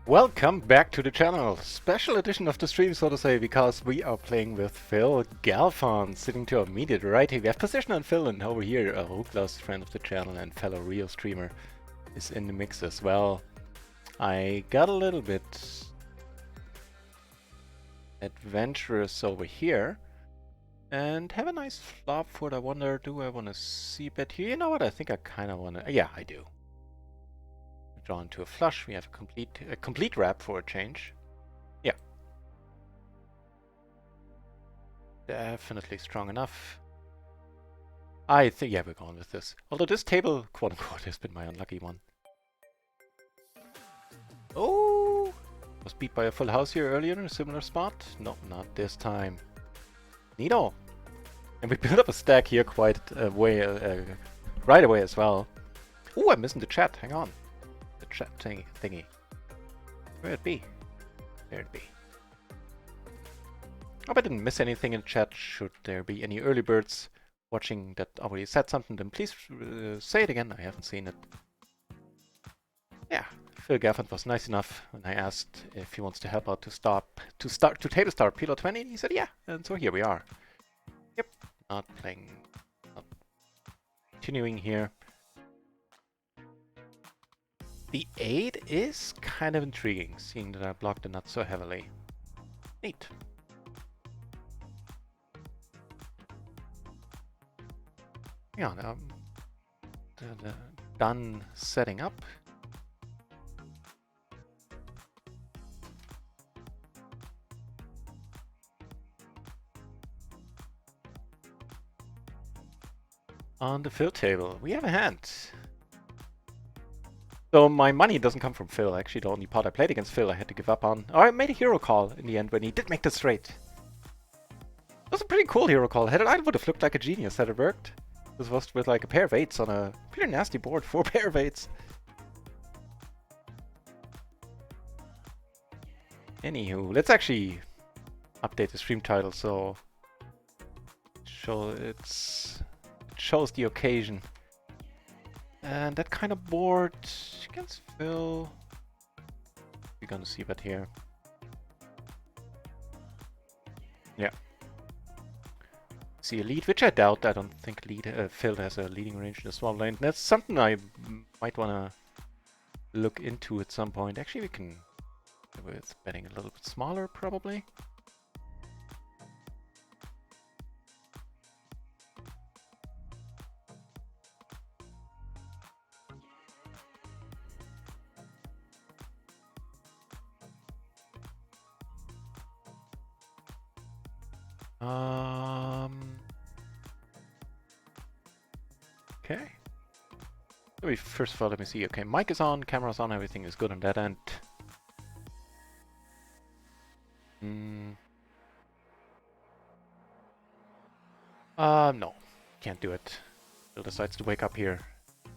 Welcome back to the channel. Special edition of the stream, so to say, because we are playing with Phil Galfond. Sitting to our immediate right here, we have Position and Phil, and over here, a Hooklost friend of the channel and fellow Rio streamer is in the mix as well. I got a little bit adventurous over here and have a nice flop foot. I wonder, do I want to see bet here? You know what? I think I kind of want to. Yeah, I do. Drawn to a flush. We have a complete wrap for a change. Yeah. Definitely strong enough. I think, yeah, we're going with this. Although this table, quote unquote, has been my unlucky one. Oh! Was beat by a full house here earlier in a similar spot? No, not this time. Neato! And we built up a stack here quite right away as well. Oh, I'm missing the chat. Hang on. The chat thingy. Where'd it be? There it be. Hope I didn't miss anything in chat. Should there be any early birds watching that already said something, then please say it again. I haven't seen it. Yeah, Phil Gafford was nice enough when I asked if he wants to help out to table start PLO 20, and he said yeah, and so here we are. Yep, not continuing here. The 8 is kind of intriguing, seeing that I blocked the nut so heavily. Neat. Yeah, now done setting up. On the Phil table, we have a hand. So my money doesn't come from Phil. Actually, the only part I played against Phil I had to give up on. Oh, I made a hero call in the end when he did make the straight. It was a pretty cool hero call. I would have looked like a genius had it worked. This was with like a pair of 8s on a pretty nasty board. 4 pair of 8s. Anywho, let's actually update the stream title so it shows the occasion. And that kind of board against Phil. You're gonna see that here. Yeah. See a lead, which I doubt. I don't think Phil has a leading range in the small lane. That's something I might wanna look into at some point. Actually, we can do with betting a little bit smaller, probably. Okay. First of all, let me see. Okay, mic is on, camera's on, everything is good on that end. No. Can't do it. Phil decides to wake up here. I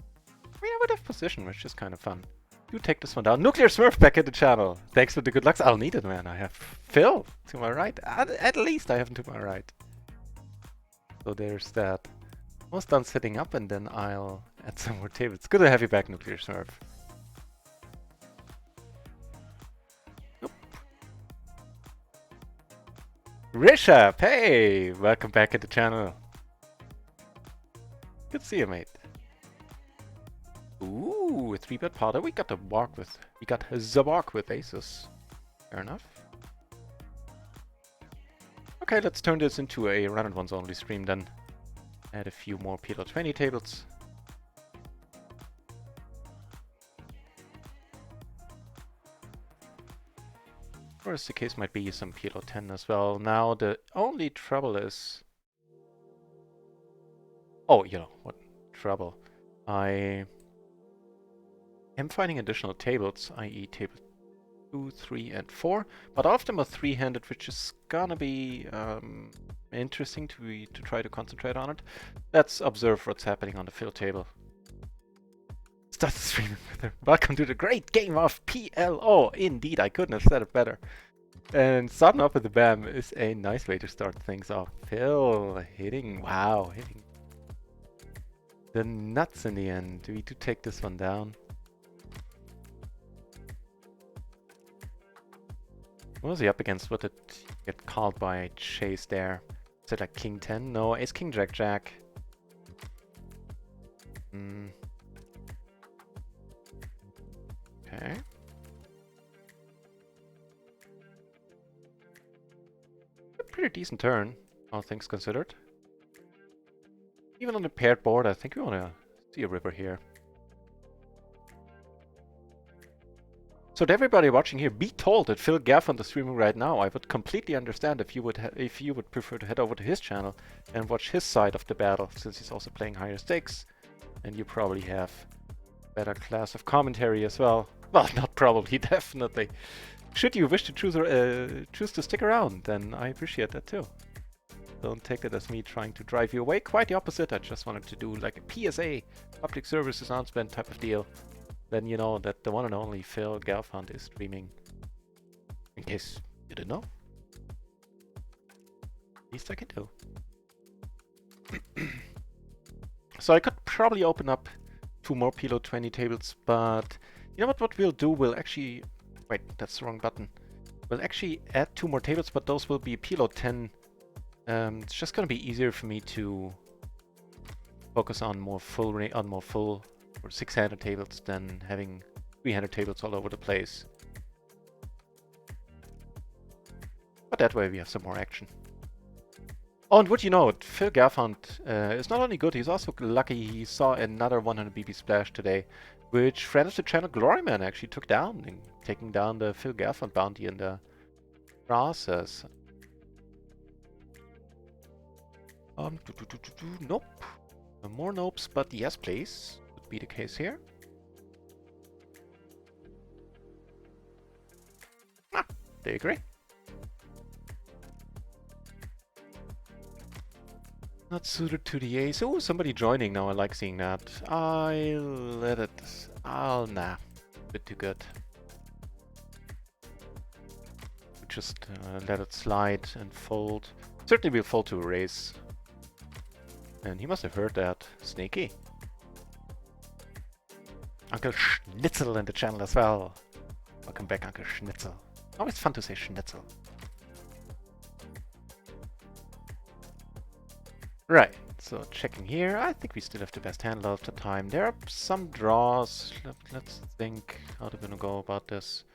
mean, I would have position, which is kind of fun. You take this one down. Nuclear Smurf back at the channel. Thanks for the good lucks. I'll need it, man. I have Phil to my right. At least I have him to my right. So there's that. Almost done setting up, and then I'll add some more tables. It's good to have you back, Nuclear Smurf. Nope. Rishabh, hey! Welcome back at the channel. Good to see you, mate. Ooh, a 3-bet powder. We got the walk with aces. Fair enough. Okay, let's turn this into a RunItOnce only stream then. Add a few more PLO 20 tables. Or as the case might be, some PLO 10 as well. Now the only trouble is... Oh, you know, what trouble. I am finding additional tables, i.e. table 2, 3, and 4, but all of them are 3-handed, which is gonna be interesting to try to concentrate on it. Let's observe what's happening on the Phil table. Start the streaming with her. Welcome to the great game of PLO. Indeed, I couldn't have said it better. And starting off with the BAM is a nice way to start things off. Phil hitting the nuts in the end. We do take this one down. What was he up against? What did he get called by Chase there? Is it like King 10? No, Ace King Jack Jack. Okay. A pretty decent turn, all things considered. Even on the paired board, I think we want to see a river here. So to everybody watching here, be told that Phil Gaffant is streaming right now. I would completely understand if you would prefer to head over to his channel and watch his side of the battle, since he's also playing higher stakes, and you probably have better class of commentary as well. Well, not probably, definitely. Should you wish to choose to stick around, then I appreciate that too. Don't take it as me trying to drive you away. Quite the opposite. I just wanted to do like a PSA, public services announcement type of deal. Then you know that the one and only Phil Gaffant is streaming. In case you didn't know. Least I can do. So I could probably open up 2 more PLO 20 tables, but you know what we'll do? We'll actually... Wait, that's the wrong button. We'll actually add 2 more tables, but those will be PLO 10. It's just gonna be easier for me to focus on more full or 600 tables than having 300 tables all over the place. But that way we have some more action. Oh, and would you know it, Phil Gaffant is not only good, he's also lucky he saw another 100 BB splash today, which friend of the channel Gloryman actually took down, taking down the Phil Gaffant bounty in the process. Nope. No more nopes, but yes, please. Would be the case here. Ah, they agree. Not suited to the ace. Oh, somebody joining now. I like seeing that. I'll let it... nah. Bit too good. Just let it slide and fold. Certainly will fold to a raise. And he must have heard that. Sneaky. Uncle Schnitzel in the channel as well. Welcome back, Uncle Schnitzel. Always fun to say Schnitzel. Right, so checking here. I think we still have the best hand of the time. There are some draws. Let's think how they're gonna go about this.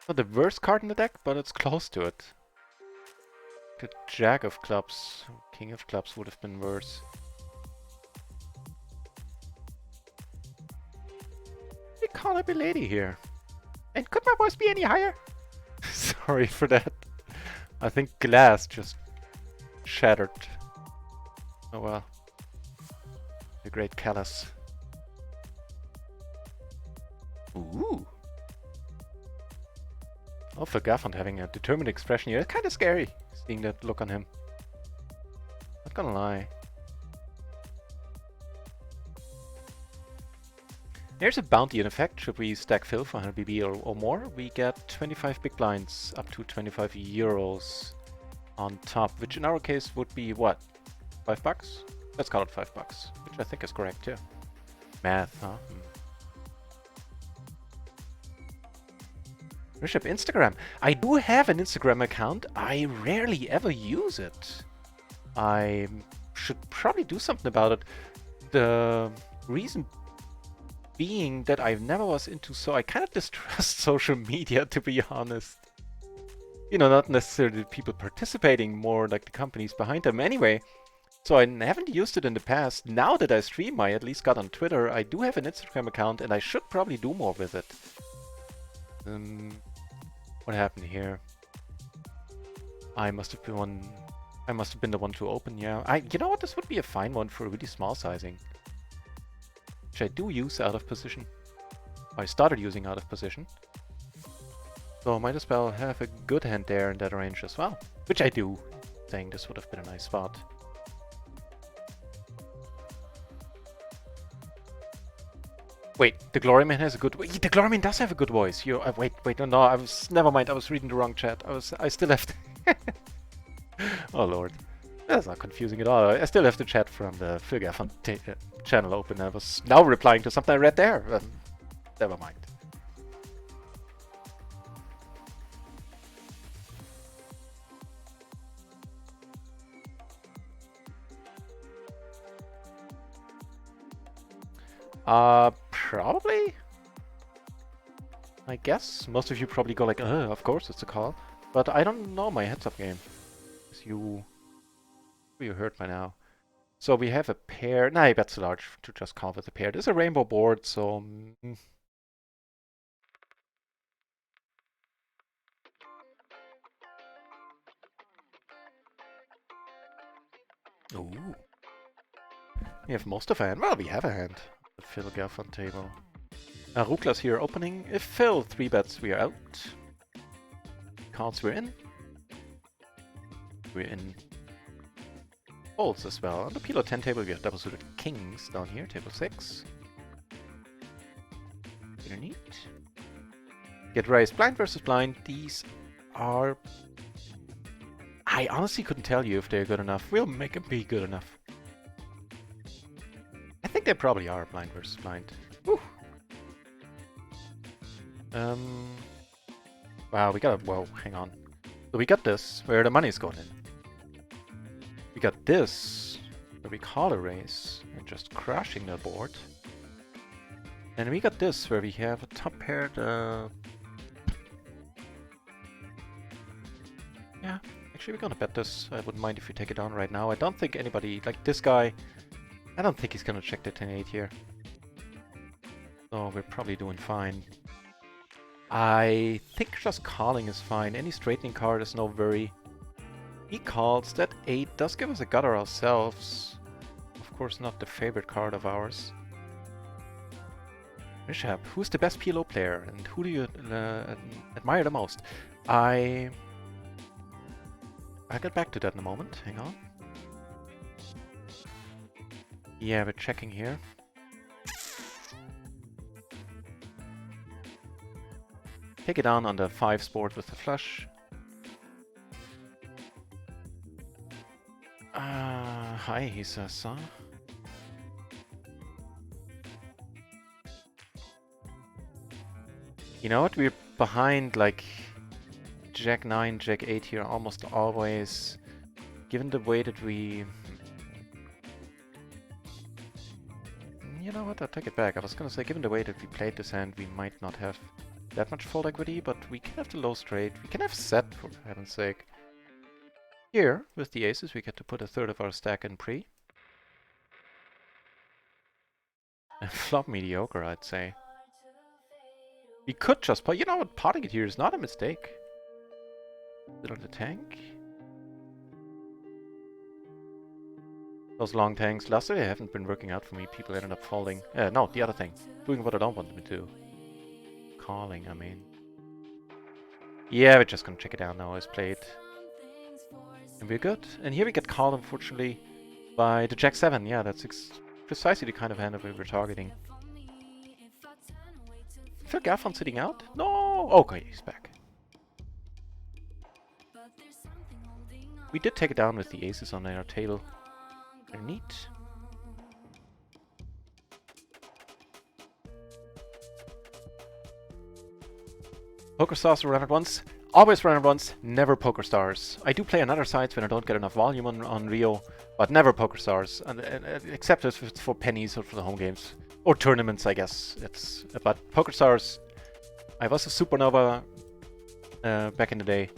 Not the worst card in the deck, but it's close to it. The Jack of Clubs, King of Clubs would have been worse. We call up a lady here. And could my voice be any higher? Sorry for that. I think glass just shattered. Oh well. The great Callus. Ooh. Oh, for Gaffant having a determined expression here. It's kind of scary, seeing that look on him. Not gonna lie. Here's a bounty in effect. Should we stack Phil for 100 BB or more, we get 25 big blinds, up to 25 euros on top, which in our case would be what? $5? Let's call it $5, which I think is correct too. Math, huh? Bishop Instagram. I do have an Instagram account. I rarely ever use it. I should probably do something about it. The reason being that I never was into, so I kind of distrust social media, to be honest. You know, not necessarily the people participating, more like the companies behind them. Anyway, so I haven't used it in the past. Now that I stream, I at least got on Twitter. I do have an Instagram account, and I should probably do more with it. What happened here? I must have been the one to open. Yeah, you know what? This would be a fine one for really small sizing, which I do use out of position. I started using out of position, so I might as well have a good hand there in that range as well, which I do. Saying this would have been a nice spot. Wait, the Gloryman has a good... Wait, the Gloryman does have a good voice. Wait, no, I was... Never mind, I was reading the wrong chat. I still have... Oh, Lord. That's not confusing at all. I still have the chat from the Phil Gaffon channel open. I was now replying to something I read there. Never mind. Probably. I guess most of you probably go like, of course it's a call. But I don't know my heads-up game. As you heard by now. So we have a pair. Nah, he bets large to just call with a pair. This is a rainbow board, so... Ooh. We have most of a hand. Well, we have a hand. The Phil Gaffon table. Rukla's here opening. If Phil 3 bets, we are out. Calls, we're in. We're in folds as well. On the PLO 10 table, we have double suited kings down here, table 6. Very neat. Get raised blind versus blind. These are... I honestly couldn't tell you if they're good enough. We'll make them be good enough. I think they probably are blind versus blind. Whew. Wow, we got a... Whoa, hang on. So we got this, where the money's going in. We got this, where we call a raise, and just crushing the board. And we got this, where we have a top pair, yeah, actually we're gonna bet this. I wouldn't mind if we take it down right now. I don't think anybody, like this guy, I don't think he's gonna check the 10-8 here. So we're probably doing fine. I think just calling is fine. Any straightening card is no worry. He calls. That 8 does give us a gutter ourselves. Of course not the favorite card of ours. Bishop, who's the best PLO player and who do you admire the most? I'll get back to that in a moment. Hang on. Yeah, we're checking here. Take it down on the 5's board with the flush. Hi, he says, huh? You know what? We're behind like Jack 9, Jack 8 here almost always. Given the way that we... You know what? I'll take it back. I was gonna say, given the way that we played this hand, we might not have that much fold equity, but we can have the low straight. We can have set, for heaven's sake. Here, with the aces, we get to put a third of our stack in pre. And flop mediocre, I'd say. We could just pot. You know what? Potting it here is not a mistake. Is it on the tank? Those long tanks, last year haven't been working out for me. People ended up folding. No, the other thing. Doing what I don't want them to do. Calling, I mean. Yeah, we're just gonna check it down now as played. And we're good. And here we get called, unfortunately, by the Jack 7. Yeah, that's precisely the kind of hand that we were targeting. Phil Gaffon sitting out? No! Okay, he's back. We did take it down with the aces on our table. They're neat. Poker stars run it once. Always run it once, never poker stars. I do play on other sides when I don't get enough volume on Rio, but never poker stars. And except if it's for pennies or for the home games. Or tournaments, I guess. But poker stars, I was a supernova back in the day.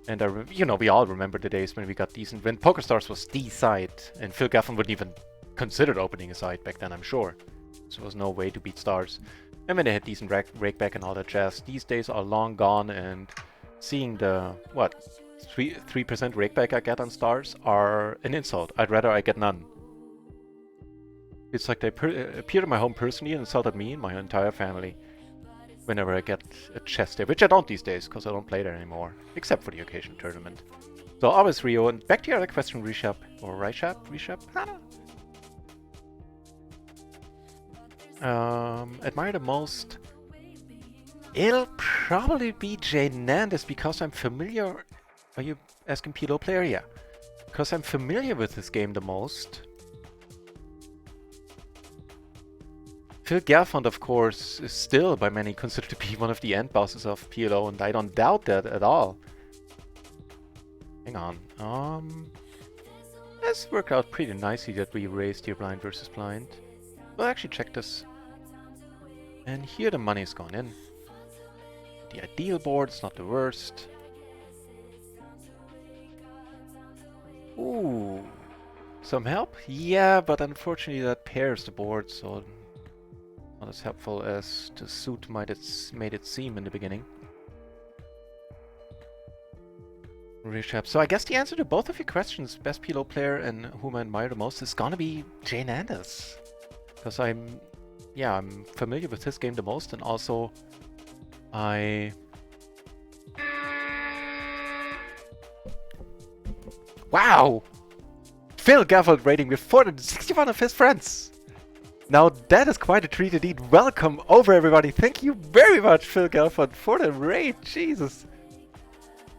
And you know, we all remember the days when we got decent, when poker stars was the side, and Phil Gaffon wouldn't even consider opening a side back then, I'm sure. So there was no way to beat stars. And when they had decent rake back and all that jazz, these days are long gone, and seeing the, what, 3% rakeback I get on stars are an insult. I'd rather I get none. It's like they appeared in my home personally and insulted me and my entire family whenever I get a chest there, which I don't these days because I don't play there anymore, except for the occasional tournament. So always Rio. And back to your other question, Reshap or Reshap? I don't know. Admire the most. It'll probably be Jay Nandes because I'm familiar. Are you asking PLO player? Yeah. because I'm familiar with this game the most. Phil Gelfand, of course, is still by many considered to be one of the end bosses of PLO, and I don't doubt that at all. Hang on. This worked out pretty nicely that we raised here blind versus blind. We'll actually check this. And here the money's gone in. The ideal board is not the worst. Ooh. Some help? Yeah, but unfortunately that pairs the board, so not as helpful as the suit made it seem in the beginning. Reshap. So I guess the answer to both of your questions, best PLO player and whom I admire the most, is gonna be Jane Anders. Because I'm familiar with his game the most, and also Wow! Phil Gelfand rating with 461 of his friends! Now that is quite a treat indeed. Welcome over everybody. Thank you very much, Phil Gelfand, for the raid. Jesus.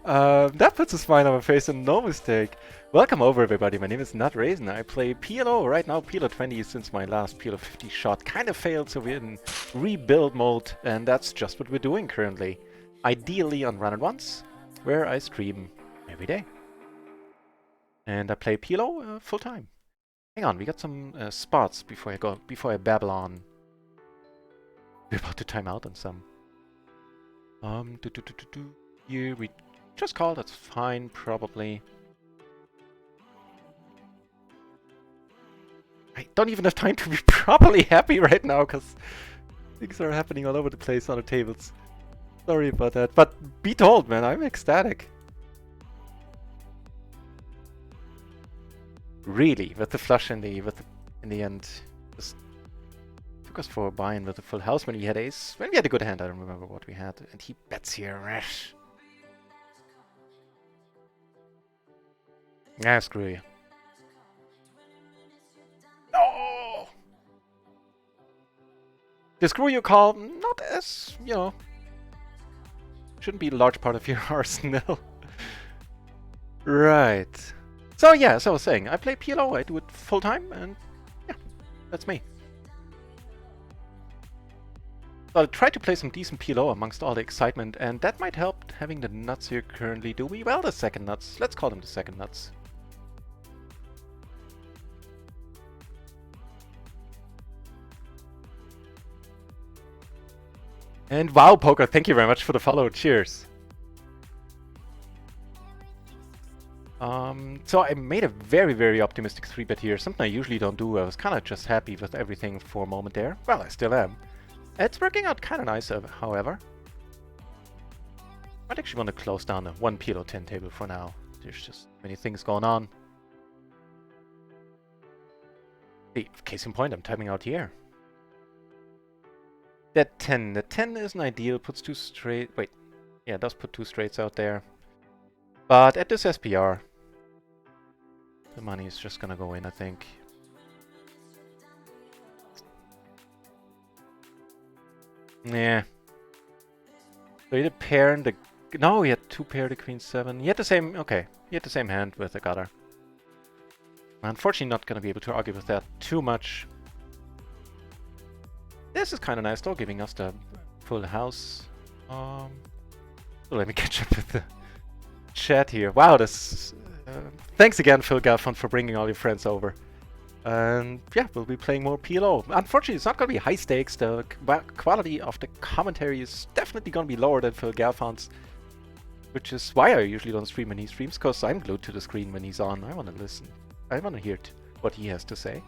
That puts a smile on my face and no mistake. Welcome over everybody. My name is NutRaisin. I play PLO right now, PLO 20, since my last PLO 50 shot kind of failed, so we're in rebuild mode, and that's just what we're doing currently. Ideally on RunItOnce, where I stream every day. And I play PLO full time. Hang on, we got some spots before I babble on. We're about to time out on some. Here we just call, that's fine, probably. I don't even have time to be properly happy right now, because things are happening all over the place on the tables. Sorry about that, but be told, man, I'm ecstatic. Really, with the flush in the end, just took us for a buy-in with a full house when we had ace. When we had a good hand, I don't remember what we had, and he bets here, rash. Ah, screw you. No! The screw you call, not as, you know, shouldn't be a large part of your arsenal. Right. So yeah, as I was saying, I play PLO, I do it full time, and yeah, that's me. So I'll try to play some decent PLO amongst all the excitement, and that might help having the nuts here currently. Do we? Well, the second nuts. Let's call them the second nuts. And wow, Poker, thank you very much for the follow. Cheers. So I made a very, very optimistic 3-bet here, something I usually don't do. I was kind of just happy with everything for a moment there. Well, I still am. It's working out kind of nice, however. I'd actually want to close down the 1 PLO 10 table for now. There's just many things going on. Hey, case in point, I'm timing out here. That 10. The 10 isn't ideal, puts 2 straight... Wait. Yeah, it does put 2 straights out there. But at this SPR, the money is just gonna go in, I think. Yeah. So he had a pair and the... No, he had 2 pair, the queen 7. He had the same... Okay. He had the same hand with the gutter. Unfortunately, not gonna be able to argue with that too much. This is kind of nice, though, giving us the full house. So let me catch up with the chat here. Wow, this... thanks again, Phil Gelfand, for bringing all your friends over. And yeah, we'll be playing more PLO. Unfortunately, it's not going to be high stakes. The quality of the commentary is definitely going to be lower than Phil Gelfand's, which is why I usually don't stream when he streams, because I'm glued to the screen when he's on. I want to listen. I want to hear what he has to say.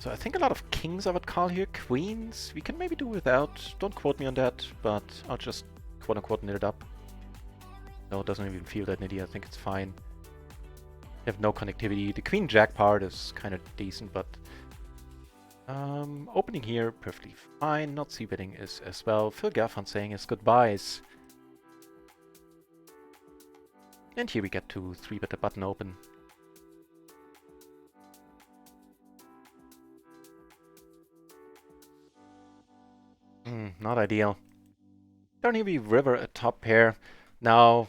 So I think a lot of kings I would call here. Queens, we can maybe do without. Don't quote me on that, but I'll just quote-unquote knit it up. No, it doesn't even feel that nitty. I think it's fine. Have no connectivity. The queen-jack part is kind of decent, but opening here, perfectly fine. Not c-betting is as well. Phil Gelfand saying his goodbyes. And here we get to 3-bet the button open. Not ideal. Down here we river a top pair. Now,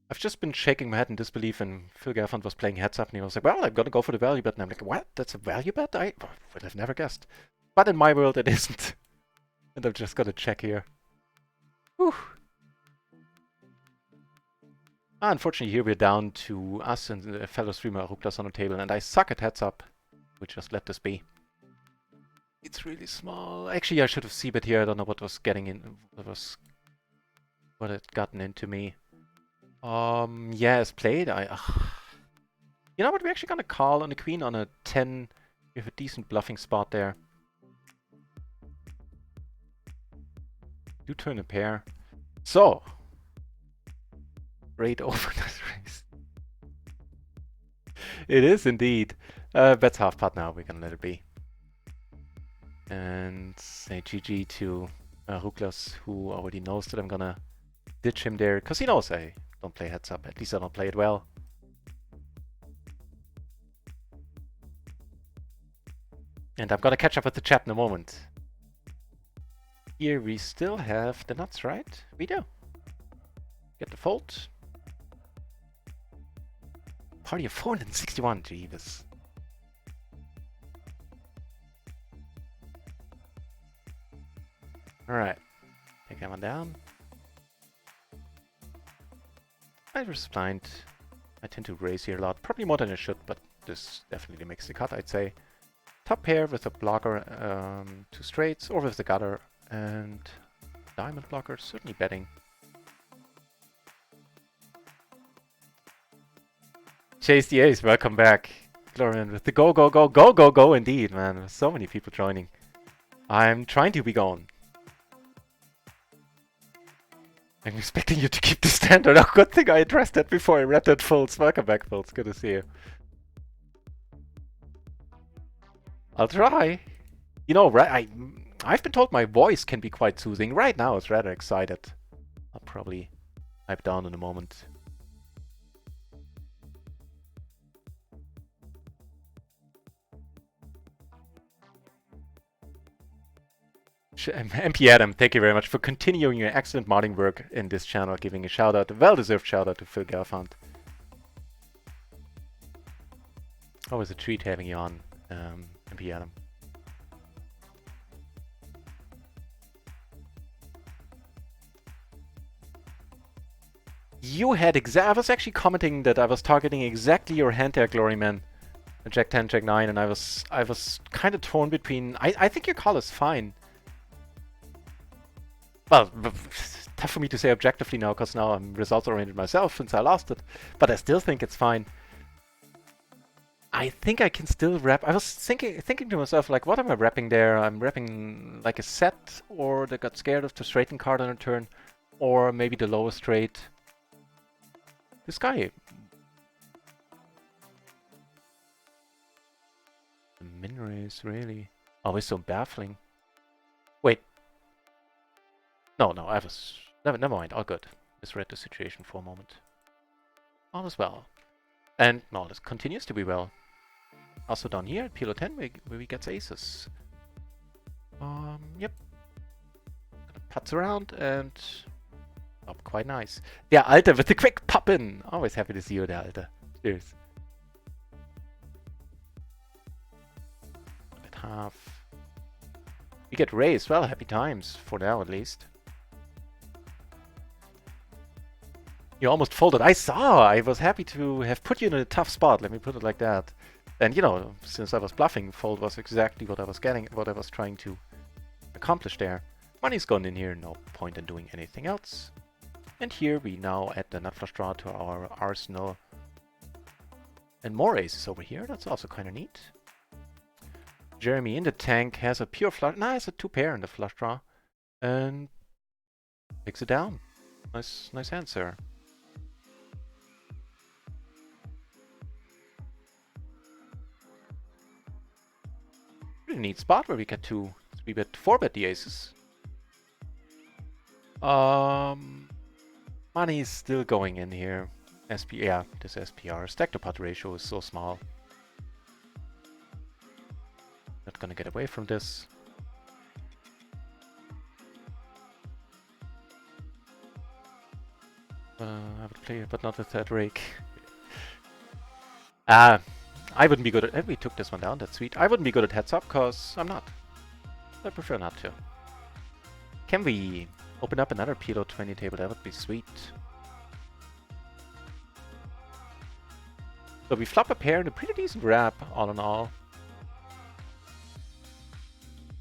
I've just been shaking my head in disbelief, and Phil Gelfand was playing heads up, and he was like, well, I'm gonna go for the value bet. And I'm like, what? That's a value bet? I would have never guessed. But in my world, it isn't. And I'm just gonna check here. Whew. Unfortunately, here we're down to us and the fellow streamer Ruklas on the table, and I suck at heads up. We just let this be. It's really small. Actually, I should have c-bet here. I don't know what was getting in. What had gotten into me. Yeah, it's played. You know what? We're actually gonna call on the queen on a 10. We have a decent bluffing spot there. Do turn a pair. So, great over this race. It is indeed. Bet's half pot now. We're gonna let it be. And say GG to Ruklas, who already knows that I'm gonna ditch him there, because he knows I don't play heads up. At least I don't play it well. And I'm gonna catch up with the chat in a moment. Here we still have the nuts, right? We do. Get the fold. Party of 461, jeebus. Alright. Take that one down. I was blind. I tend to raise here a lot. Probably more than I should, but this definitely makes the cut, I'd say. Top pair with a blocker, 2 straights, or with the gutter, and diamond blocker, certainly betting. Chase the ace, welcome back. Glorian with the go, go, go, go, go, go indeed, man. So many people joining. I'm trying to be gone. I'm expecting you to keep the standard. Oh, good thing I addressed that before I read that, Folds. Welcome back, Folds. Good to see you. I'll try. You know, right? I've been told my voice can be quite soothing. Right now, it's rather excited. I'll probably pipe down in a moment. MP Adam, thank you very much for continuing your excellent modding work in this channel, giving a shout out, a well-deserved shout out to Phil Gelfand. Always a treat having you on, MP Adam. You had I was actually commenting that I was targeting exactly your hand there, Gloryman. Jack 10, Jack 9, and I was kind of torn between. I think your call is fine. Well, tough for me to say objectively now, because now I'm results-oriented myself since I lost it. But I still think it's fine. I think I can still wrap. I was thinking to myself, like, what am I wrapping there? I'm wrapping like a set, or they got scared of the straighten card on a turn, or maybe the lowest straight. This guy. The min raise, really? Always so baffling. Wait. No, I was... Never mind, all good. Misread the situation for a moment. All is well. And all this continues to be well. Also down here at PLO 10, where we get aces. Yep. Putts around and... Oh, quite nice. Yeah, Alter with the quick pop-in! Always happy to see you there, Alter. Cheers. At half. We get raised. Well, happy times. For now, at least. You almost folded. I saw! I was happy to have put you in a tough spot, let me put it like that. And, you know, since I was bluffing, fold was exactly what I was getting, what I was trying to accomplish there. Money's gone in here, no point in doing anything else. And here we now add the nut flush draw to our arsenal. And more aces over here, that's also kind of neat. Jeremy in the tank has a pure flush, has a 2 pair in the flush draw. And picks it down. Nice answer. Pretty neat spot where we get to 3-bet, 4-bet the aces. Money is still going in here. Yeah, this SPR. Stack to pot ratio is so small. Not gonna get away from this. I would play it, but not with that rake. I wouldn't be good at... we took this one down, that's sweet. I wouldn't be good at heads up, because I'm not. I prefer not to. Can we open up another PLO 20 table? That would be sweet. So we flop a pair and a pretty decent wrap, all in all.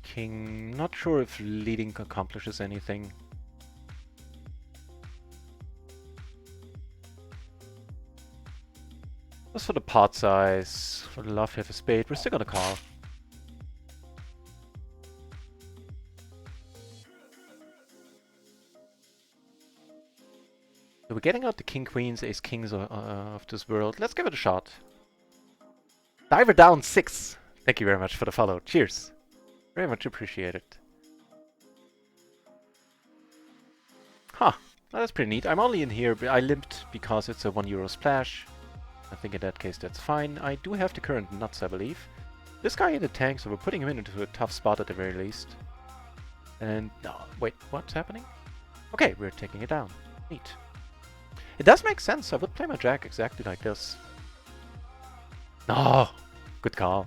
King, not sure if leading accomplishes anything. Just for the pot size, for the love to have a spade, we're still gonna call. So we're getting out the king queens, ace kings of this world. Let's give it a shot. Diver down 6. Thank you very much for the follow. Cheers. Very much appreciated. Huh. Well, that's pretty neat. I'm only in here, but I limped because it's a €1 splash. I think in that case that's fine. I do have the current nuts, I believe. This guy in the tank, so we're putting him into a tough spot at the very least. And no, wait, what's happening? Okay, we're taking it down. Neat. It does make sense. I would play my jack exactly like this. Oh, good call.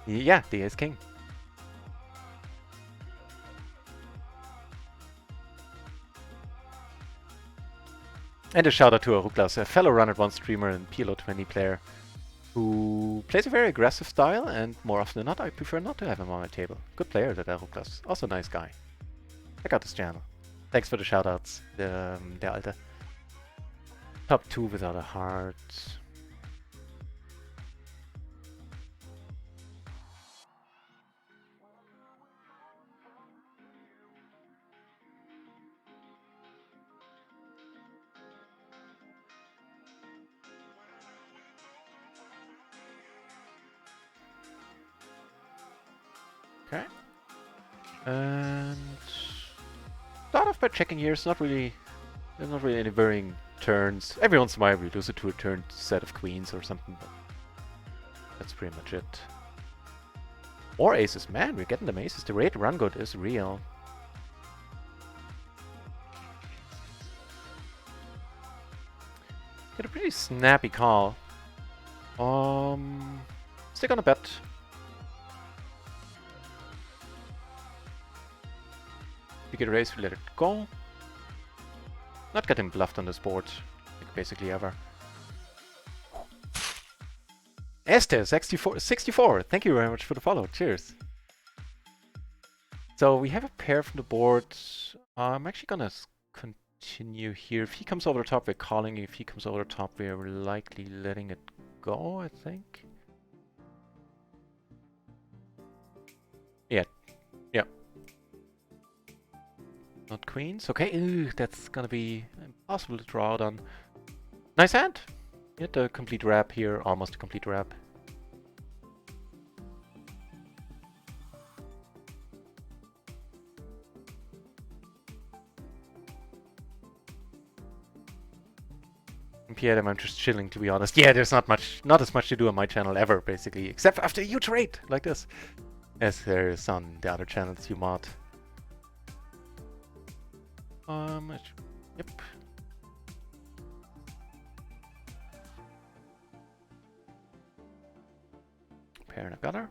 Yeah, the ace king. And a shout out to Aruklas, a fellow RunItOnce streamer and PLO 20 player who plays a very aggressive style, and more often than not, I prefer not to have him on my table. Good player, that Aruklas. Also a nice guy. Check out his channel. Thanks for the shoutouts, der Alte. Top 2 without a heart. Okay. And start off by checking here. There's not really any varying turns. Every once in a while we lose it to a turn set of queens or something, but that's pretty much it. More aces. Man, we're getting them aces. The rate run good is real. Get a pretty snappy call. Stick on a bet. We get a raise, we let it go. Not getting bluffed on this board, like basically ever. Esther, 64, thank you very much for the follow, cheers. So we have a pair from the board. I'm actually gonna continue here. If he comes over the top, we're calling. If he comes over the top, we're likely letting it go, I think. Yeah. Yeah. Not queens. Okay, ooh, that's gonna be impossible to draw out on. Nice hand. Get a complete wrap here, almost a complete wrap. I'm just chilling, to be honest. Yeah, there's not as much to do on my channel ever, basically, except after a huge raid like this, as there is on the other channels you mod. Yep. Pair and a gutter.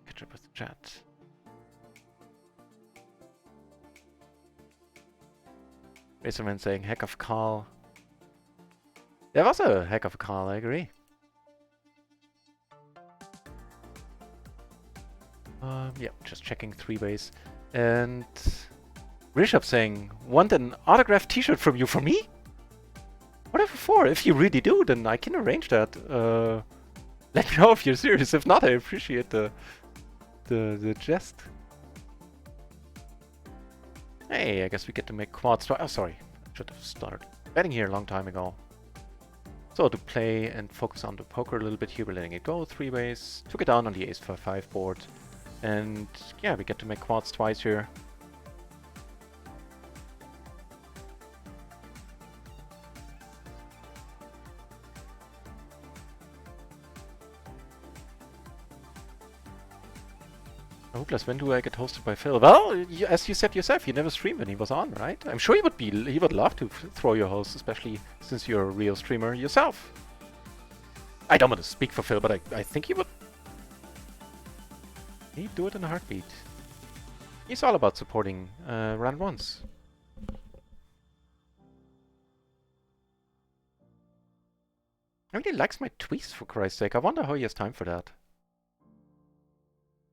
Catch up with the chat. Racerman saying heck of a call. There was a heck of a call, I agree. Yeah, just checking 3 ways. And Rishabh saying, want an autographed t-shirt from you for me? Whatever for. If you really do, then I can arrange that. Let me know if you're serious. If not, I appreciate the jest. Hey, I guess we get to make quads. Oh, sorry. I should have started betting here a long time ago. So to play and focus on the poker a little bit here, we're letting it go 3 ways. Took it down on the ace for 5 board. And yeah, we get to make quads twice here. Hopeless, when do I get hosted by Phil? Well, as you said yourself, you never streamed when he was on, right? I'm sure he would love to throw your host, especially since you're a real streamer yourself. I don't want to speak for Phil, but I think he would. He'd do it in a heartbeat. He's all about supporting RunItOnce. I really likes my tweets, for Christ's sake. I wonder how he has time for that.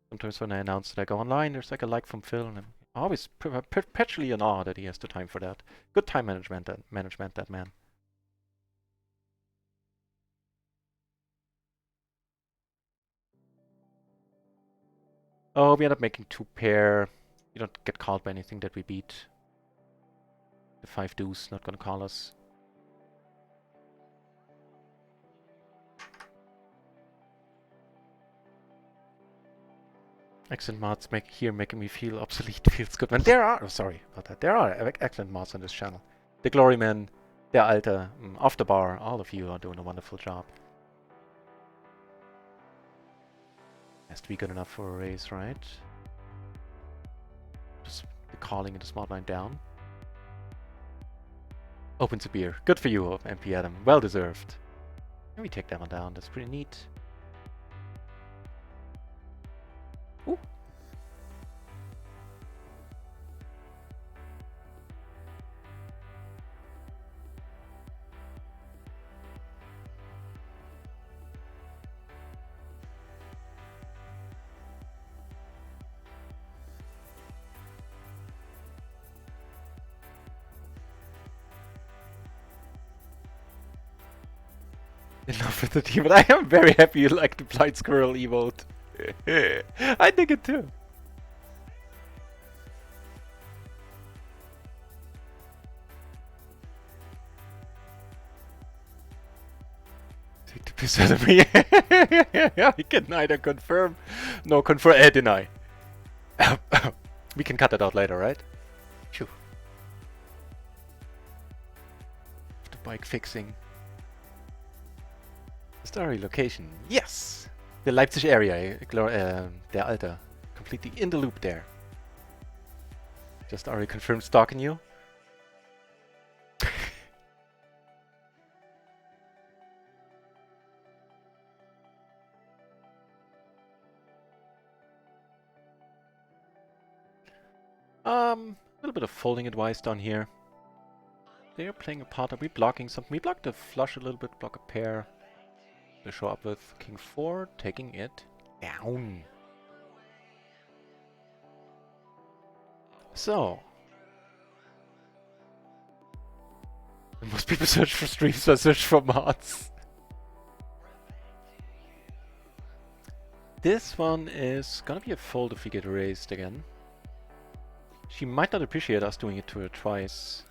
Sometimes when I announce that I go online, there's like a like from Phil, and I'm always perpetually in awe that he has the time for that. Good time management, that man. Oh, we end up making 2 pair. You don't get called by anything that we beat. The 5 deuce not gonna call us. Excellent mods making me feel obsolete feels good. Man, there are, sorry about that. There are excellent mods on this channel. The Gloryman, Der Alte, Off the Bar, all of you are doing a wonderful job. Has to be good enough for a race, right? Just the calling and the smart line down. Opens a beer. Good for you, MP Adam. Well deserved. Let me take that one down. That's pretty neat. Ooh. In love with the team, but I am very happy you like the Blind Squirrel emote. I think it too. Take the piss out of me. I can neither confirm nor deny. We can cut it out later, right? Phew. The bike fixing. Story location. Yes! The Leipzig area, Der Alte. Completely in the loop there. Just already confirmed stalking you. A little bit of folding advice down here. They're playing a part. Are we blocking something? We blocked the flush a little bit, block a pair. They show up with King 4, taking it down. So. Most people search for streams, so I search for mods. This one is gonna be a fold if we get erased again. She might not appreciate us doing it to her twice.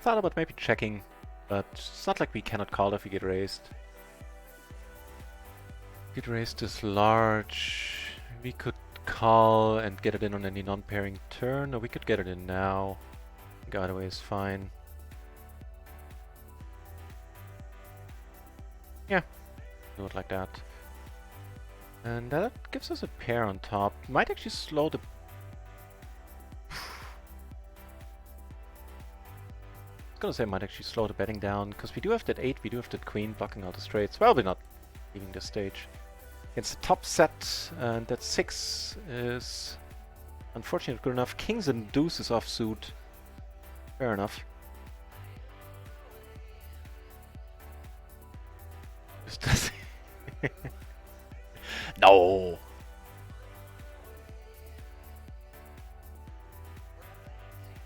Thought about maybe checking, but it's not like we cannot call if we get raised. Get raised is large. We could call and get it in on any non-pairing turn, or we could get it in now. Either way is fine. Yeah, do it like that. And that gives us a pair on top. Might actually slow the... I was gonna say might actually slow the betting down, because we do have that 8, we do have that queen blocking all the straights. Well, we're not leaving this stage. Against the top set, and that 6 is unfortunately good enough. Kings and deuces offsuit. Fair enough. No!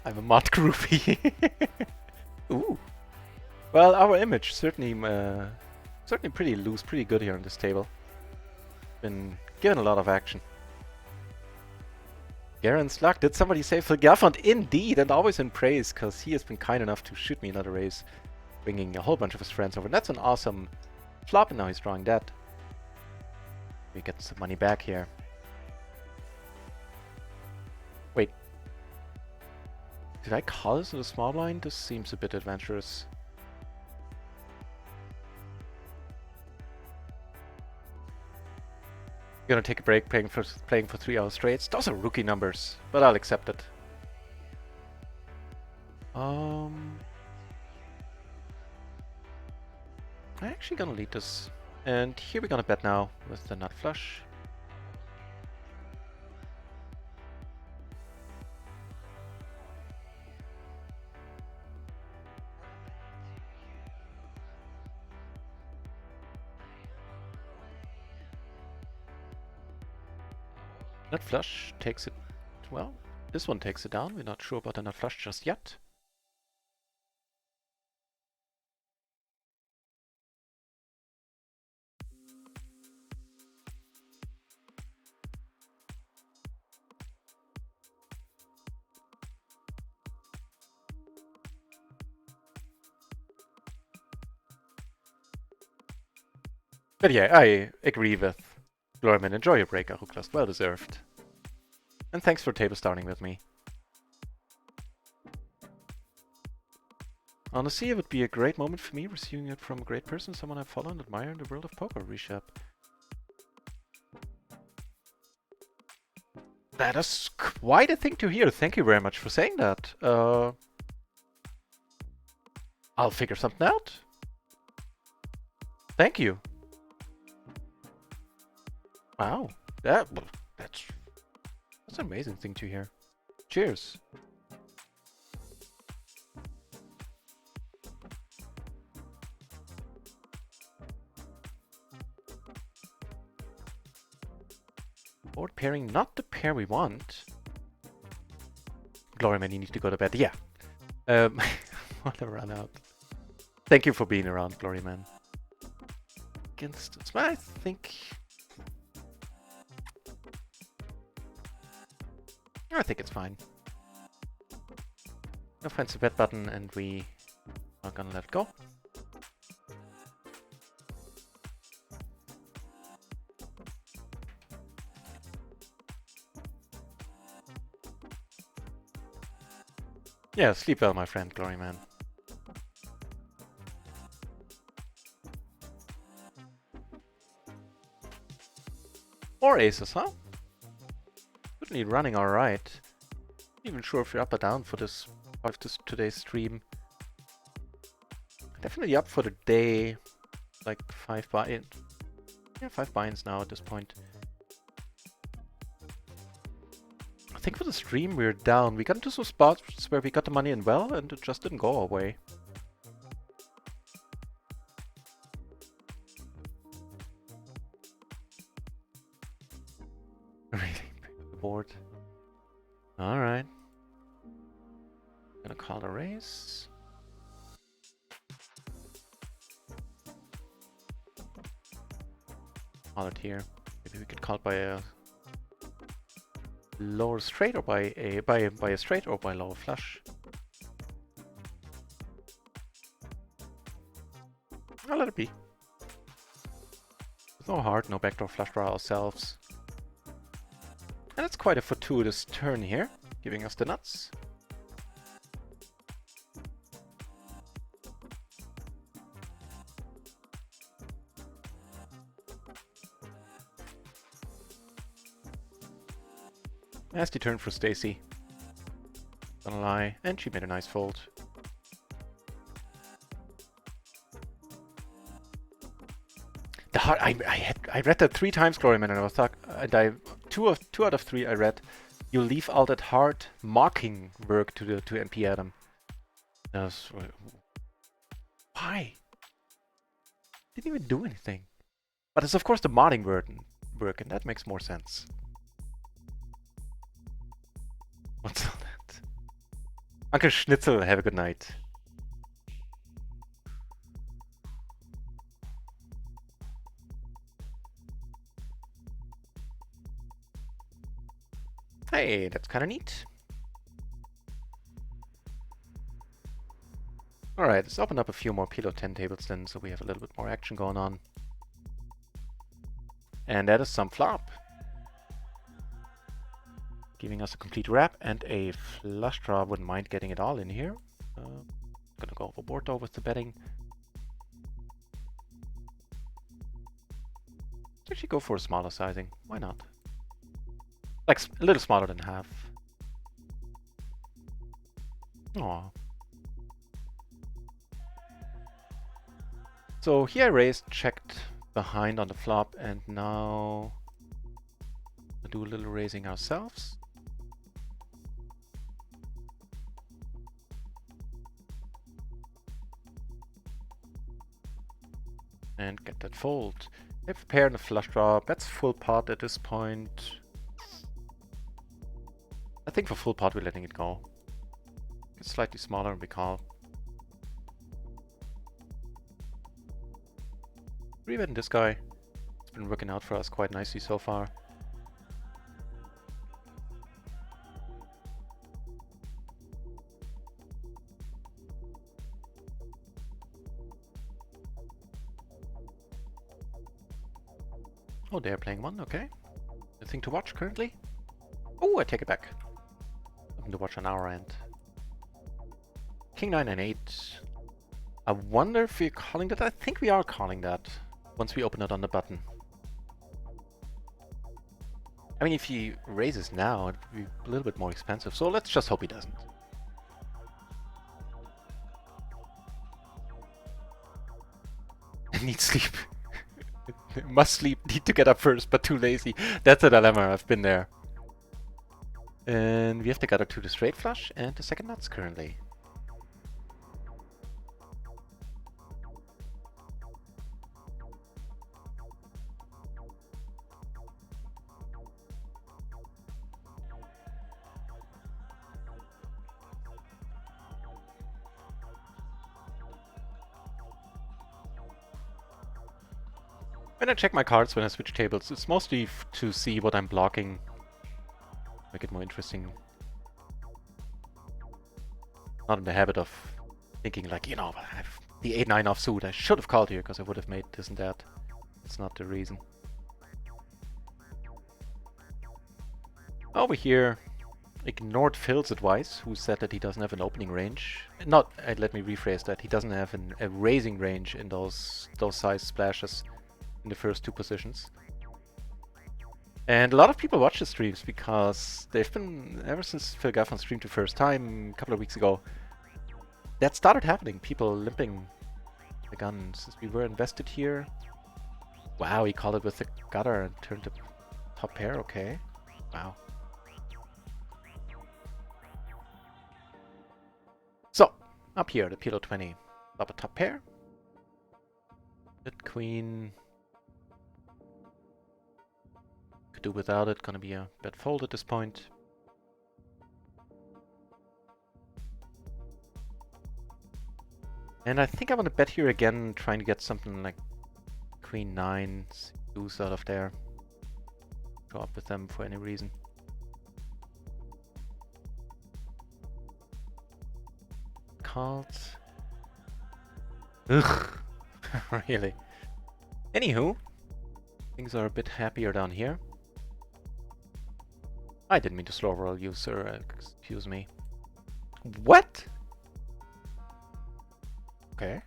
I'm a mod groupie. Ooh. Well, our image certainly pretty loose, pretty good here on this table. Been given a lot of action. Garen's luck. Did somebody say Phil Gaffond? Indeed, and always in praise, because he has been kind enough to shoot me another race, bringing a whole bunch of his friends over. And that's an awesome flop, and now he's drawing that. We get some money back here. Wait. Did I call this in the small blind? This seems a bit adventurous. Gonna take a break playing for 3 hours straight. Those are rookie numbers, but I'll accept it. I'm actually gonna lead this. And here we're gonna bet now with the nut flush. Nut flush takes it, well, this one takes it down. We're not sure about the nut flush just yet. But yeah, I agree with Glorman. Enjoy your break, Aruklast. Well deserved. And thanks for table starting with me. Honestly, it would be a great moment for me receiving it from a great person, someone I follow and admire in the world of poker. Reshap. That is quite a thing to hear. Thank you very much for saying that. I'll figure something out. Thank you. Wow, that's an amazing thing to hear. Cheers. Board pairing, not the pair we want. Gloryman, you need to go to bed. Yeah. Wanna run out. Thank you for being around, Gloryman. Against it's I think it's fine. No fancy bet button, and we are gonna let it go. Yeah, sleep well, my friend, Gloryman. Or aces, huh? Certainly running alright. Not even sure if you're up or down for this today's stream. Definitely up for the day. Like 5 buy-in. Yeah, 5 buy-ins now at this point. I think for the stream we're down. We got into some spots where we got the money in well and it just didn't go our way. Really? Bored. Alright. Gonna call a raise. Call it here. Maybe we could call it by a lower straight or by a straight or by lower flush. I'll let it be. There's no heart, no backdoor flush draw ourselves. And it's quite a fortuitous turn here, giving us the nuts. Nasty turn for Stacy. Gonna lie, and she made a nice fold. The heart, I read that 3 times, Gloryman, and I was stuck. And two out of 3 I read. You leave all that hard marking work to NP Adam. Why? Didn't even do anything. But it's of course the modding work, and that makes more sense. What's all that? Uncle Schnitzel, have a good night. Hey, that's kind of neat. Alright, let's open up a few more PLO 10 tables then, so we have a little bit more action going on. And that is some flop. giving us a complete wrap and a flush draw. Wouldn't mind getting it all in here. Gonna go overboard though with the betting. Actually go for a smaller sizing. Why not? Like a little smaller than half. Aww. So here I raised, checked behind on the flop, and now we'll do a little raising ourselves. And get that fold. We have a pair and a flush draw. That's full pot at this point. I think for full pot we're letting it go. It's slightly smaller and we call. Re-betting this guy. It's been working out for us quite nicely so far. Oh, they're playing one, okay. The thing to watch currently. Oh, I take it back. Something to watch on our end. King 9 and 8. I wonder if we're calling that. I think we are calling that once we open it on the button. I mean, if he raises now, it would be a little bit more expensive. So let's just hope he doesn't. I need sleep. Must sleep, need to get up first, but too lazy. That's a dilemma, I've been there. And we have to gather to the straight flush and the second nuts currently. When I check my cards when I switch tables, it's mostly to see what I'm blocking. Make it more interesting. Not in the habit of thinking like, you know, I have the 8-9 offsuit. I should have called here because I would have made this and that. That's not the reason. Over here, ignored Phil's advice, who said that he doesn't have an opening range. Not, let me rephrase that. He doesn't have a raising range in those size splashes in the first two positions. And a lot of people watch the streams because they've been, ever since Phil Gaffron streamed the first time a couple of weeks ago, that started happening. People limping the gun since we were invested here. Wow, he called it with the gutter and turned the top pair, okay. Wow. So, up here, the PLO 20, up a top pair. Good queen. Could do without it, gonna be a bad fold at this point. And I think I want to bet here again, trying to get something like queen 9, deuce out of there. Go up with them for any reason. Cards. Ugh. Really. Anywho, things are a bit happier down here. I didn't mean to slow roll you, sir. Excuse me. What? Okay.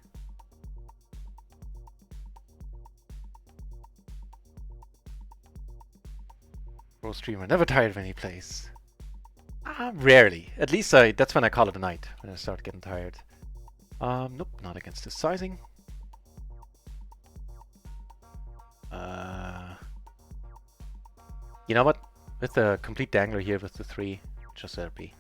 Pro streamer, never tired of any place. Rarely. At least that's when I call it a night, when I start getting tired. Nope, not against this sizing. You know what? With the complete dangler here with the 3, just let it be.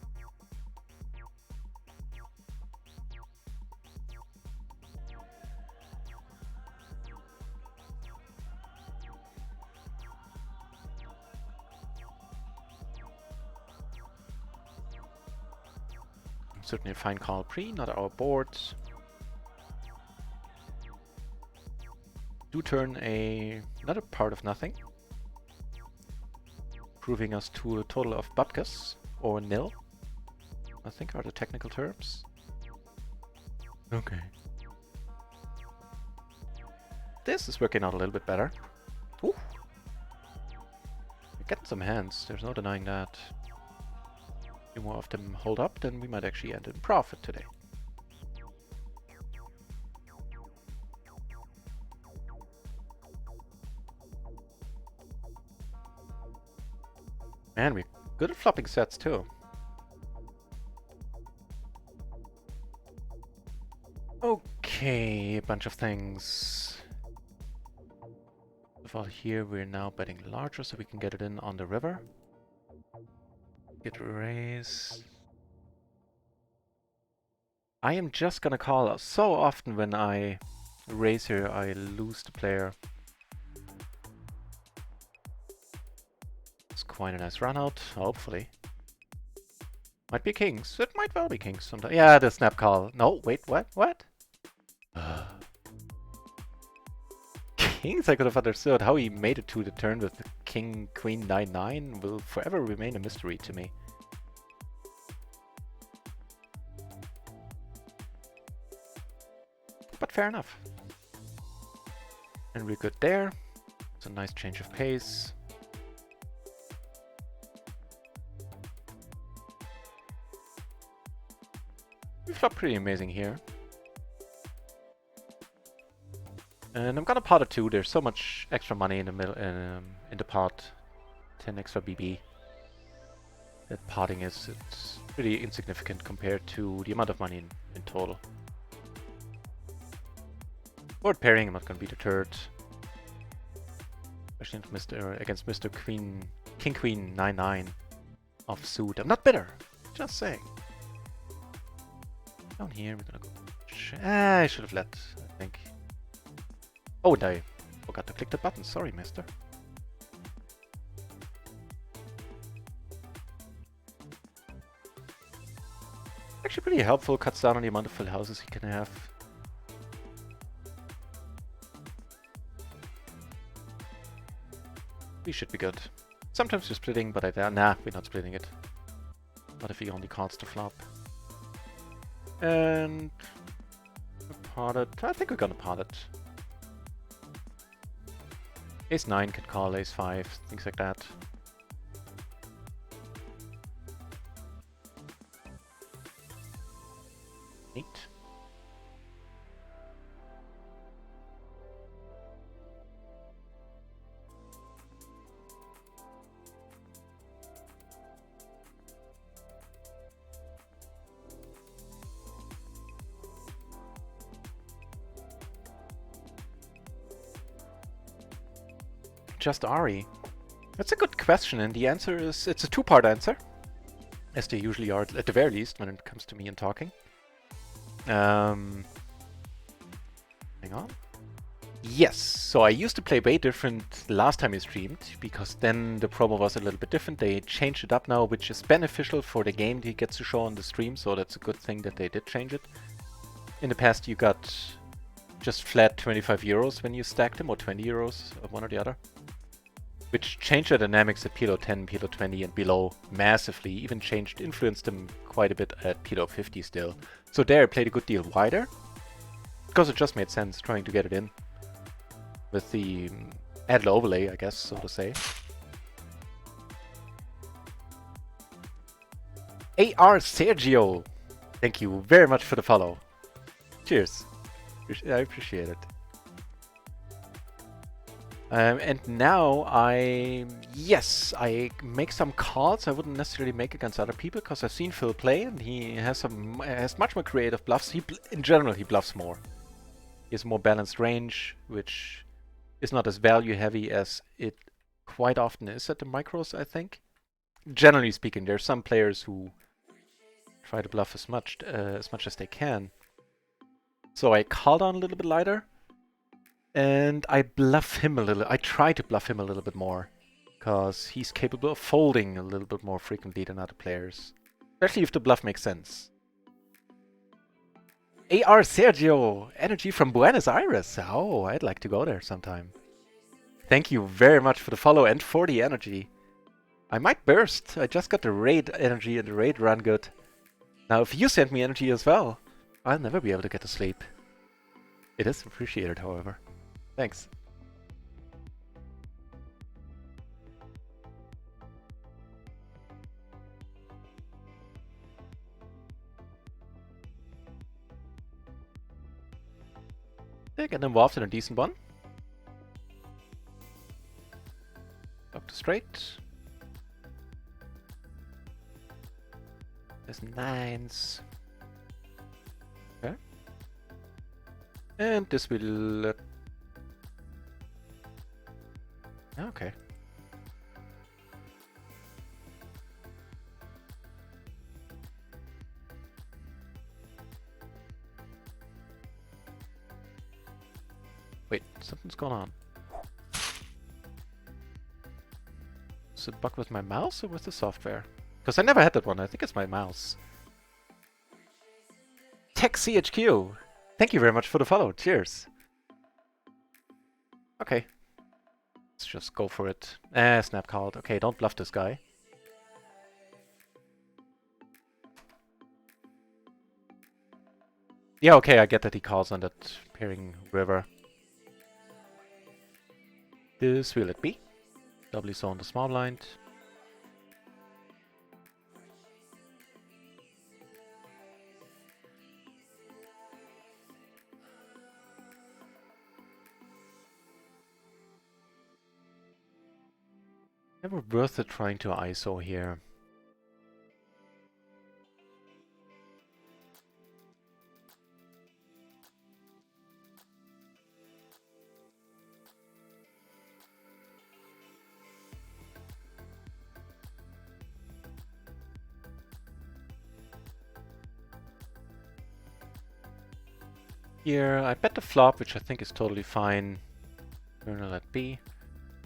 Certainly a fine call pre, not our board. Do turn another part of nothing. Proving us to a total of butkus, or nil, I think are the technical terms. Okay. This is working out a little bit better. Ooh. We're getting some hands, there's no denying that. few more of them hold up, then we might actually end in profit today. Man, we're good at flopping sets too. Okay, a bunch of things. First of all, here we're now betting larger so we can get it in on the river. Get raise. I am just gonna call. So often when I raise here, I lose the player. It's quite a nice run out, hopefully. Might be kings. It might well be kings sometimes. Yeah, the snap call. No, wait, what? What? Kings, I could have understood. How he made it to the turn with the king, queen, 9-9 will forever remain a mystery to me. But fair enough. And we're good there. It's a nice change of pace. We flop pretty amazing here. And I'm gonna pot it too. There's so much extra money in the middle, in the pot. 10 extra BB. That potting it's pretty insignificant compared to the amount of money in total. Board pairing, I'm not gonna be deterred. Especially against Mr. Queen, King Queen 9-9 offsuit. I'm not bitter. Just saying. Down here, we're gonna go. I should have let, I think. Oh, and I forgot to click the button. Sorry, mister. Actually pretty helpful. Cuts down on the amount of full houses he can have. We should be good. Sometimes we're splitting, but nah, we're not splitting it. Not if he only calls the flop. And pot it. I think we're gonna pot it. Ace 9 can call Ace 5, things like that. Neat. Just Ari? That's a good question, and the answer is it's a two-part answer, as they usually are, at the very least, when it comes to me and talking. Hang on. Yes, so I used to play way different last time I streamed, because then the promo was a little bit different. They changed it up now, which is beneficial for the game he gets to show on the stream, so that's a good thing that they did change it. In the past you got just flat 25 euros when you stacked them, or 20 euros, one or the other. Which changed the dynamics at PLO 10, PLO 20 and below massively, even influenced them quite a bit at PLO 50 still. So there I played a good deal wider, because it just made sense trying to get it in. With the added overlay, I guess, so to say. AR Sergio! Thank you very much for the follow. Cheers. I appreciate it. And now I make some calls I wouldn't necessarily make against other people, because I've seen Phil play and he has much more creative bluffs. In general, he bluffs more. He has a more balanced range, which is not as value heavy as it quite often is at the micros, I think. Generally speaking, there are some players who try to bluff as much as they can. So I call down a little bit lighter. And I bluff him a little. I try to bluff him a little bit more, because he's capable of folding a little bit more frequently than other players, especially if the bluff makes sense. AR Sergio, energy from Buenos Aires. Oh, I'd like to go there sometime. Thank you very much for the follow and for the energy. I might burst. I just got the raid energy and the raid run good. Now, if you send me energy as well, I'll never be able to get to sleep. It is appreciated, however. Thanks. They get involved in a decent one. Up to straight. There's nines. Okay. And this will... okay. Wait, something's going on. Is it a bug with my mouse or with the software? Because I never had that one. I think it's my mouse. TechCHQ! Thank you very much for the follow. Cheers. Okay. Let's just go for it. Snap called. Okay, don't bluff this guy. Yeah, okay, I get that he calls on that pairing river. This will it be. Doubly so on the small blind. Never worth it trying to ISO here. Here, I bet the flop, which I think is totally fine. Turn at B.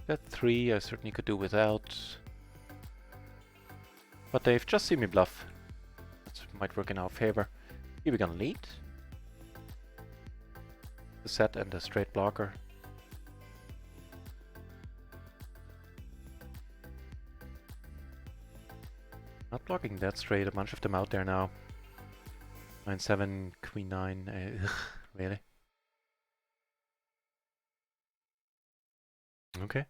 Bet 3, I certainly could do without. But they've just seen me bluff. That might work in our favor. Here we're gonna lead. The set and the straight blocker. Not blocking that straight, a bunch of them out there now. 9-7, Queen 9, really? Okay.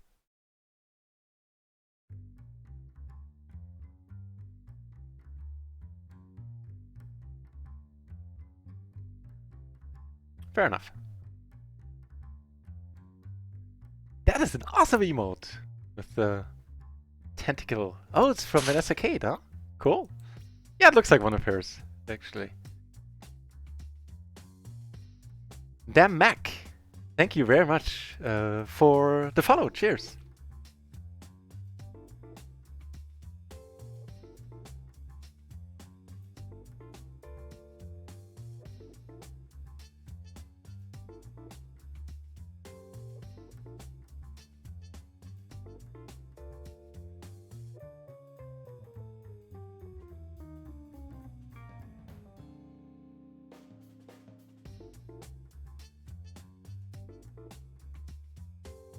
Fair enough. That is an awesome emote! With the tentacle. Oh, it's from Vanessa Kate, huh? Cool. Yeah, it looks like one of hers, actually. Damn Mac! Thank you very much for the follow. Cheers!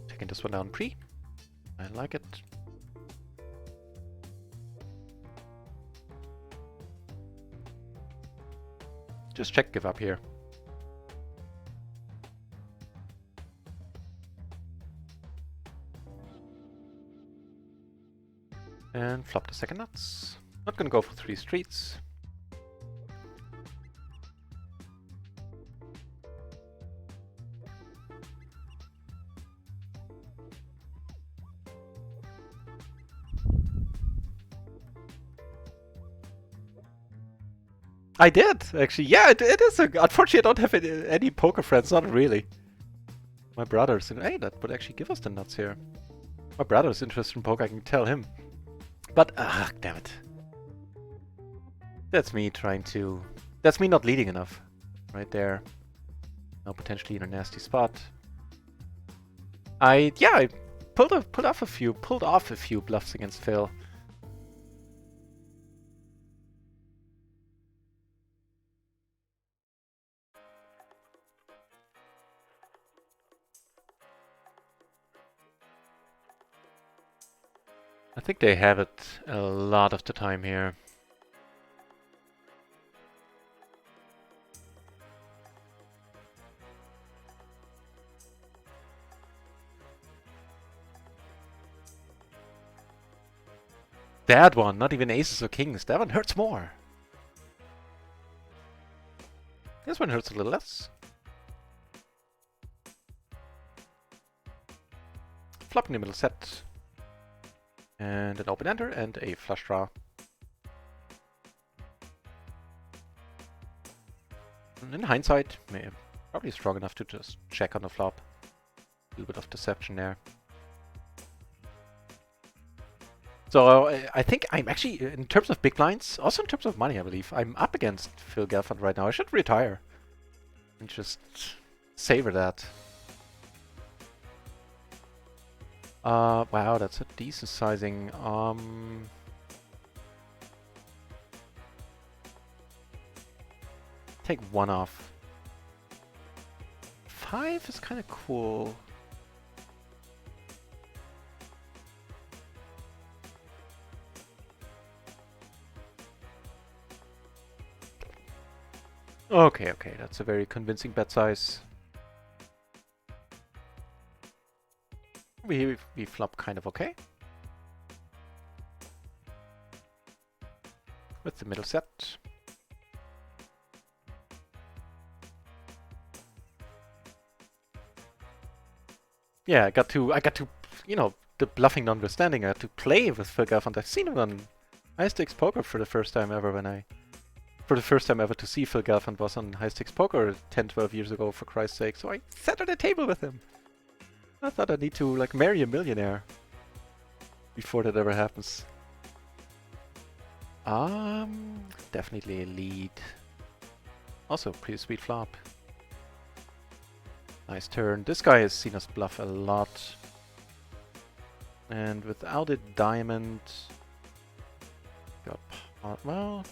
Taking this one down pre. I like it. Just check give up here. And flop the second nuts. Not gonna go for 3 streets. I did, actually. Yeah, it is. Unfortunately, I don't have any poker friends. Not really. My brother's... Hey, that would actually give us the nuts here. My brother's interested in poker. I can tell him. But, damn it. That's me trying to... That's me not leading enough. Right there. Now potentially in a nasty spot. I pulled off a few bluffs against Phil. I think they have it a lot of the time here. That one, not even aces or kings. That one hurts more. This one hurts a little less. flopping the middle set. And an open ender and a flush draw. And in hindsight, probably strong enough to just check on the flop. A little bit of deception there. So I think I'm actually, in terms of big blinds, also in terms of money, I believe, I'm up against Phil Gelfand right now. I should retire and just savor that. Wow, that's a decent sizing. Take one off. 5 is kind of cool. Okay, that's a very convincing bet size. We flop kind of okay. With the middle set. Yeah, I got to, you know, the bluffing notwithstanding, I had to play with Phil Gelfand. I've seen him on High Stakes Poker for the first time ever for the first time ever to see Phil Gelfand was on High Stakes Poker 10, 12 years ago, for Christ's sake. So I sat at a table with him. I thought I'd need to, like, marry a millionaire before that ever happens. Definitely a lead. Also, pretty sweet flop. Nice turn. This guy has seen us bluff a lot. And without a diamond... Got pot, well...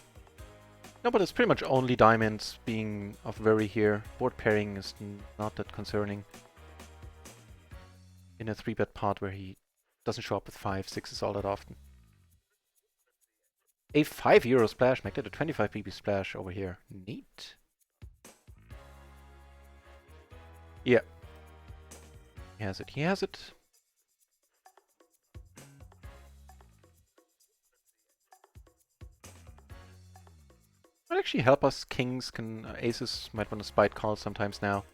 No, but it's pretty much only diamonds being of worry here. Board pairing is not that concerning. In a 3-bet pot where he doesn't show up with 5, 6s all that often. A €5 splash, make that a 25 BB splash over here. Neat. Yeah. He has it, he has it. Might actually help us. Kings can, aces might want to spite call sometimes now.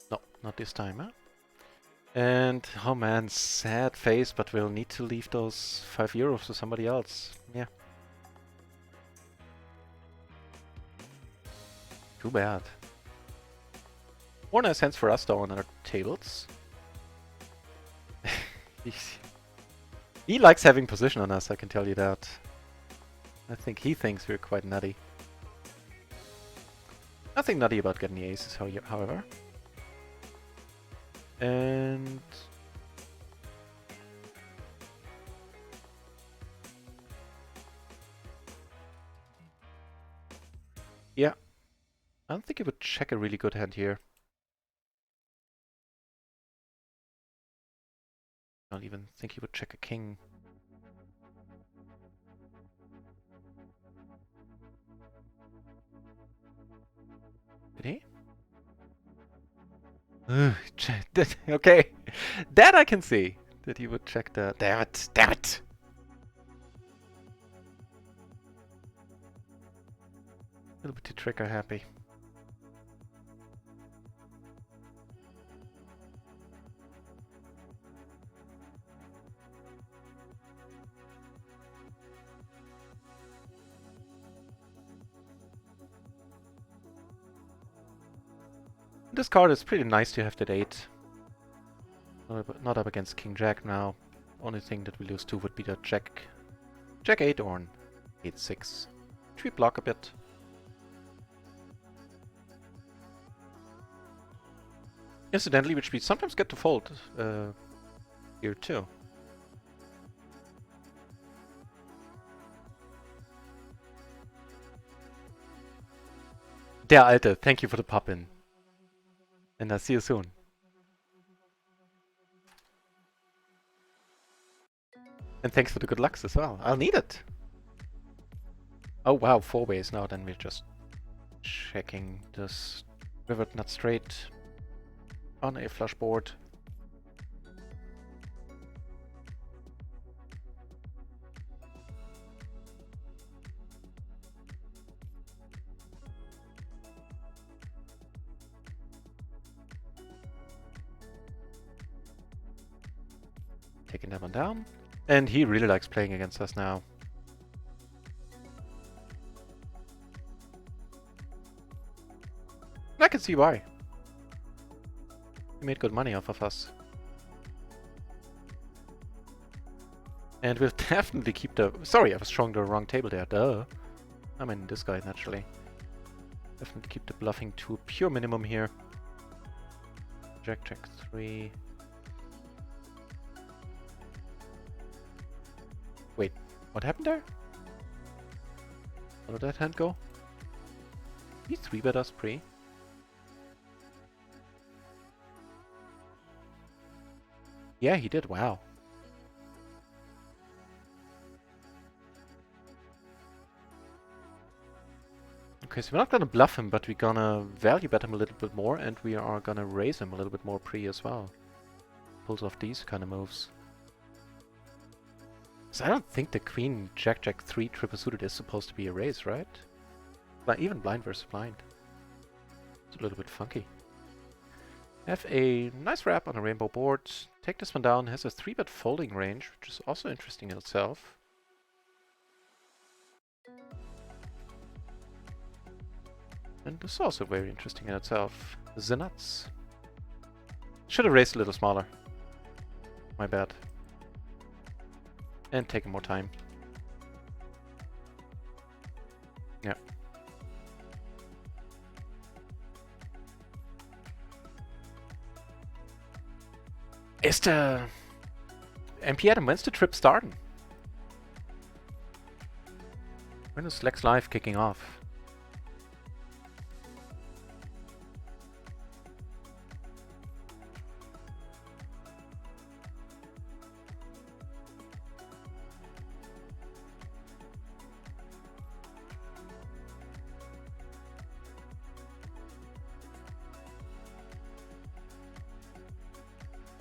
No, not this time, huh? And, oh man, sad face, but we'll need to leave those €5 to somebody else. Yeah. Too bad. More nice hands for us though on our tables. He likes having position on us, I can tell you that. I think he thinks we're quite nutty. Nothing nutty about getting the aces, however. And... yeah. I don't think he would check a really good hand here. I don't even think he would check a king. Did he? Okay, that I can see. That he would check the... Damn it! Damn it! A little bit too trigger happy. This card is pretty nice to have that 8. Not up against King Jack now. Only thing that we lose to would be the Jack 8 or an 8-6. Should we block a bit? Incidentally, which we sometimes get to fold here too. Der Alte, thank you for the pop-in. And I'll see you soon. And thanks for the good lucks as well. I'll need it. Oh wow, 4 ways now. Then we're just checking this rivered nut straight on a flush board. Taking that one down. And he really likes playing against us now. I can see why. He made good money off of us. And we'll definitely keep the... Sorry, I was showing the wrong table there. Duh. I mean, this guy, naturally. Definitely keep the bluffing to a pure minimum here. Jack, Jack 3. Wait, what happened there? How did that hand go? He 3-bet us pre. Yeah, he did. Wow. Okay, so we're not gonna bluff him, but we're gonna value bet him a little bit more, and we are gonna raise him a little bit more pre as well. Pulls off these kind of moves. So I don't think the Queen Jack Jack 3 triple suited is supposed to be a raise, right? Like even blind versus blind. It's a little bit funky. Have a nice wrap on a rainbow board. Take this one down. Has a 3-bet folding range, which is also interesting in itself. And this is also very interesting in itself. The nuts. Should have raised a little smaller. My bad. And taking more time. Yeah. Is the MP Adam, when's the trip starting? When is Lex Live kicking off?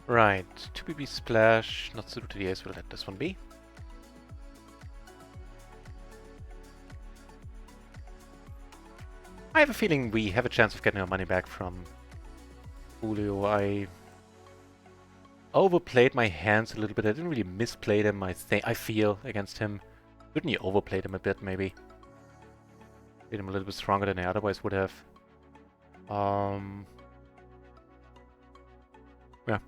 Right, 2BB splash, not suited to the ace, we'll let this one be. I have a feeling we have a chance of getting our money back from Julio. I overplayed my hands a little bit. I didn't really misplay them, I feel, against him. Couldn't you overplay them a bit, maybe? Made him a little bit stronger than I otherwise would have. Yeah.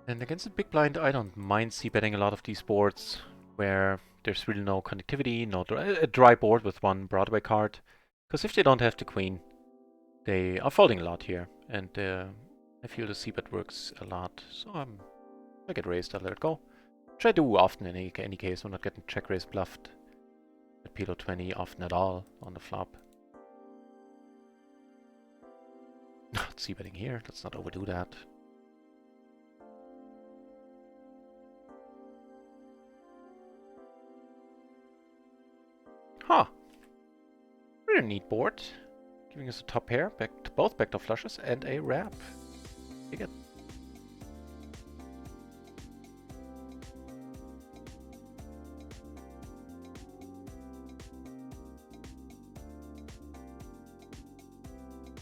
And against a big blind, I don't mind c-betting a lot of these boards where there's really no connectivity, a dry board with one Broadway card. Because if they don't have the queen, they are folding a lot here. And I feel the c-bet works a lot. So I get raised, I'll let it go. Which I do often in any case. I'm not getting check raise bluffed at PLO 20 often at all on the flop. Not c-betting here, let's not overdo that. Huh. Really neat board. Giving us a top pair, both backdoor flushes, and a wrap. Take it.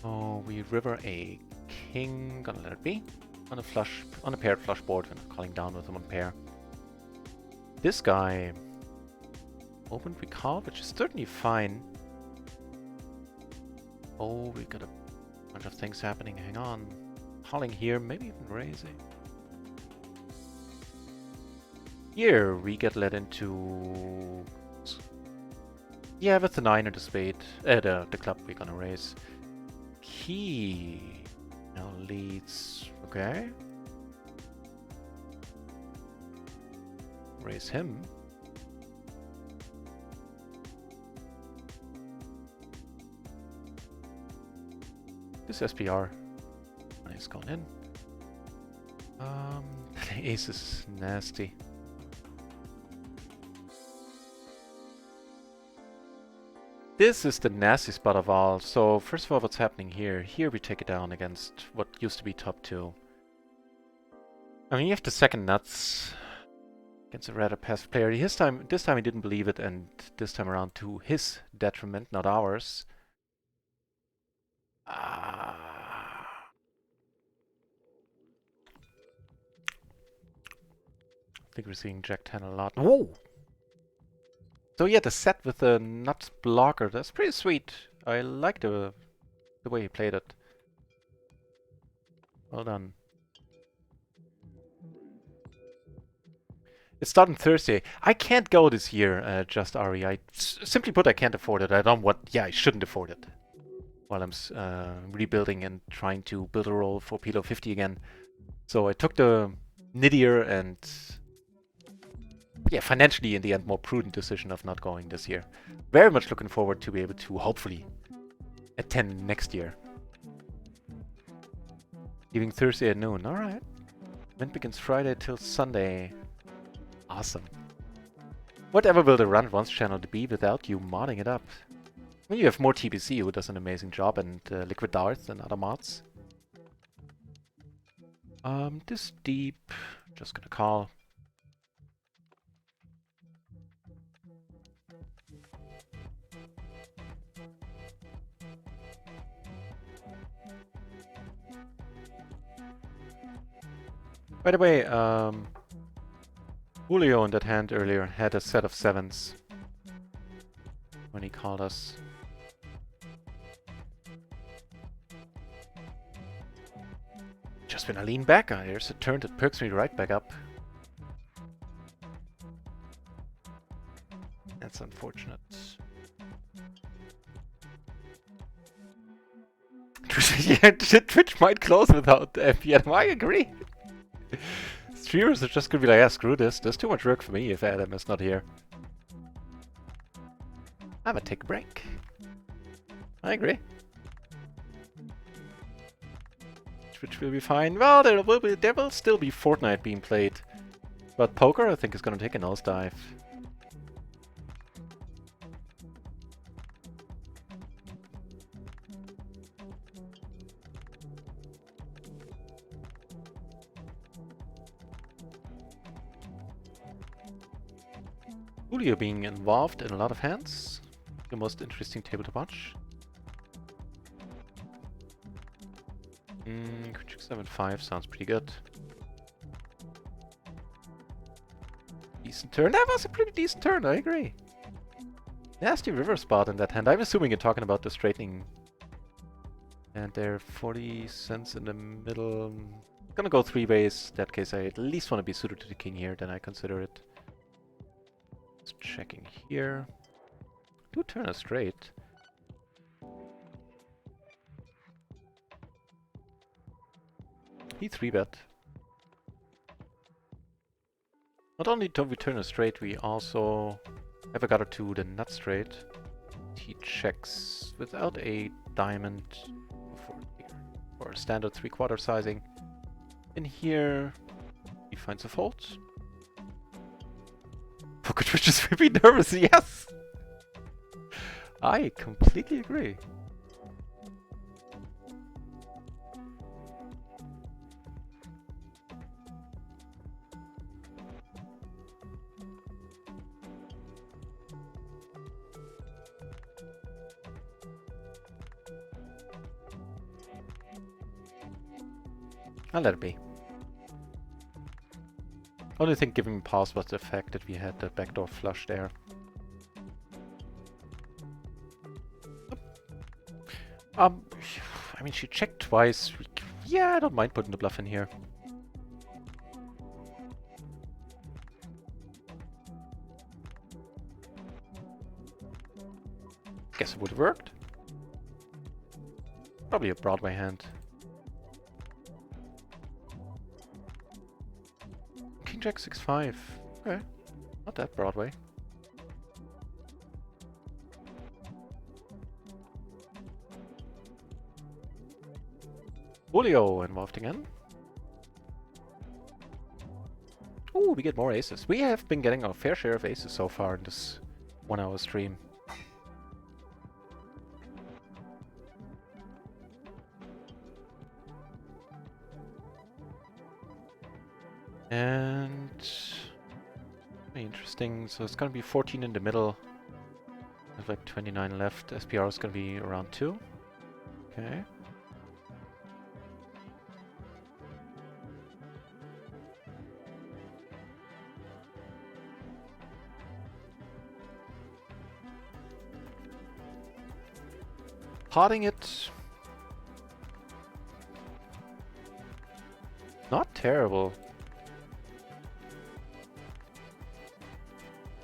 Oh, we river a king. Gonna let it be. On a paired flush board, we're not calling down with them on pair. This guy opened, we call, which is certainly fine. Oh, we got a bunch of things happening. Hang on. Calling here, maybe even raising. Here we get led into... Yeah, with the 9 or the spade, the club we're gonna raise. He now leads, okay. Raise him. This SPR is going in. The ace is nasty. This is the nasty spot of all. So first of all, what's happening here? Here we take it down against what used to be top 2. I mean, you have the second nuts. Against a rather passive player. This time he didn't believe it, and this time around to his detriment, not ours. I think we're seeing Jack 10 a lot. Whoa! So yeah, the set with the nut blocker, that's pretty sweet. I like the way he played it. Well done. It's starting Thursday. I can't go this year, just Ari. Simply put, I can't afford it. I don't want... Yeah, I shouldn't afford it. While I'm rebuilding and trying to build a role for PLO 50 again. So I took the nittier and... yeah, financially in the end more prudent decision of not going this year. Very much looking forward to be able to hopefully attend next year. Leaving Thursday at noon. Alright. Event begins Friday till Sunday. Awesome. Whatever will the RunItOnce channel be without you modding it up? Well, you have more TBC who does an amazing job and Liquid Darth and other mods. This deep. Just gonna call. By the way, Julio in that hand earlier had a set of 7s when he called us. Just when I lean back, there's a turn that perks me right back up. That's unfortunate. Yeah, Twitch might close without FPM, I agree. Streamers are just gonna be like, yeah, screw this. There's too much work for me if Adam is not here. I'm gonna take a break. I agree. Twitch will be fine. Well, there will still be Fortnite being played. But poker, I think, is gonna take a nosedive. Julio being involved in a lot of hands. The most interesting table to watch. 7-5 sounds pretty good. Decent turn. That was a pretty decent turn, I agree. Nasty river spot in that hand. I'm assuming you're talking about the straightening. And there are 40 cents in the middle. Gonna go 3 ways. In that case, I at least want to be suited to the king here, then I consider it. Just checking here. Do turn a straight. He 3-bet. Not only do we turn a straight, we also have a gutter to the nut straight. He checks without a diamond for a standard 3/4 sizing. In here, he finds a fold. Poker Twitch is really nervous, yes! I completely agree. I'll let it be. Only thing giving me pause was the fact that we had the backdoor flush there. I mean, she checked twice. Yeah, I don't mind putting the bluff in here. Guess it would have worked. Probably a Broadway hand. King Jack 6-5. Okay, not that Broadway. Julio involved again. Ooh, we get more aces. We have been getting our fair share of aces so far in this 1-hour stream. And Interesting. So it's gonna be 14 in the middle. There's like 29 left. SPR is gonna be around 2. Okay. Potting it. Not terrible.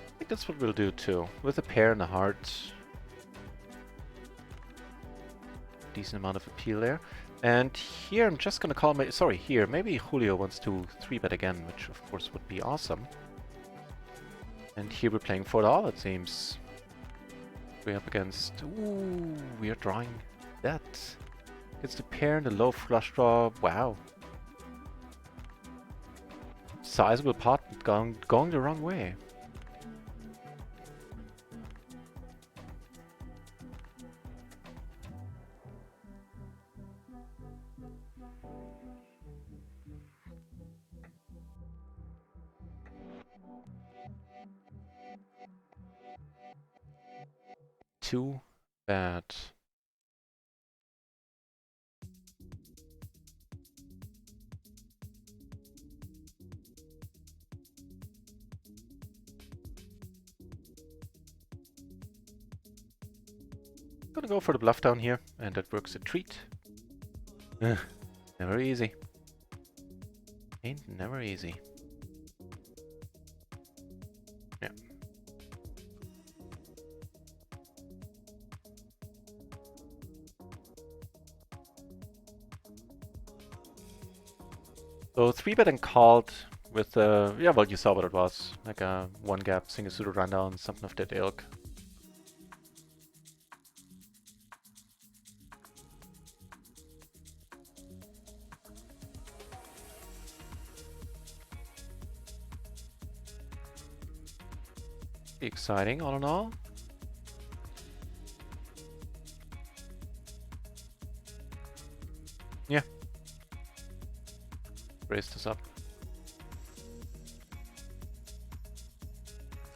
I think that's what we'll do too. With a pair and a heart. Decent amount of appeal there. And here I'm just gonna call my... Sorry, here. Maybe Julio wants to 3-bet again, which of course would be awesome. And here we're playing for all, it seems. We're up against... Ooh, we are drawing that. Gets the pair and the low flush draw. Wow. Sizable pot going the wrong way. Too bad. Gonna go for the bluff down here, and that works a treat. Never easy. Ain't never easy. Yeah. So 3-bet and called with yeah, well, you saw what it was. Like a 1-gap single suited rundown, something of that ilk. Exciting, all in all. Yeah. Raise this up.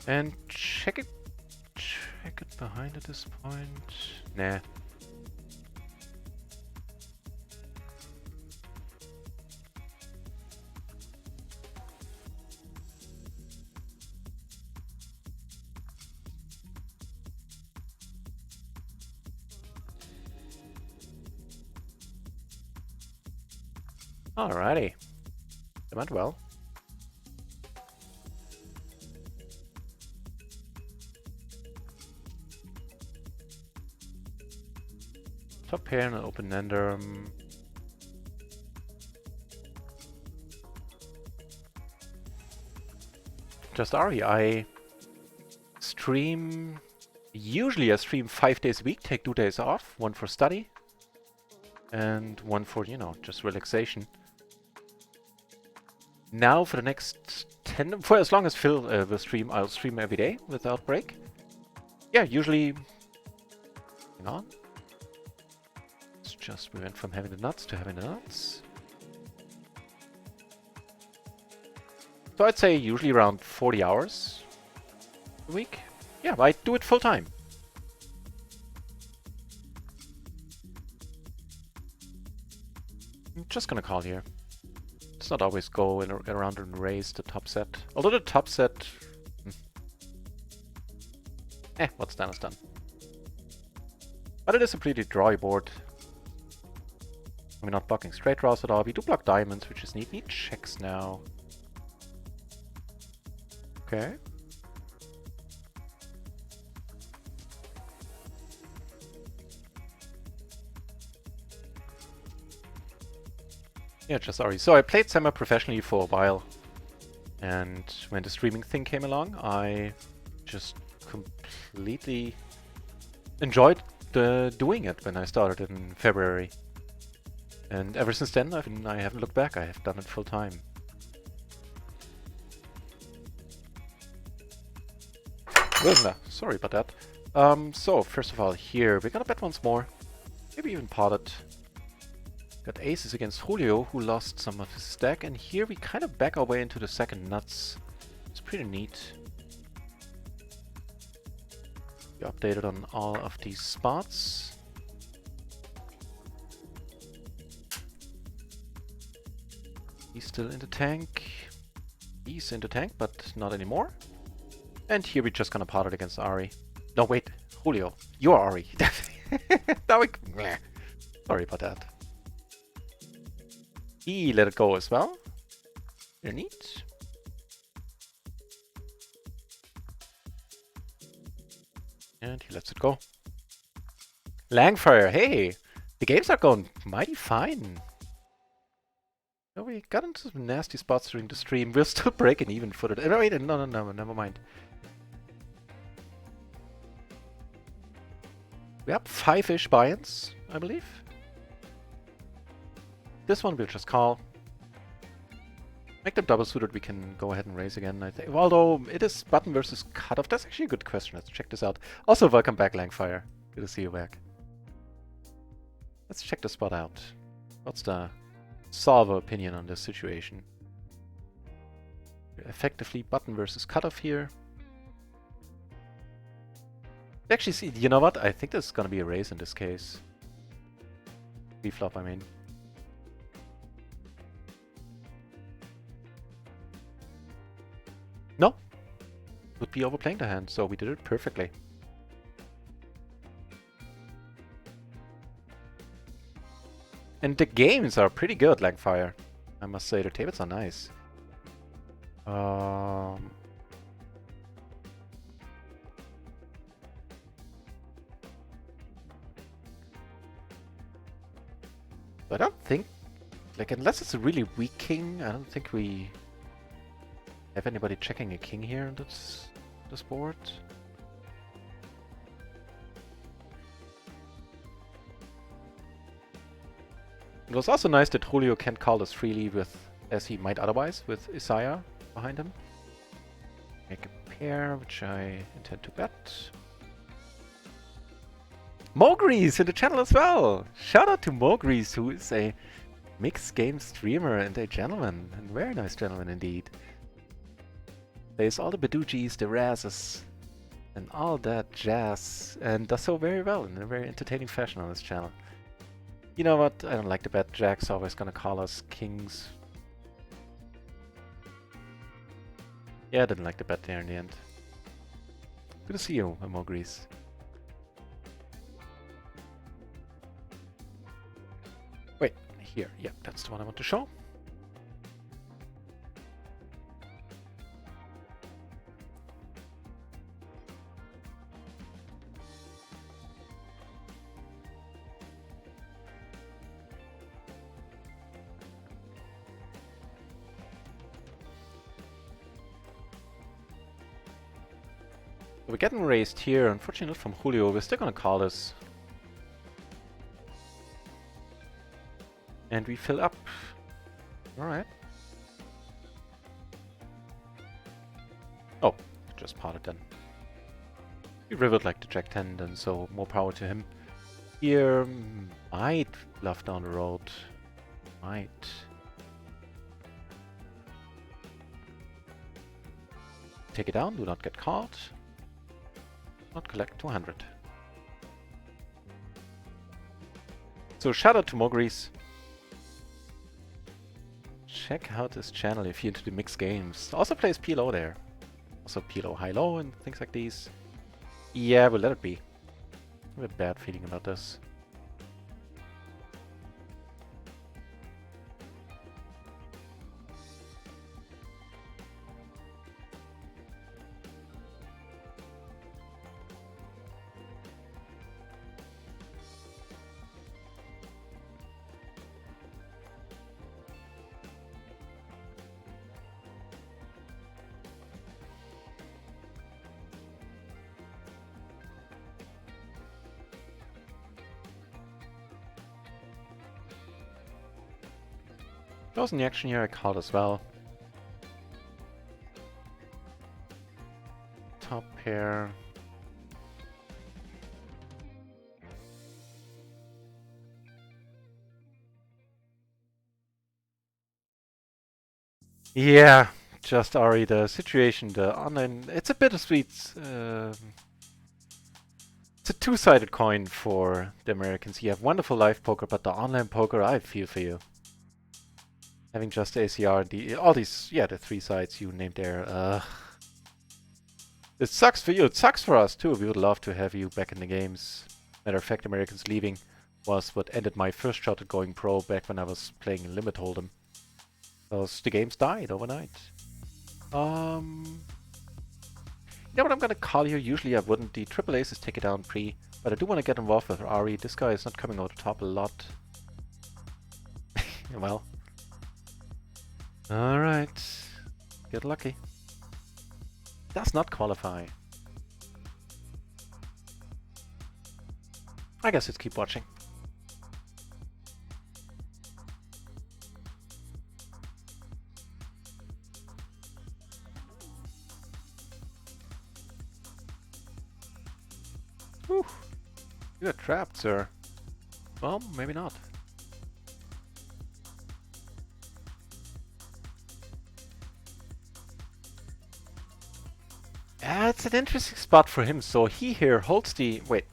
And check it behind at this point. Nah. Alrighty. It went well. Top pair and an open ender. Just Ari, I stream... Usually I stream 5 days a week, take 2 days off. 1 for study. And 1 for, you know, just relaxation. Now for the next 10... For as long as Phil will stream, I'll stream every day without break. Yeah, usually... Hang on. It's just we went from having the nuts to having the nuts. So I'd say usually around 40 hours a week. Yeah, I do it full time. I'm just gonna call here. It's not always go around and raise the top set. Although the top set... what's done is done. But it is a pretty drawy board. We're not blocking straight draws at all. We do block diamonds, which is neat. Neat checks now. Okay. Yeah, just sorry. So I played semi-professionally for a while. And when the streaming thing came along, I just completely enjoyed doing it when I started in February. And ever since then, I haven't looked back. I have done it full time. Sorry about that. So, first of all, here, we're gonna bet once more. Maybe even pot it. Got aces against Julio, who lost some of his stack. And here we kind of back our way into the second nuts. It's pretty neat. We updated on all of these spots. He's still in the tank. He's in the tank, but not anymore. And here we're just gonna pot it against Ari. No, wait, Julio, you're Ari. Now sorry about that. He let it go as well. Very neat. And he lets it go. Langfire, hey! The games are going mighty fine. Oh, we got into some nasty spots during the stream. We're still breaking even for it. Wait, no, never mind. We have 5-ish buy-ins, I believe. This one we'll just call. Make them double suited, we can go ahead and raise again, I think. Although it is button versus cutoff. That's actually a good question. Let's check this out. Also, welcome back, Langfire. Good to see you back. Let's check the spot out. What's the solver opinion on this situation? Effectively button versus cutoff here. Actually, see, you know what? I think this is gonna be a raise in this case. Pre-flop, I mean. No! Would be overplaying the hand, so we did it perfectly. And the games are pretty good, Langfire. I must say, the tables are nice. I don't think, like, unless it's a really weak king, I don't think we have anybody checking a king here on this board. It was also nice that Julio can't call this freely with, as he might otherwise, with Isaiah behind him. Make a pair, which I intend to bet. Mogrees in the channel as well! Shout out to Mogrees, who is a mixed game streamer and a gentleman, and very nice gentleman indeed. Plays all the Badujis, the Razes, and all that jazz, and does so very well in a very entertaining fashion on this channel. You know what? I don't like the bet. Jack's always gonna call us kings. Yeah, I didn't like the bet there in the end. Good to see you, Mogrees. Wait, here. Yeah, that's the one I want to show. We're getting raised here, unfortunately not from Julio. We're still gonna call this. And we fill up. Alright. Oh, just potted then. He rivered like the Jack 10 then, so more power to him. Here, might bluff down the road. Might. Take it down, do not get caught. Not collect 200. So shout out to Mogrees. Check out his channel if you're into the mixed games. Also plays PLO there. Also PLO high-low and things like these. Yeah, we'll let it be. I have a bad feeling about this. Closing the action here, I called as well. Top pair. Yeah, just Ari, the situation, the online, it's a bittersweet It's a two-sided coin for the Americans. You have wonderful live poker, but the online poker, I feel for you. Having just ACR, all these, yeah, the three sides you named there. It sucks for you. It sucks for us too. We would love to have you back in the games. Matter of fact, Americans leaving was what ended my first shot at going pro back when I was playing Limit Hold'em. Because the games died overnight. You know what I'm gonna call here? Usually I wouldn't. The triple aces take it down pre, but I do want to get involved with Ari. This guy is not coming out the top a lot. Well. Alright. Get lucky. Does not qualify. I guess let's keep watching. Whew. You got trapped, sir. Well, maybe not. It's an interesting spot for him. So he here holds the... Wait.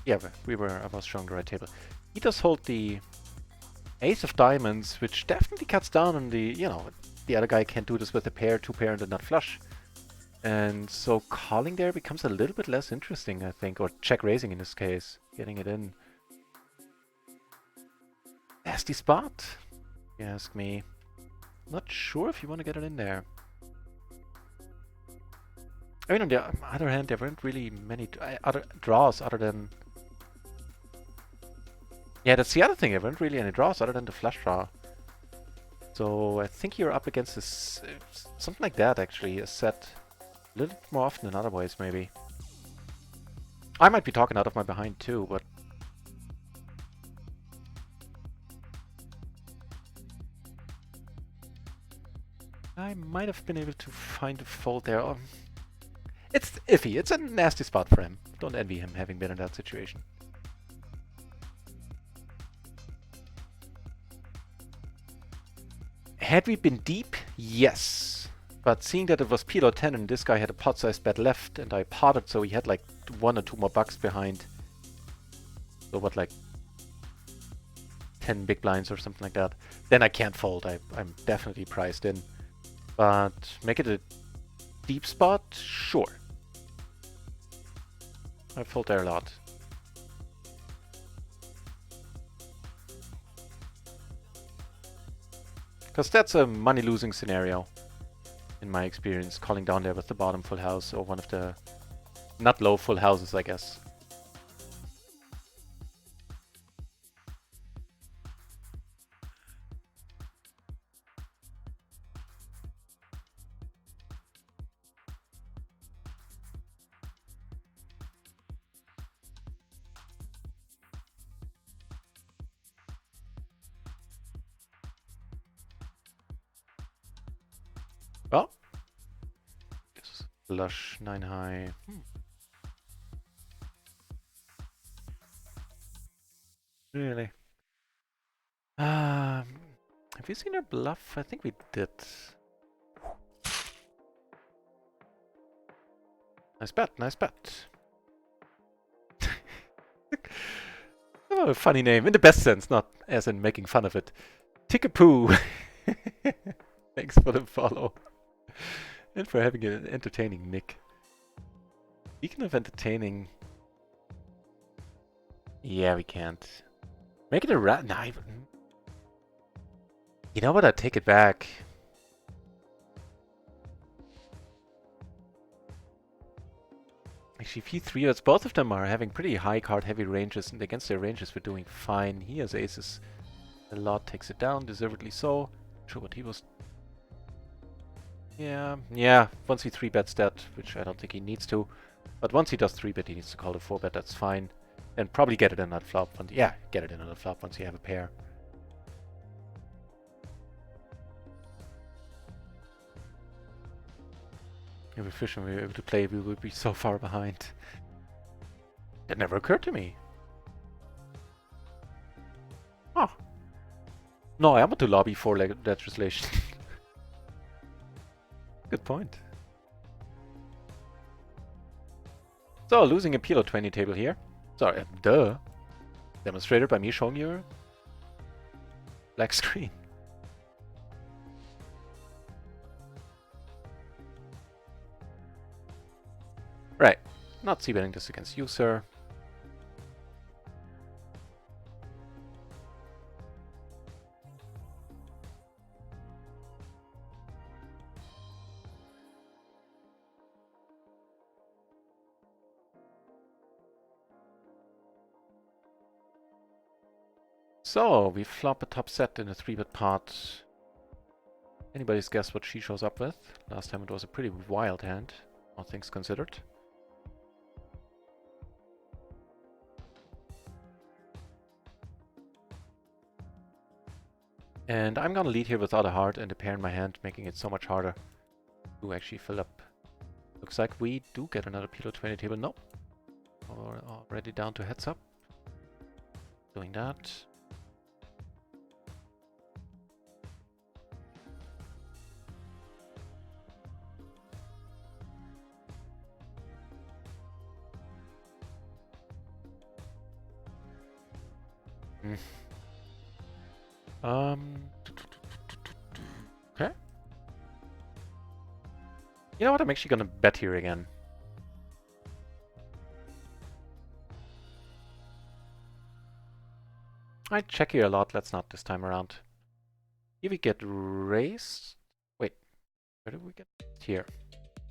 Yeah, I was showing the right table. He does hold the ace of diamonds, which definitely cuts down on the, you know, the other guy can't do this with a pair, two pair, and a nut flush. And so calling there becomes a little bit less interesting, I think, or check raising in this case, getting it in. Nasty spot, if you ask me. Not sure if you want to get it in there. I mean, on the other hand, there weren't really many other draws other than... Yeah, that's the other thing, there weren't really any draws other than the flush draw. So I think you're up against this, something like that actually, a set. A little bit more often than otherwise, maybe. I might be talking out of my behind too, but... I might have been able to find a fold there. It's iffy. It's a nasty spot for him. Don't envy him having been in that situation. Had we been deep? Yes. But seeing that it was PLO 10 and this guy had a pot-sized bet left and I potted, so he had like 1 or 2 more bucks behind. So what, like 10 big blinds or something like that. Then I can't fold. I'm definitely priced in. But make it a deep spot? Sure. I fold there a lot. Because that's a money-losing scenario. In my experience, calling down there with the bottom full house or one of the not low full houses, I guess. Well, flush 9 high. Really? Have you seen her bluff? I think we did. Nice bet, nice bet. Oh, a funny name, in the best sense, not as in making fun of it. Tickapoo. Thanks for the follow. And for having an entertaining nick. Speaking of entertaining... Yeah, we can't. Make it a rat... Nah, you know what? I take it back. Actually, if he 3-bets, both of them are having pretty high card heavy ranges, and against their ranges we're doing fine. He has aces. A lot takes it down, deservedly so. Not sure what he was... Yeah, once he 3-bets that, which I don't think he needs to. But once he does 3-bet, he needs to call a 4-bet, that's fine. And probably get it in that flop. Yeah, get it in that flop once you have a pair. If we fish and we were able to play, we would be so far behind. That never occurred to me. Oh. No, I want to lobby for that translation. Good point. So, losing a PLO 20 table here. Sorry, duh. Demonstrated by me showing you black screen. Right. Not c-betting this against you, sir. So, we flop a top set in a 3-bit pot. Anybody's guess what she shows up with? Last time it was a pretty wild hand, all things considered. And I'm gonna lead here without a heart and a pair in my hand, making it so much harder to actually fill up. Looks like we do get another PLO 20 table. Nope. We're already down to heads up. Doing that. Okay. You know what? I'm actually gonna bet here again. I check here a lot. Let's not this time around. Here we get raised. Wait, where did we get? Here.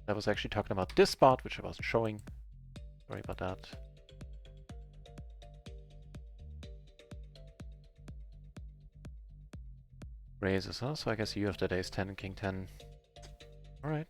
I was actually talking about this spot, which I wasn't showing. Sorry about that. Raises, huh? So I guess you have the ace 10 and king 10. Alright.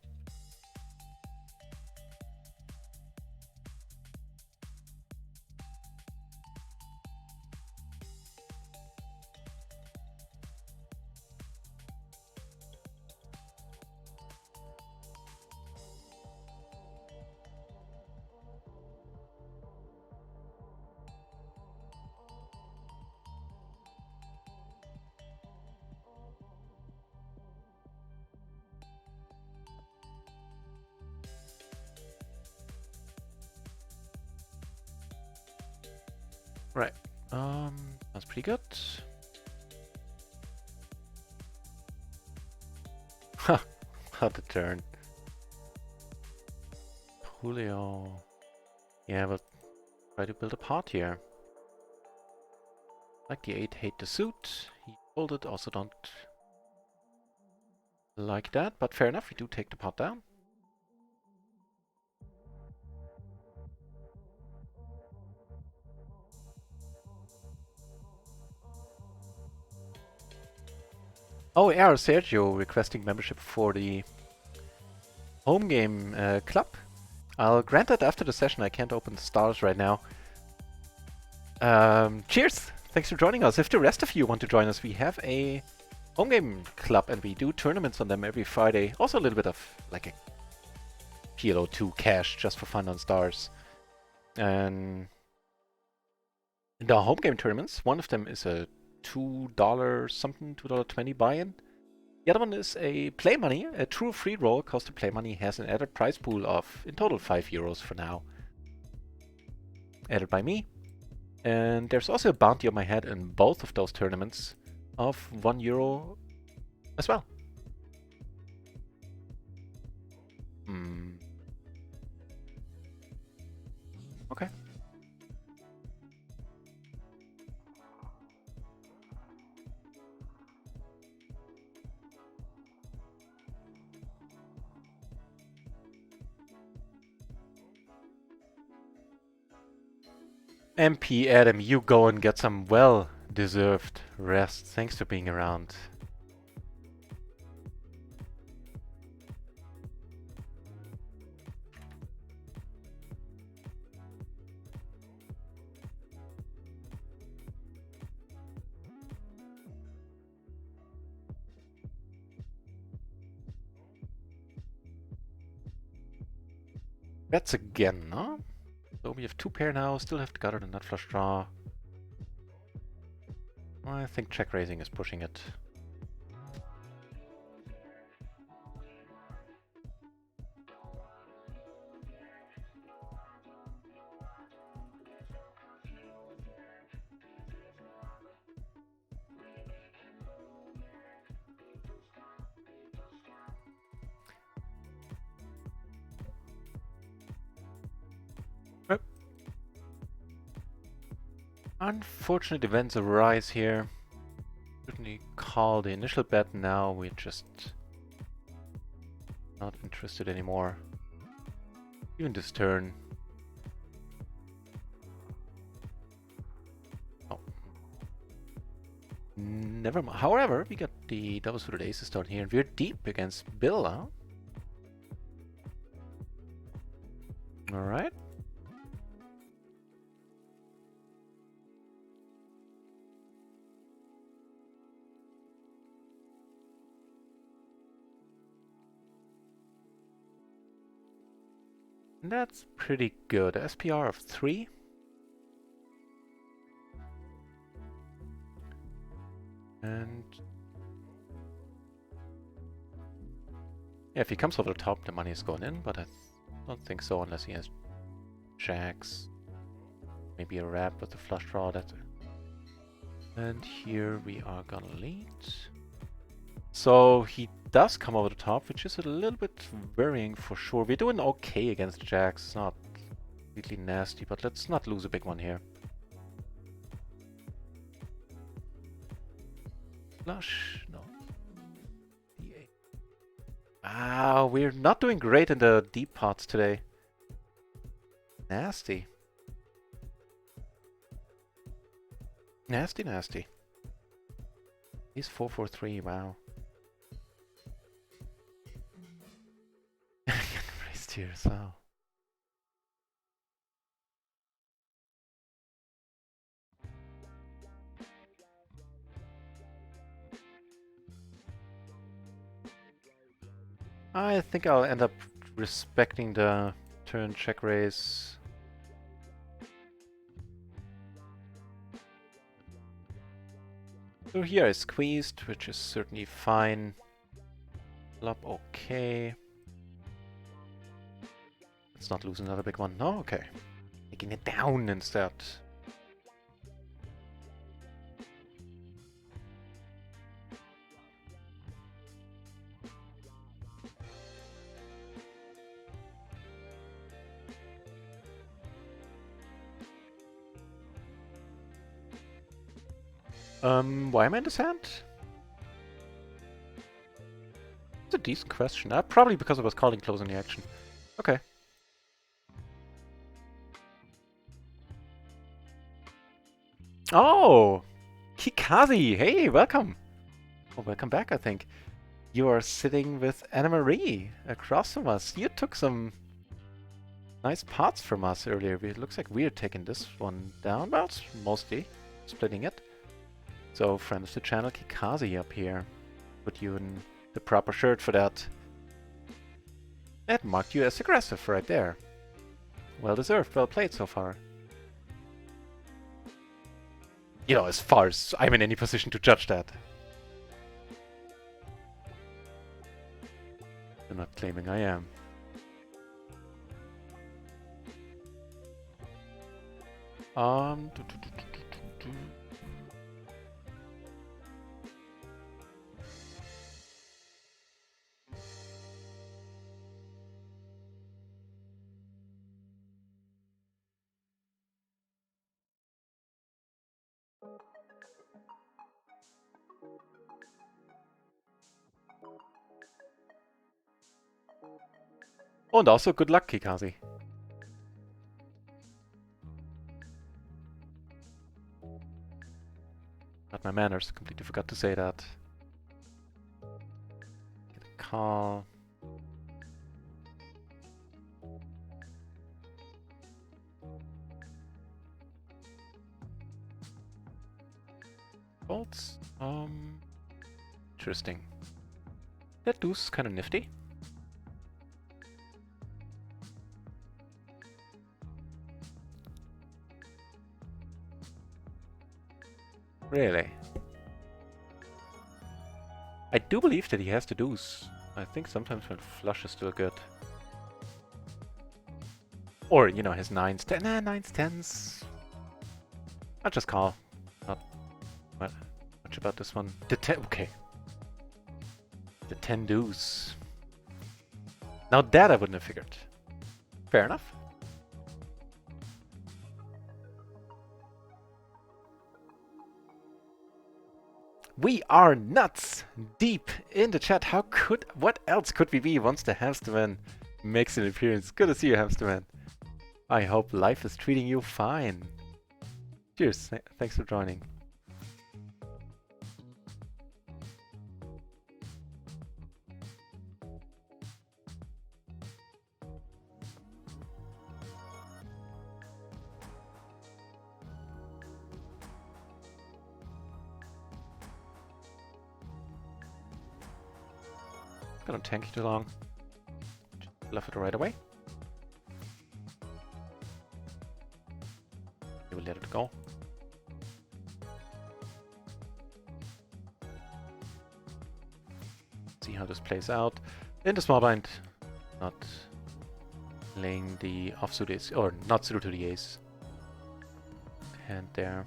Right. That's pretty good. Ha! How the turn. Julio. Yeah, we'll try to build a pot here. Like the 8, hate the suit. He folded, also don't like that, but fair enough, we do take the pot down. Oh, yeah, Sergio requesting membership for the home game club. I'll grant that after the session. I can't open the stars right now. Cheers! Thanks for joining us. If the rest of you want to join us, we have a home game club and we do tournaments on them every Friday. Also a little bit of like a PLO 2 cash just for fun on stars. And the home game tournaments, one of them is a $2 something, $2.20 buy-in. The other one is a play money, a true free roll. Cost to play money has an added prize pool of, in total, €5 for now. Added by me. And there's also a bounty on my head in both of those tournaments of €1 as well. Okay. MP Adam, you go and get some well-deserved rest. Thanks for being around. Bets again, no? So we have 2 pair now, still have the gutter and nut flush draw. I think check raising is pushing it. Unfortunate events arise here. Certainly call the initial bet now. We're just not interested anymore. Even this turn. Oh. Never mind. However, we got the double suited aces starting here, and we're deep against Bill, huh? Alright. That's pretty good. SPR of 3. And yeah, if he comes over the top, the money is going in, but I don't think so unless he has jacks. Maybe a wrap with a flush draw. And here we are gonna lead. So he does come over the top, which is a little bit worrying for sure. We're doing okay against jacks. It's not completely nasty, but let's not lose a big one here. Flush? No. D8. Ah, we're not doing great in the deep pots today. Nasty. Nasty, nasty. He's 4-4-3, wow. Raised here as well. I think I'll end up respecting the turn check raise. So here I squeezed, which is certainly fine. Flop, okay. Let's not lose another big one. No, okay. Taking it down instead. Why am I in this hand? It's a decent question. Probably because I was calling close in the action. Okay. Oh! Kikazi! Hey, welcome! Oh, welcome back, I think. You are sitting with Anna Marie across from us. You took some nice pots from us earlier. It looks like we're taking this one down. Well, it's mostly splitting it. So, friend of the channel, Kikazi up here. Put you in the proper shirt for that. That marked you as aggressive right there. Well deserved, well played so far. You know, as far as I'm in any position to judge that. I'm not claiming I am. Und also good luck, Kikazi. Got my manners, completely forgot to say that. Get a call. Bolts. Interesting. That deuce is kind of nifty. Really? I do believe that he has the deuce. I think sometimes when flush is still good. Or, you know, his 9s, 10, nines, 10s. I'll just call. Not much about this one. The 10, okay. The 10 deuce. Now that I wouldn't have figured. Fair enough. We are nuts deep in the chat. What else could we be once the Hamsterman makes an appearance? Good to see you, Hamsterman. I hope life is treating you fine. Cheers. Thanks for joining. Don't tank it too long. Just left it right away. You will let it go. See how this plays out. In the small blind, not laying the offsuit ace, or not suited to the ace. Hand there.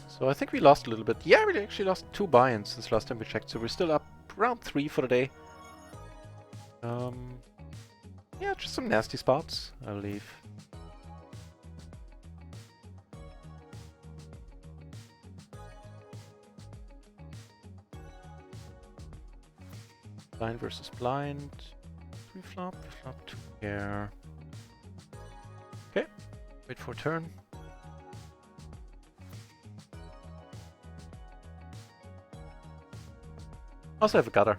So I think we lost a little bit. Yeah, we actually lost 2 buy-ins since last time we checked, so we're still up around 3 for the day. Yeah, just some nasty spots, I believe. Blind versus blind. 3 flop, flop 2 pair. Okay, wait for turn. Also have a gutter.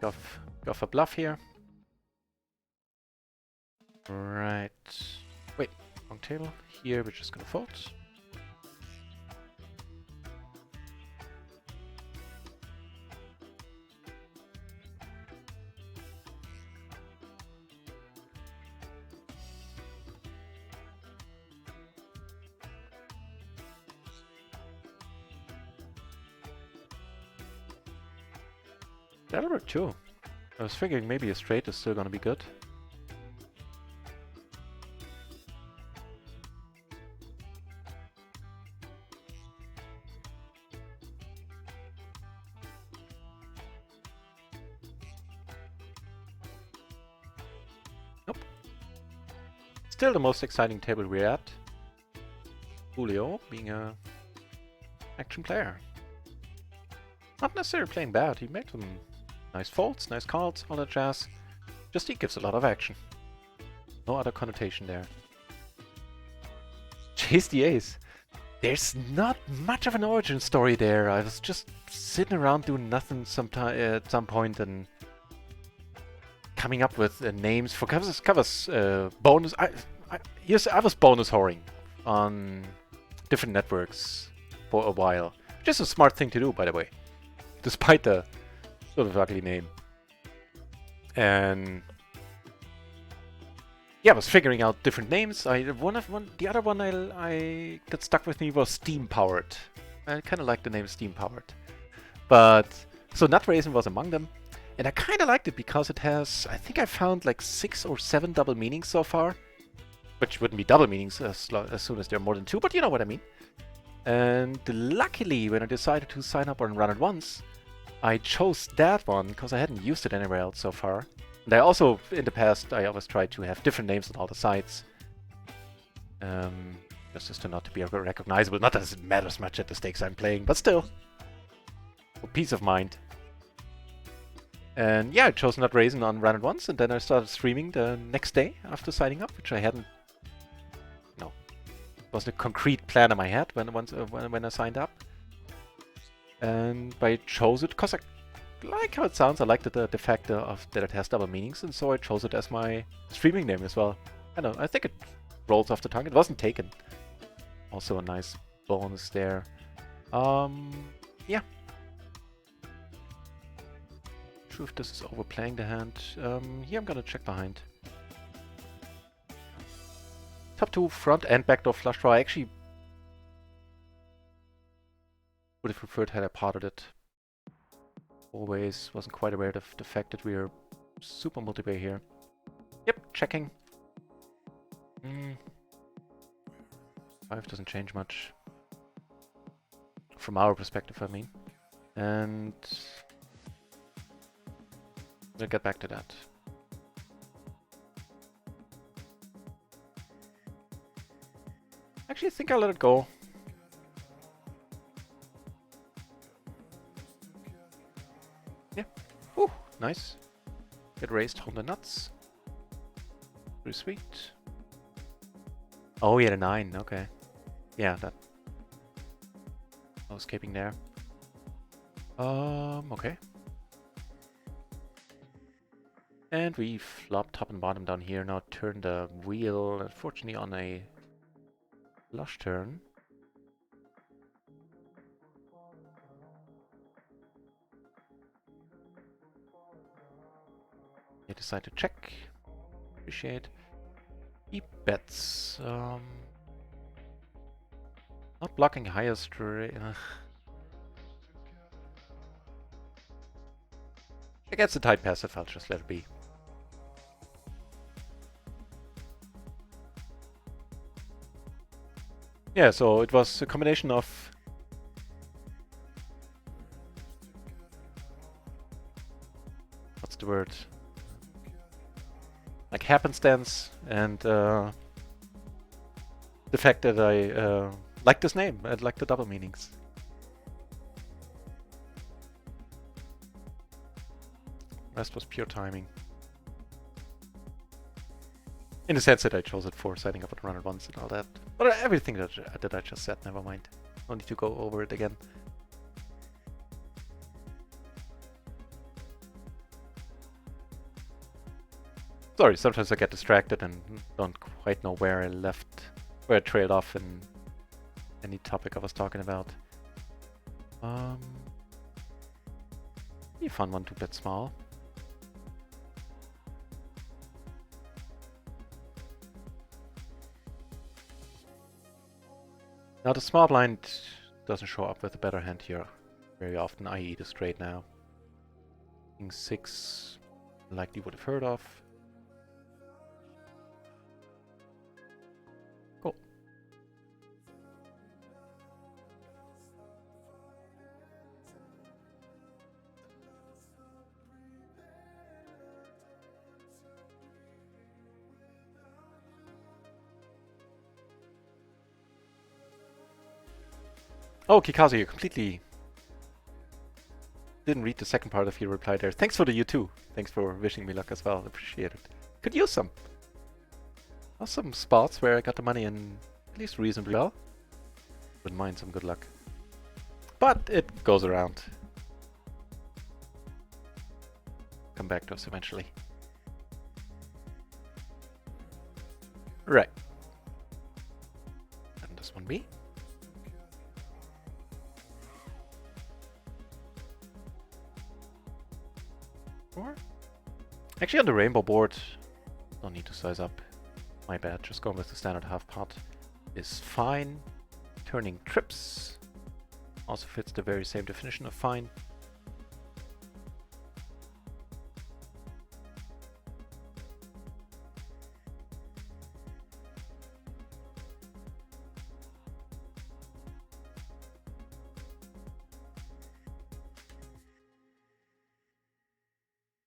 Go for bluff here. Right. Wait, wrong table. Here we're just gonna fold. That'll work too. I was figuring maybe a straight is still gonna be good. Nope. Still the most exciting table we're at. Julio being a action player. Not necessarily playing bad, he made some nice folds, nice calls, all that jazz. Just he gives a lot of action. No other connotation there. Chase the ace. There's not much of an origin story there. I was just sitting around doing nothing at some point and coming up with names for covers bonus. I was bonus whoring on different networks for a while. Just a smart thing to do, by the way. Despite the sort of ugly name. And yeah, I was figuring out different names. The other one I got stuck with me was Steam Powered. I kind of like the name Steam Powered. But so NutRaisin was among them, and I kind of liked it because it has, I think I found like 6 or 7 double meanings so far, which wouldn't be double meanings as soon as there are more than 2, but you know what I mean. And luckily, when I decided to sign up on RunItOnce, I chose that one because I hadn't used it anywhere else so far. And I also, in the past, I always tried to have different names on all the sites. Just to not to be recognizable. Not that it matters much at the stakes I'm playing, but still. For peace of mind. And yeah, I chose NutRaisin on RunItOnce, and then I started streaming the next day after signing up, which I hadn't... No. It wasn't a concrete plan in my head when I signed up. And I chose it because I like how it sounds. I like the fact that it has double meanings, and so I chose it as my streaming name as well. I think it rolls off the tongue. It wasn't taken. Also a nice bonus there. Yeah. Not sure if this is overplaying the hand. Here I'm gonna check behind. Top 2, front and backdoor flush draw. I actually would have preferred had I potted it. Always wasn't quite aware of the fact that we are super multi-way here. Yep, checking. 5 doesn't change much. From our perspective, I mean. And we'll get back to that. Actually, I think I'll let it go. Yeah. Whew, nice. Get raised, hold the nuts. Pretty sweet. Oh, he had a 9, okay. Yeah, that. No escaping there. Okay. And we flop top and bottom down here. Now turn the wheel, unfortunately, on a flush turn. You decide to check. Appreciate. He bets. Not blocking higher straight. Against the tight passive, I'll just let it be. Yeah, so it was a combination of what's the word? Like happenstance and the fact that I like this name. I like the double meanings. Rest was pure timing. In the sense that I chose it for setting up at RunItOnce and all that. But everything that I just said, never mind. No need to go over it again. Sorry, sometimes I get distracted and don't quite know where I trailed off in any topic I was talking about. Be a fun one to bet small. Now the small blind doesn't show up with a better hand here very often, i.e. the straight now. King 6, likely would have heard of. Cool. Oh, Kikazu, you completely didn't read the second part of your reply there. Thanks for the you too. Thanks for wishing me luck as well. Appreciate it. Could use some. Some spots where I got the money in at least reasonably well. Wouldn't mind some good luck. But it goes around. Come back to us eventually. Right. And this one be. Actually on the rainbow board, don't need to size up. My bad, just going with the standard half pot is fine. Turning trips also fits the very same definition of fine.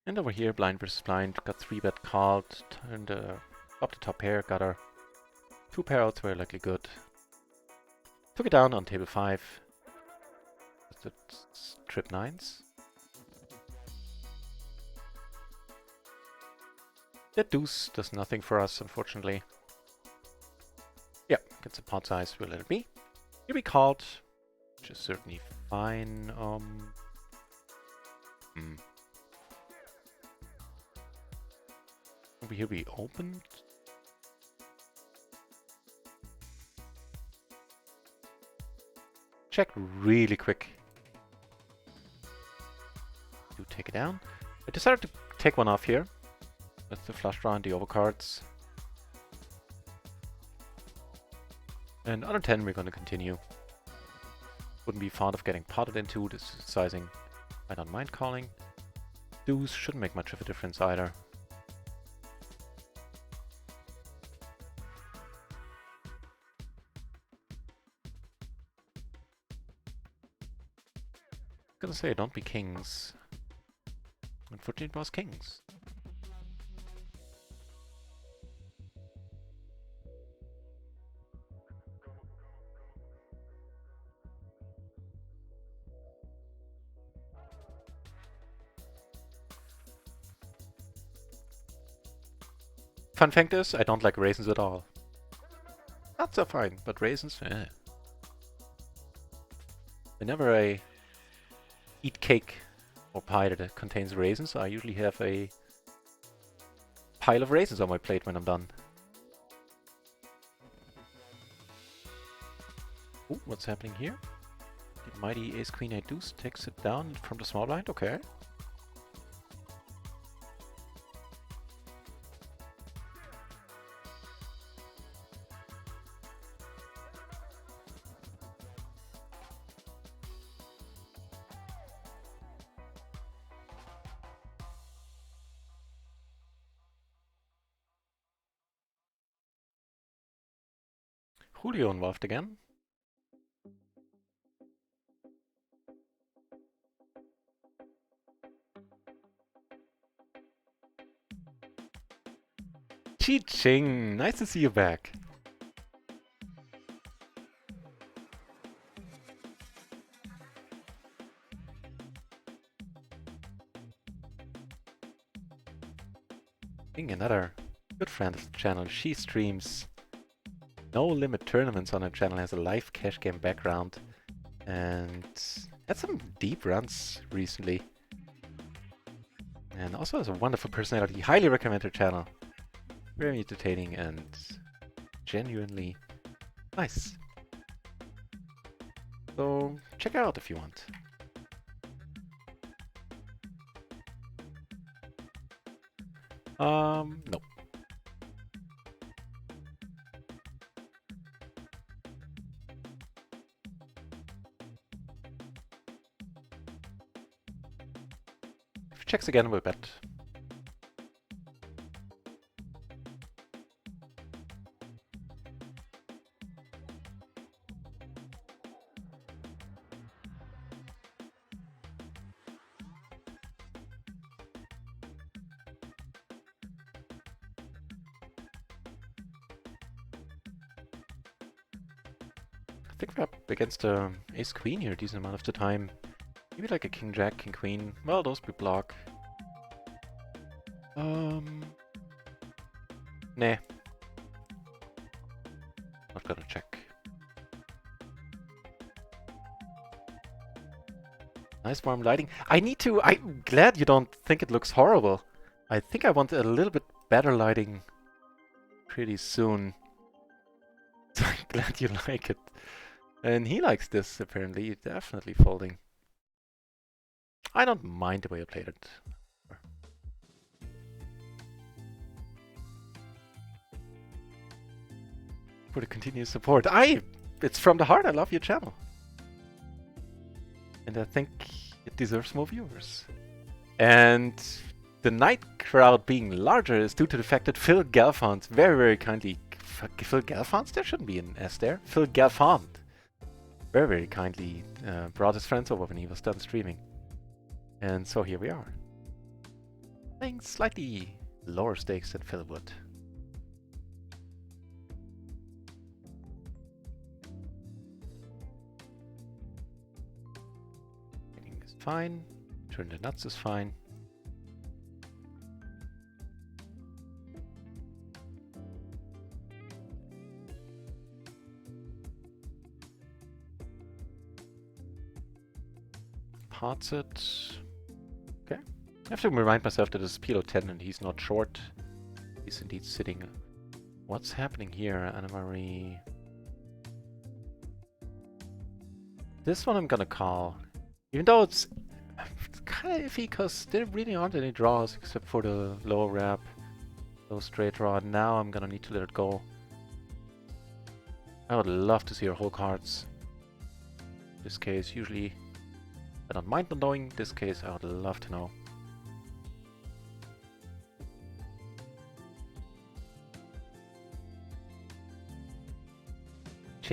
And over here, blind versus blind, got 3-bet called, turned up the top pair, got our 2 pair outs very likely good. Took it down on table 5. That's trip 9s. That deuce does nothing for us, unfortunately. Yeah, gets a pot size, we'll let it be. Here we called, which is certainly fine. Over here we opened. Check really quick. Do take it down. I decided to take one off here. That's the flush draw and the overcards. And under 10 we're going to continue. Wouldn't be fond of getting potted into. This is sizing I don't mind calling. Deuce shouldn't make much of a difference either. Gonna say, don't be kings. Unfortunately, it was kings. Fun fact is, I don't like raisins at all. Nuts are fine, but raisins, eh. Whenever I eat cake or pie that contains raisins, I usually have a pile of raisins on my plate when I'm done. Ooh, what's happening here? The mighty ace queen 8 deuce takes it down from the small blind, okay. Julio involved again. Chi-Ching, nice to see you back. Being another good friend of the channel, she streams No Limit tournaments on her channel, has a live cash game background, and had some deep runs recently. And also has a wonderful personality. Highly recommend her channel. Very entertaining and genuinely nice. So check her out if you want. No. If she checks again, we'll bet. I think we're up against ace queen here a decent amount of the time. Maybe like a king jack, king queen. Well, those we block. Nah. Not gonna check. Nice warm lighting. I'm glad you don't think it looks horrible. I think I want a little bit better lighting pretty soon. I'm glad you like it. And he likes this, apparently. Definitely folding. I don't mind the way I played it. For the continuous support. It's from the heart. I love your channel. And I think it deserves more viewers. And the night crowd being larger is due to the fact that Phil Galfond very, very kindly... Phil Galfond? There shouldn't be an S there. Phil Galfond very, very kindly brought his friends over when he was done streaming. And so here we are. Playing slightly lower stakes than Phil would. Hitting is fine. Turn the nuts is fine. Parts it. Okay. I have to remind myself that it's PLO 10 and he's not short. He's indeed sitting. What's happening here, Anna-Marie? This one I'm gonna call. Even though it's kind of iffy because there really aren't any draws except for the low wrap, low straight draw. Now I'm gonna need to let it go. I would love to see her whole cards. In this case, usually I don't mind not knowing. In this case, I would love to know.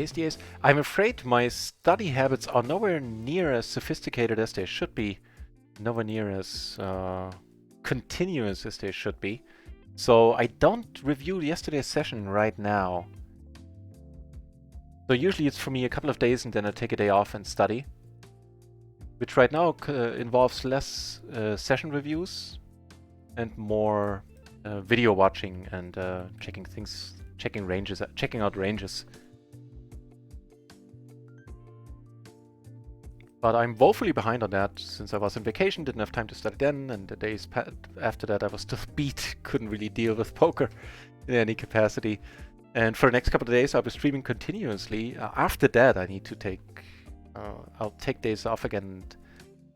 Tasty Ace. I'm afraid my study habits are nowhere near as sophisticated as they should be. Nowhere near as continuous as they should be. So I don't review yesterday's session right now. So usually it's for me a couple of days and then I take a day off and study. Which right now involves less session reviews and more video watching and checking ranges, checking out ranges. But I'm woefully behind on that since I was on vacation, didn't have time to study then, and the days after that I was still beat, couldn't really deal with poker in any capacity. And for the next couple of days I'll be streaming continuously. After that I need to I'll take days off again and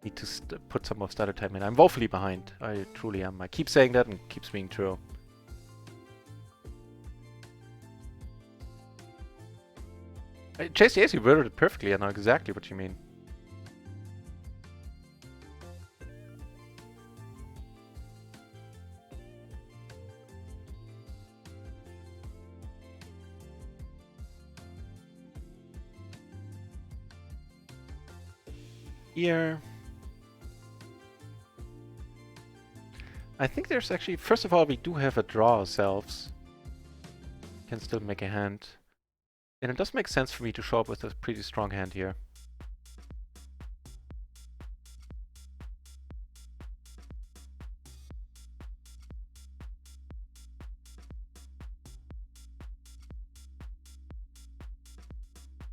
need to put some more study time in. I'm woefully behind, I truly am. I keep saying that and it keeps being true. Chase, yes, you worded it perfectly, I know exactly what you mean. Here. I think there's actually, first of all, we do have a draw ourselves. Can still make a hand. And it does make sense for me to show up with a pretty strong hand here.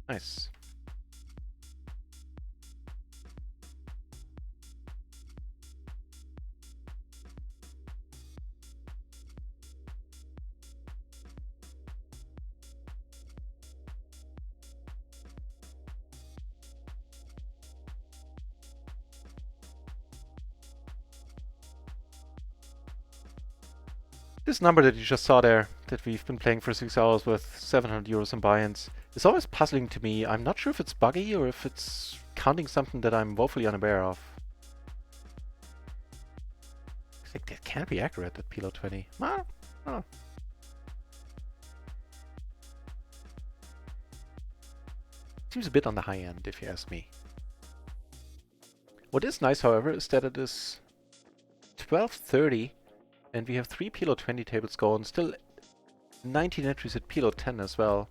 Nice. This number that you just saw there, that we've been playing for 6 hours with 700 euros in buy-ins, is always puzzling to me. I'm not sure if it's buggy or if it's counting something that I'm woefully unaware of. Like, that can't be accurate, that PLO 20. Oh. Seems a bit on the high end, if you ask me. What is nice, however, is that it is 12:30 and we have 3 PLO 20 tables going, still 19 entries at PLO 10 as well.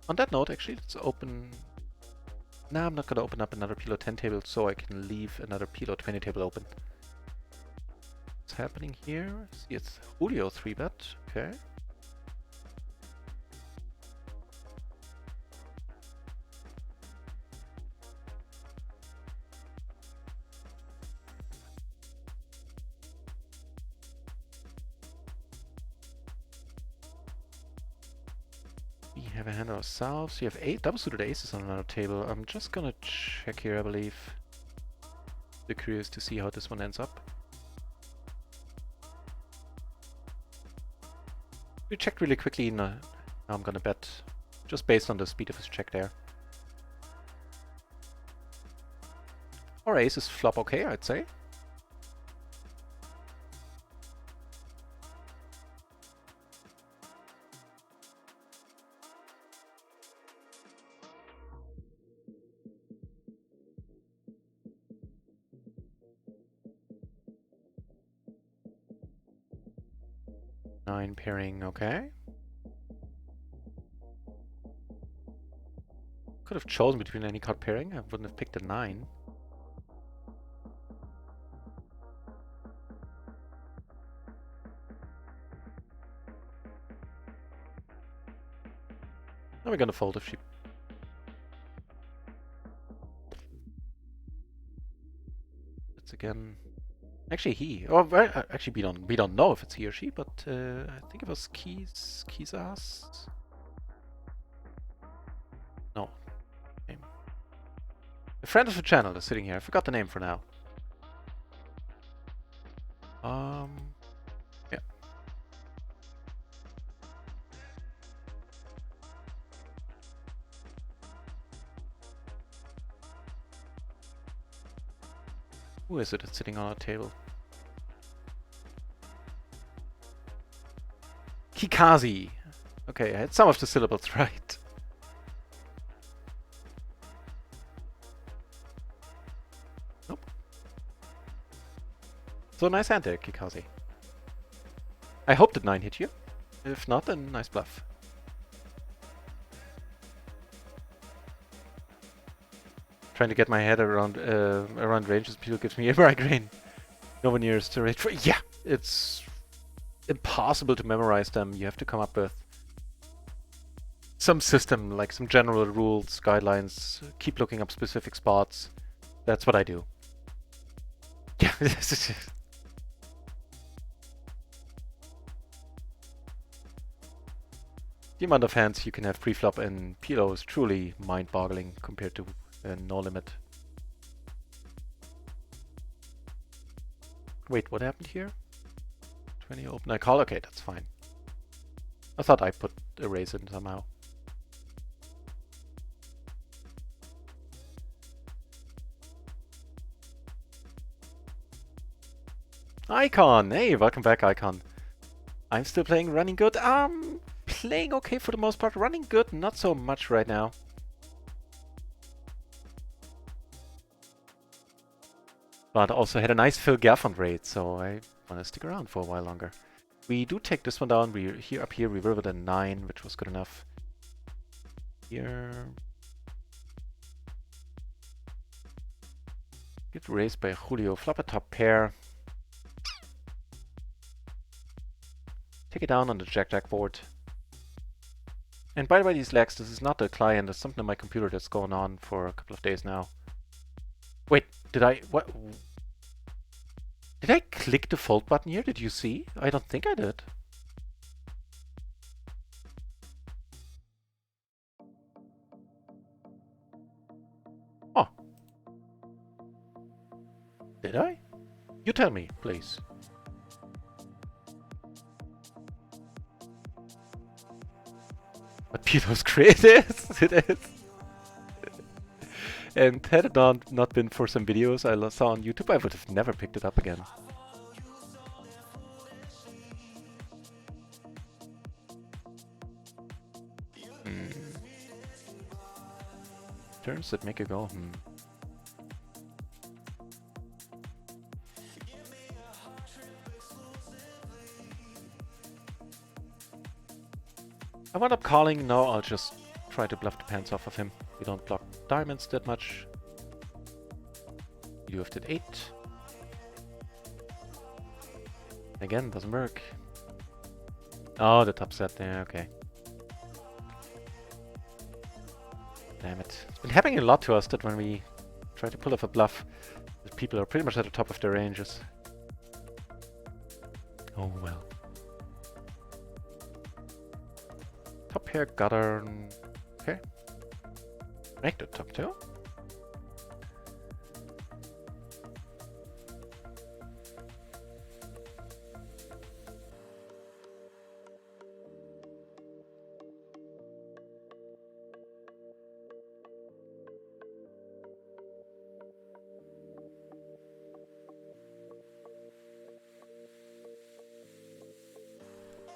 On that note, actually, let's open... Nah, I'm not gonna open up another PLO 10 table so I can leave another PLO 20 table open. What's happening here? See, it's Julio 3-bet, okay. We have a hand ourselves. We have 8 double-suited aces on another table. I'm just gonna check here, I believe. Be curious to see how this one ends up. We checked really quickly. Now I'm gonna bet, just based on the speed of his check there. Our aces flop okay, I'd say. Nine pairing, okay. Could have chosen between any card pairing. I wouldn't have picked a 9. Now we're gonna fold if she... It's again... Actually, he. Oh, well, actually, we don't know if it's he or she, but I think it was Keys ass. No. Name. A friend of the channel is sitting here. I forgot the name for now. Yeah. Who is it that's sitting on our table? Kikazi. Okay, I had some of the syllables right. So nice hand there, Kikazi. I hope that 9 hit you. If not, then nice bluff. Trying to get my head around ranges people gives me a migraine. No one nears to rate. Yeah, it's impossible to memorize them. You have to come up with some system, like some general rules, guidelines. Keep looking up specific spots. That's what I do. Yeah. The amount of hands you can have pre-flop in PLO is truly mind-boggling compared to no limit. Wait, what happened here? 20 open. I call? Okay, that's fine. I thought I put a raise in somehow. Icon! Hey, welcome back, Icon. I'm still playing Running Good. Playing okay for the most part. Running Good, not so much right now. But also had a nice Phil Gaffond raid, so I want to stick around for a while longer. We do take this one down. We're here up here. We were with a 9, which was good enough. Here. Get raised by Julio. Flop a top pair. Take it down on the Jack-Jack board. And by the way, these legs, this is not a client. It's something on my computer that's going on for a couple of days now. Wait, did I... what? Did I click the fold button here? Did you see? I don't think I did. Oh. Did I? You tell me, please. But Peter's great is, it is. And had it not been for some videos I saw on YouTube, I would have never picked it up again. Turns that make a go. I wound up calling. No, I'll just try to bluff the pants off of him. We don't block diamonds that much. You do have that 8. Again, doesn't work. Oh, the top set there, okay. Damn it. It's been happening a lot to us that when we try to pull off a bluff, the people are pretty much at the top of their ranges. Oh well. Top pair, gutter. Okay. Make the top 2.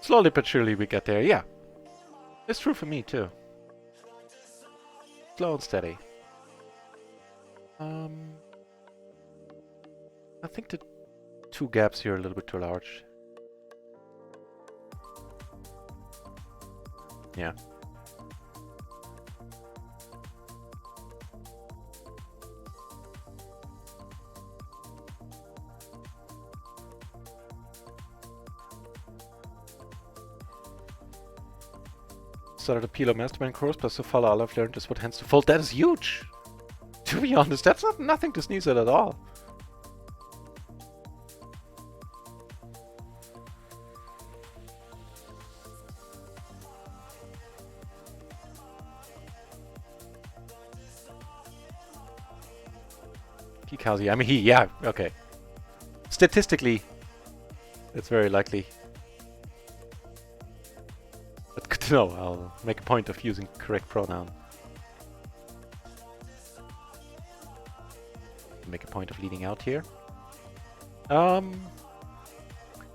Slowly but surely we get there, yeah. It's true for me too. Slow and steady. I think the 2 gaps here are a little bit too large. Yeah. Started a PLO mastermind course, plus so far all I've learned is what hands to fold. That is huge! To be honest, that's not nothing to sneeze at all. Kikazi, I mean yeah, okay. Statistically, it's very likely. But good to know, I'll make a point of using correct pronoun. Make a point of leading out here.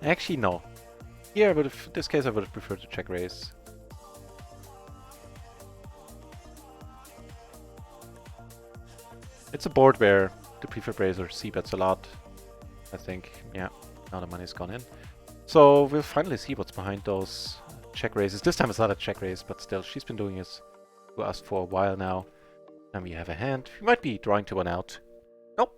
Actually no. Here, but in this case I would have preferred to check raise. It's a board where the prefab raiser c-bets a lot. I think. Yeah, now the money's gone in. So we'll finally see what's behind those check raises. This time it's not a check raise, but still, she's been doing this to us for a while now. And we have a hand. We might be drawing to one out. Nope.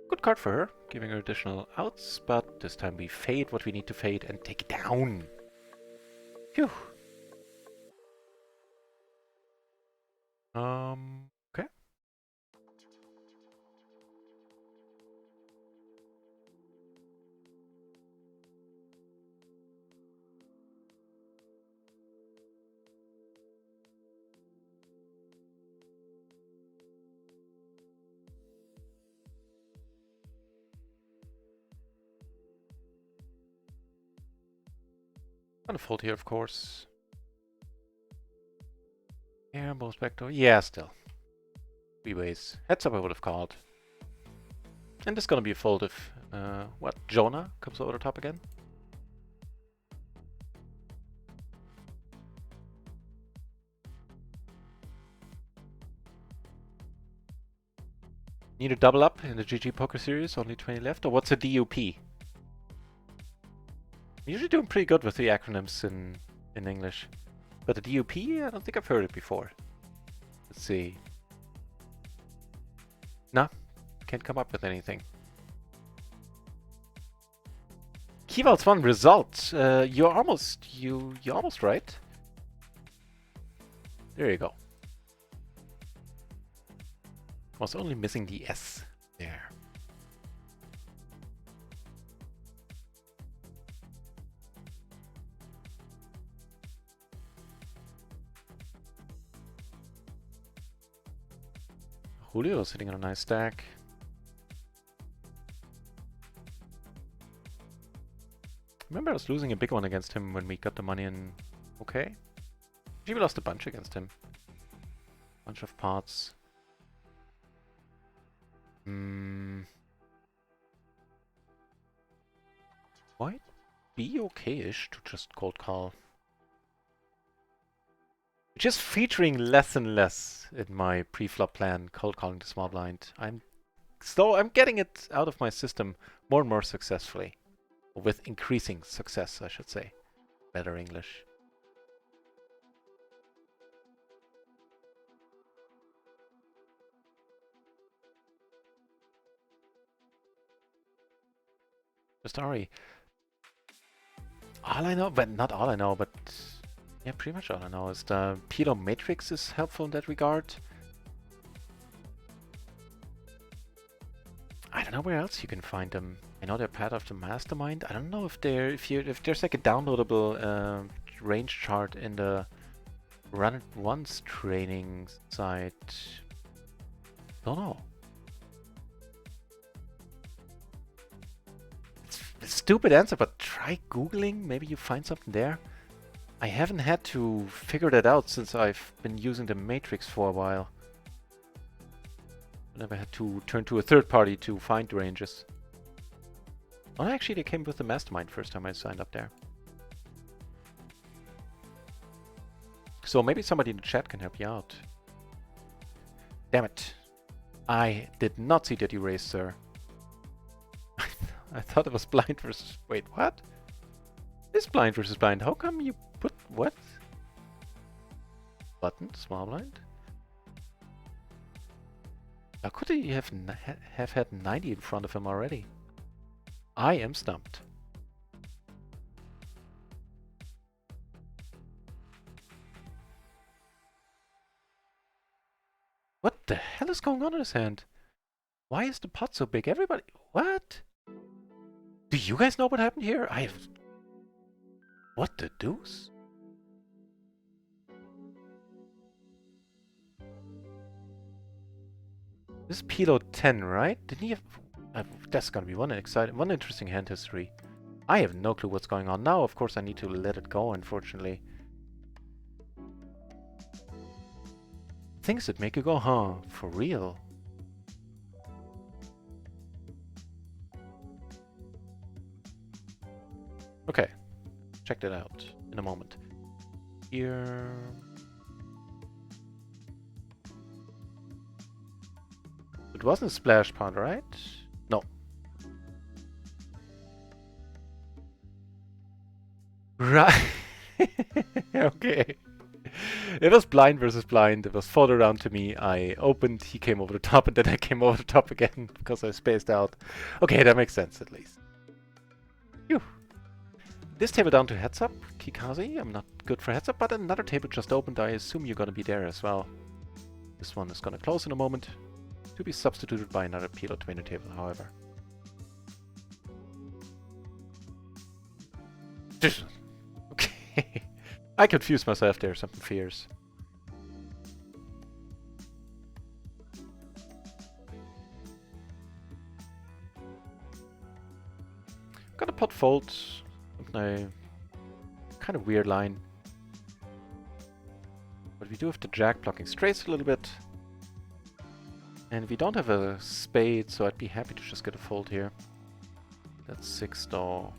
Good card for her, giving her additional outs, but this time we fade what we need to fade and take it down. Phew. Okay. Gonna fold here, of course. Yeah, most back door. Yeah, still. Three ways. Heads up I would have called. And this is gonna be a fold if, what, Jonah comes over the top again? Need to double up in the GG Poker Series, only 20 left, or what's a DUP? I'm usually doing pretty good with the acronyms in English. But the DUP, I don't think I've heard it before. Let's see. Nah, can't come up with anything. Keyval's one result. You're almost right. There you go. Was only missing the S there. Julio sitting on a nice stack. Remember I was losing a big one against him when we got the money in. Okay. Actually, we lost a bunch against him. Bunch of pots. Might be okay-ish to just cold call. Just featuring less and less in my pre-flop plan, cold calling the small blind. I'm getting it out of my system more and more successfully. With increasing success, I should say. Better English. Just Ari. All I know, but not all I know, but yeah, pretty much all I know is the PLO matrix is helpful in that regard. I don't know where else you can find them. I know they're part of the mastermind. I don't know if there's like a downloadable range chart in the RunItOnce training site. Don't know. It's a stupid answer, but try Googling. Maybe you find something there. I haven't had to figure that out since I've been using the matrix for a while. I never had to turn to a third party to find ranges. Oh, actually, they came with the mastermind first time I signed up there. So maybe somebody in the chat can help you out. Damn it. I did not see that you raised, sir. I thought it was blind versus... Wait, what? It's blind versus blind. How come you put... What? Button, small blind? How could he have had 90 in front of him already? I am stumped. What the hell is going on in his hand? Why is the pot so big? Everybody... What? Do you guys know what happened here? What the deuce? This is PLO 10, right? Didn't he have... that's gonna be one interesting hand history. I have no clue what's going on. Now, of course, I need to let it go, unfortunately. Things that make you go, huh? For real? Okay. Check that out in a moment. Here... It wasn't a splash pot, right? No. Right. Okay. It was blind versus blind. It was further around to me. I opened, he came over the top, and then I came over the top again because I spaced out. Okay, that makes sense at least. Phew. This table down to heads up, Kikazi. I'm not good for heads up, but another table just opened. I assume you're gonna be there as well. This one is gonna close in a moment, to be substituted by another PLO twinner table, however. Okay. I confused myself there, something fierce. Gonna pot fold. No. Kind of weird line. But we do have the jack blocking straights a little bit. And we don't have a spade, so I'd be happy to just get a fold here. That's 6 though.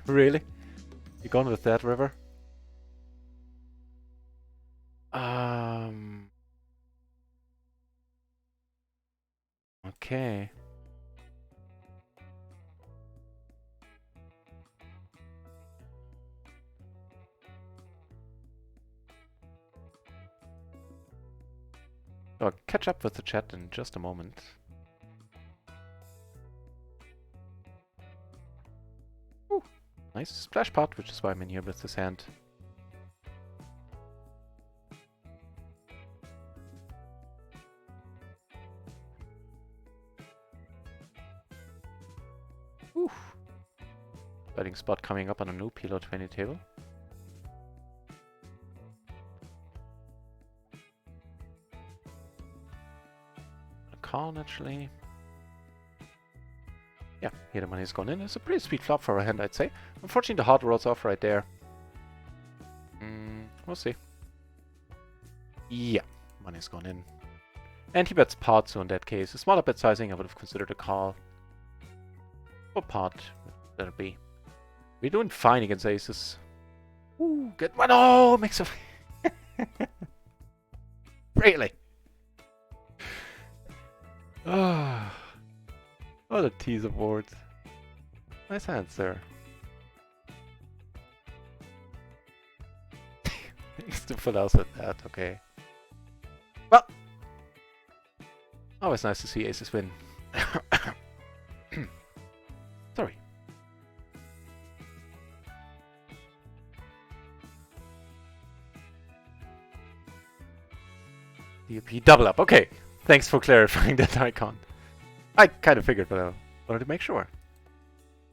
Really? You gone with that, River? Okay. I'll catch up with the chat in just a moment. Ooh, nice splash pot, which is why I'm in here with this hand. Ooh. Betting spot coming up on a new PLO 20 table. A call, naturally. Yeah, here the money's gone in. It's a pretty sweet flop for a hand, I'd say. Unfortunately, the heart rolls off right there. We'll see. Yeah, money's gone in. And he bets pot, so in that case, a smaller bet sizing, I would have considered a call. Or pot, that'll be. We're doing fine against aces. Ooh, good one. Oh, mix of. Really? Ah. What a tease of words. Nice answer. Thanks to fill out with that, okay. Well, always nice to see aces win. Sorry. DP double up, okay. Thanks for clarifying that icon. I kind of figured, but I wanted to make sure.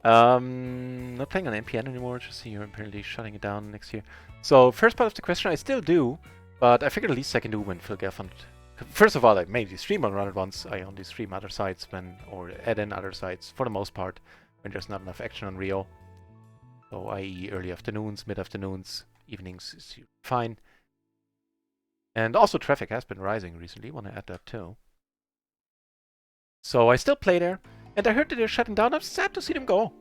Not playing on NPN anymore, just see you're apparently shutting it down next year. So, first part of the question, I still do, but I figured the least I can do when Phil Gaffon. First of all, I mainly stream on RunItOnce. I only stream other sites when, or add in other sites for the most part, when there's not enough action on Rio. So, i.e. early afternoons, mid-afternoons, evenings is fine. And also traffic has been rising recently, want to add that too. So I still play there, and I heard that they're shutting down. I'm sad to see them go.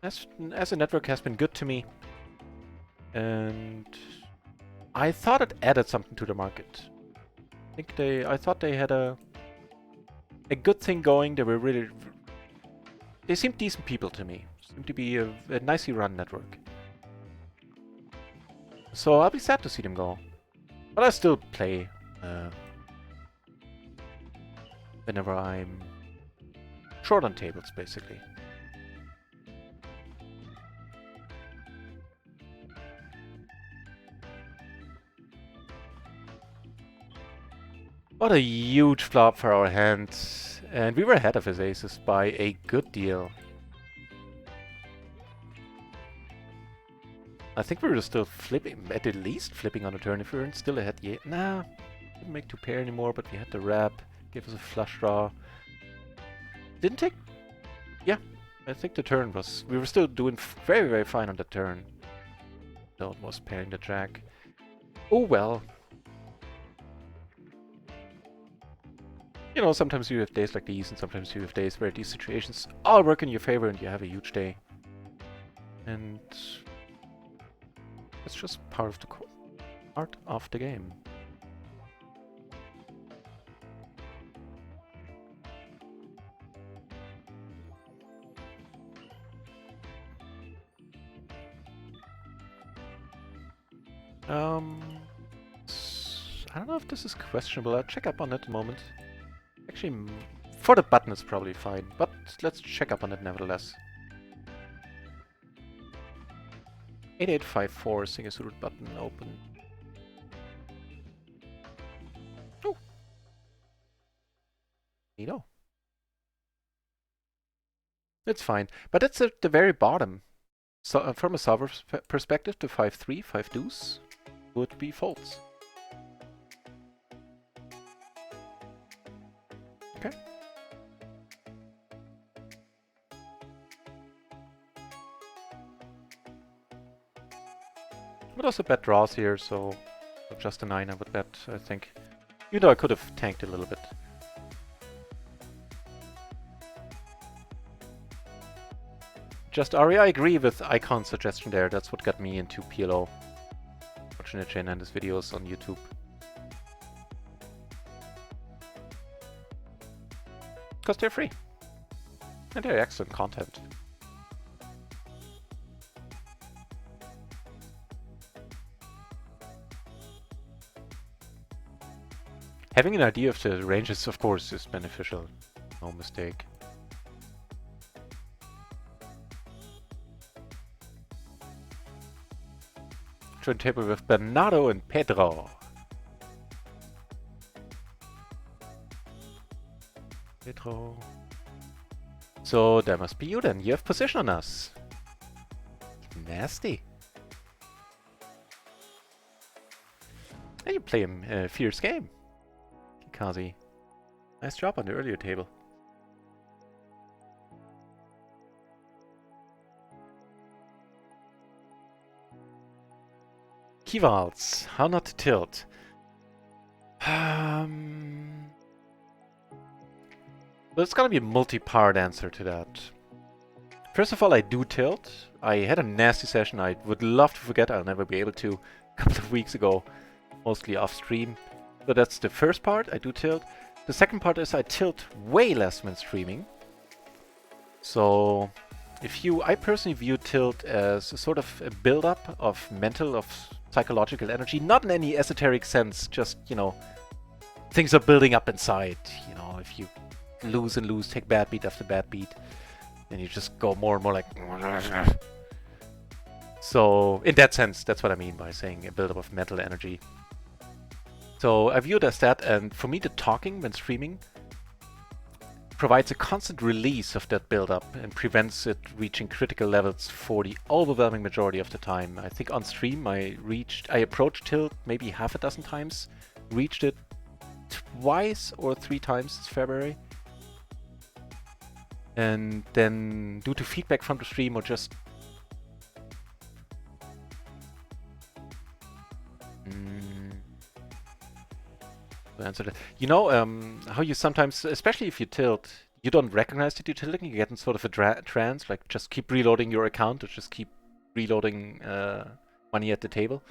As a network has been good to me. And I thought it added something to the market. I thought they had a good thing going. They were really... They seemed decent people to me. Seemed to be a nicely run network. So I'll be sad to see them go. But I still play whenever I'm short on tables, basically. What a huge flop for our hand. And we were ahead of his aces by a good deal. I think we were still flipping, at least flipping on the turn. If we weren't still ahead yet. Nah, didn't make two pair anymore, but we had the wrap. Gave us a flush draw. Didn't take... Yeah, I think the turn was... We were still doing very, very fine on the turn. Though it was pairing the jack. Oh well. You know, sometimes you have days like these, and sometimes you have days where these situations all work in your favor and you have a huge day. And... it's just part of the game. I don't know if this is questionable. I'll check up on it in a moment. Actually, for the button it's probably fine, but let's check up on it nevertheless. 8854 single suited button open. Oh, neato. It's fine, but it's at the very bottom. So from a solver's perspective, the 5-3, 5 deuce would be folds. Okay. But also bet draws here, so just a 9 I would bet, I think. Even though I could have tanked a little bit. Just Ari, I agree with Icon's suggestion there. That's what got me into PLO. Watching NutRaisin and his videos on YouTube. Because they're free. And they're excellent content. Having an idea of the ranges, of course, is beneficial. No mistake. Join table with Bernardo and Pedro. Pedro. So that must be you then. You have position on us. Nasty. And you play a fierce game. Kazi. Nice job on the earlier table. Keyvalds. How not to tilt. Well, it's gonna be a multi-part answer to that. First of all, I do tilt. I had a nasty session I would love to forget. I'll never be able to. A couple of weeks ago. Mostly off stream. So that's the first part. I do tilt. The second part is I tilt way less when streaming. So I personally view tilt as a sort of a build-up of mental, of psychological energy. Not in any esoteric sense, just, you know, things are building up inside. You know, if you lose and lose, take bad beat after bad beat, then you just go more and more like... So, in that sense, that's what I mean by saying a build-up of mental energy. So, I view it as that, and for me, the talking when streaming provides a constant release of that build-up and prevents it reaching critical levels for the overwhelming majority of the time. I think on stream I approached tilt maybe half a dozen times, reached it twice or 3 times this February. And then due to feedback from the stream or just answer that. You know how you sometimes, especially if you tilt, you don't recognize that you're tilting, you get in sort of a trance, like just keep reloading your account or just keep reloading money at the table.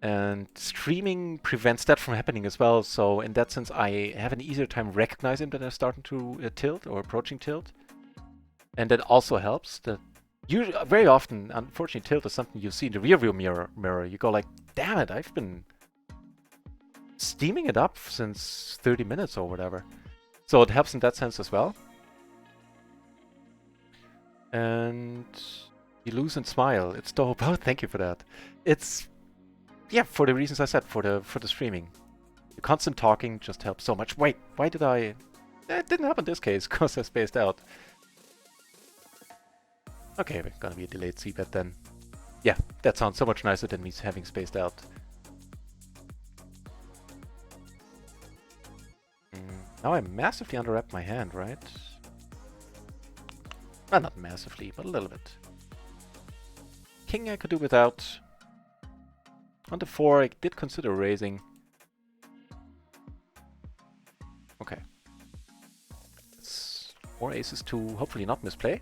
And streaming prevents that from happening as well, so in that sense I have an easier time recognizing that I'm starting to tilt or approaching tilt. And that also helps. That very often, unfortunately, tilt is something you see in the rearview mirror. You go like, damn it, I've been steaming it up since 30 minutes or whatever. So it helps in that sense as well. And you lose and smile. It's dope. Oh, thank you for that. It's, yeah, for the reasons I said, for the streaming. The constant talking just helps so much. Wait, why did I... It didn't happen in this case, because I spaced out. Okay, we're gonna be a delayed c-bet then. Yeah, that sounds so much nicer than me having spaced out. Now I massively underwrapped my hand, right? Well, not massively, but a little bit. King I could do without. On the 4 I did consider raising. Okay. It's more aces to hopefully not misplay.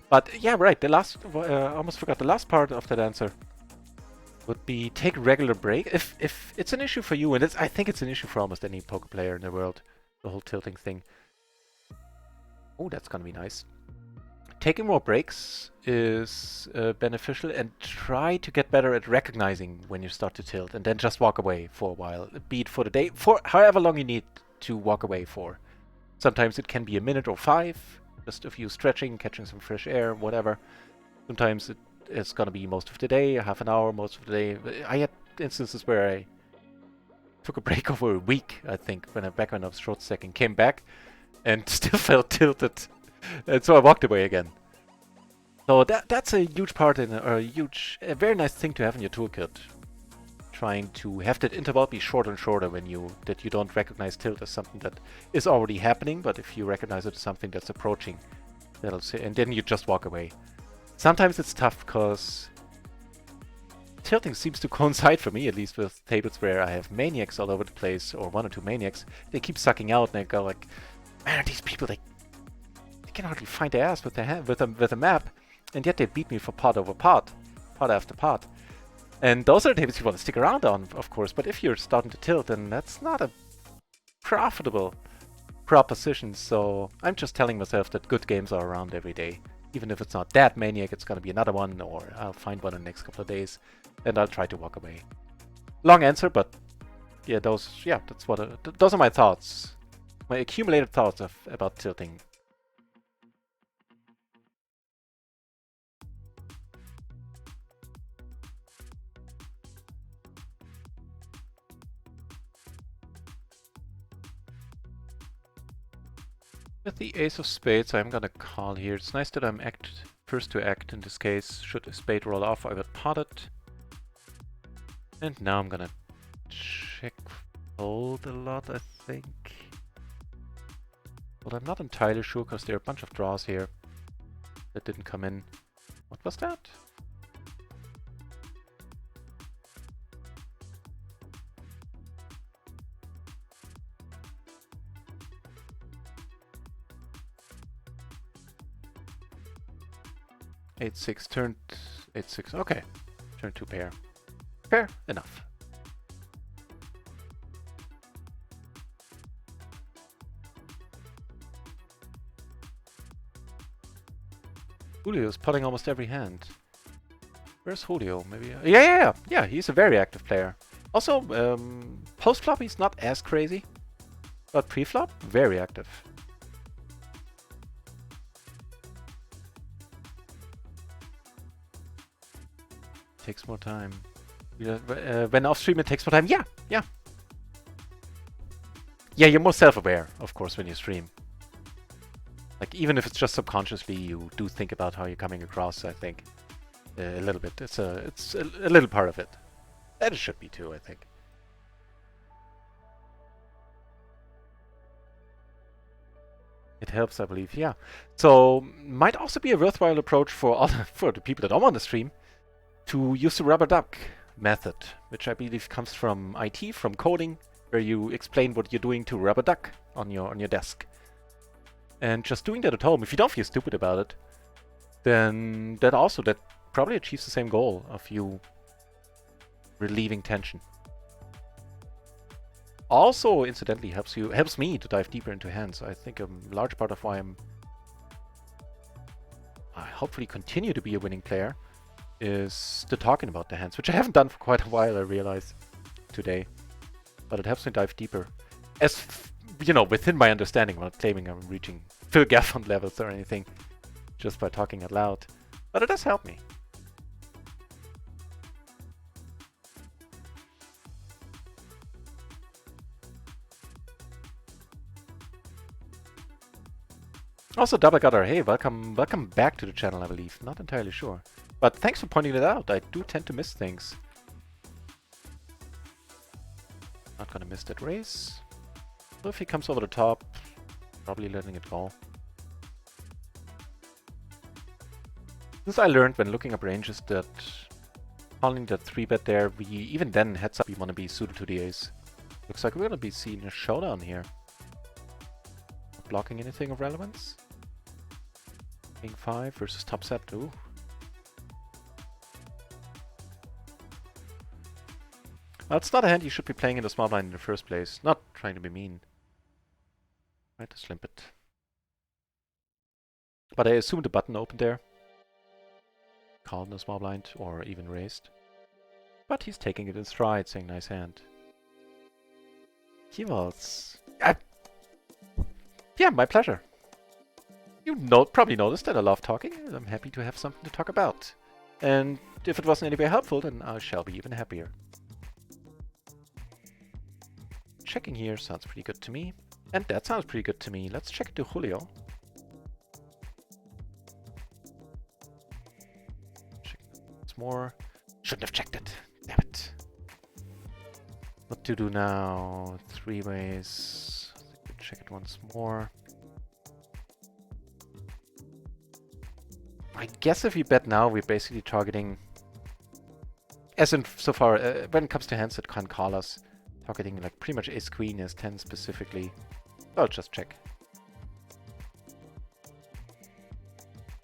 But yeah, right, the last, I almost forgot the last part of that answer would be take regular break. If it's an issue for you, and I think it's an issue for almost any poker player in the world, the whole tilting thing. Oh, that's gonna be nice. Taking more breaks is beneficial, and try to get better at recognizing when you start to tilt and then just walk away for a while. Be it for the day, for however long you need to walk away for. Sometimes it can be a minute or 5, just a few stretching, catching some fresh air, whatever. Sometimes it's gonna be most of the day, half an hour most of the day. I had instances where I took a break over a week, I think, when I was short stacking, came back and still felt tilted. And so I walked away again. So that's a huge part a very nice thing to have in your toolkit. Trying to have that interval be shorter and shorter when you don't recognize tilt as something that is already happening, but if you recognize it as something that's approaching, that'll say, and then you just walk away. Sometimes it's tough because tilting seems to coincide for me, at least, with tables where I have maniacs all over the place, or 1 or 2 maniacs. They keep sucking out, and I go like, man, these people, they can hardly find their ass with their with a map, and yet they beat me for part over part after part. And those are the tables you want to stick around on, of course, but if you're starting to tilt, then that's not a profitable proposition, so I'm just telling myself that good games are around every day. Even if it's not that maniac, it's gonna be another one, or I'll find one in the next couple of days, and I'll try to walk away. Long answer, but yeah, those are my thoughts. My accumulated thoughts about tilting. With the ace of spades, I'm gonna call here. It's nice that I'm first to act in this case. Should a spade roll off, I would pot it. And now I'm gonna check fold a lot, I think. But I'm not entirely sure because there are a bunch of draws here that didn't come in. What was that? Eight six turned 8-6. Okay, turn 2 pair. Fair enough. Julio's putting almost every hand. Where's Julio? Maybe. Yeah. He's a very active player. Also, post flop he's not as crazy, but pre flop very active. Takes more time. When off stream it takes more time. Yeah. Yeah, you're more self-aware, of course, when you stream. Like, even if it's just subconsciously, you do think about how you're coming across, I think. A little bit. It's a little part of it. And it should be too, I think. It helps, I believe, yeah. So, might also be a worthwhile approach for the people that don't want to stream to use the rubber duck method, which I believe comes from IT, from coding, where you explain what you're doing to rubber duck on your desk. And just doing that at home, if you don't feel stupid about it, then that probably achieves the same goal of you relieving tension. Also, incidentally, helps me to dive deeper into hands. I think a large part of why I hopefully continue to be a winning player is the talking about the hands, which I haven't done for quite a while, I realize, today. But it helps me dive deeper. As, within my understanding, I'm not claiming I'm reaching Phil Gafford levels or anything, just by talking out loud. But it does help me. Also, Double Gutter, hey, welcome back to the channel, I believe. Not entirely sure. But thanks for pointing it out. I do tend to miss things. Not gonna miss that race. So if he comes over the top, probably letting it go. Since I learned when looking up ranges that calling that 3-bet there, even then heads up, we want to be suited to the ace. Looks like we're gonna be seeing a showdown here. Not blocking anything of relevance. King 5 versus top set 2. Well, it's not a hand you should be playing in the small blind in the first place. Not trying to be mean. Try to slimp it. But I assume the button opened there. Called in a small blind, or even raised. But he's taking it in stride, saying nice hand. Keyballs. Yeah, my pleasure. You probably noticed that I love talking, and I'm happy to have something to talk about. And if it wasn't any way helpful, then I shall be even happier. Checking here sounds pretty good to me. And that sounds pretty good to me. Let's check it to Julio. Check it once more. Shouldn't have checked it. Damn it. What to do now? 3 ways. Check it once more. I guess if we bet now, we're basically targeting, as in so far, when it comes to hands that can call us, targeting like pretty much ace queen, ace 10 specifically. I'll just check.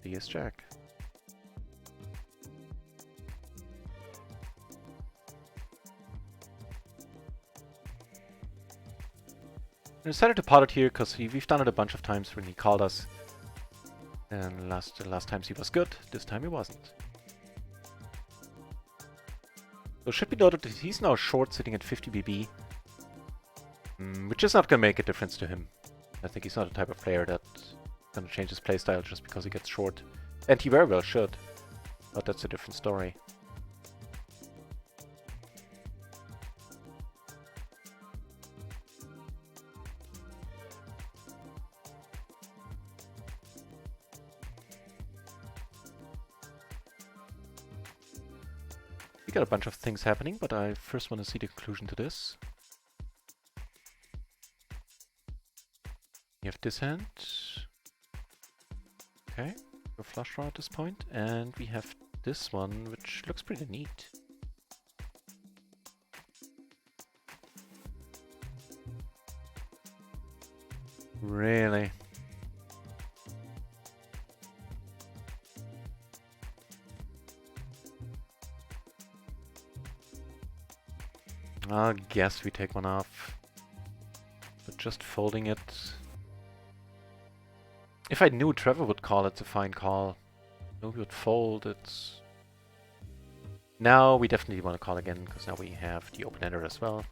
The ace jack. I decided to pot it here because we've done it a bunch of times when he called us. And last times he was good, this time he wasn't. So it should be noted that he's now short, sitting at 50 BB. Which is not going to make a difference to him. I think he's not the type of player that's going to change his playstyle just because he gets short. And he very well should. But that's a different story. We got a bunch of things happening, but I first want to see the conclusion to this. We have this hand. Okay, a flush draw at this point, and we have this one, which looks pretty neat. Really? I guess we take one off. But just folding it... If I knew Trevor would call, it's a fine call. No, we would fold it. Now we definitely want to call again, because now we have the open-ender as well.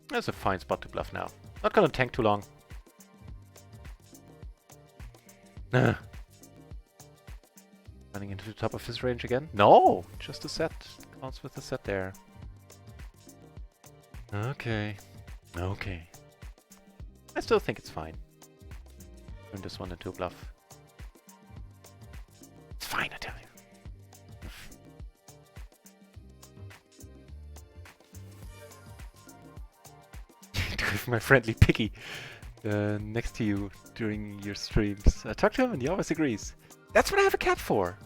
That's a fine spot to bluff now. Not gonna tank too long. Running into the top of his range again? No! Just a set. Counts with a set there. Okay. Okay. I still think it's fine. Turn this one into a bluff. It's fine, I tell you. To have my friendly Piggy next to you during your streams. I talk to him and he always agrees. That's what I have a cat for!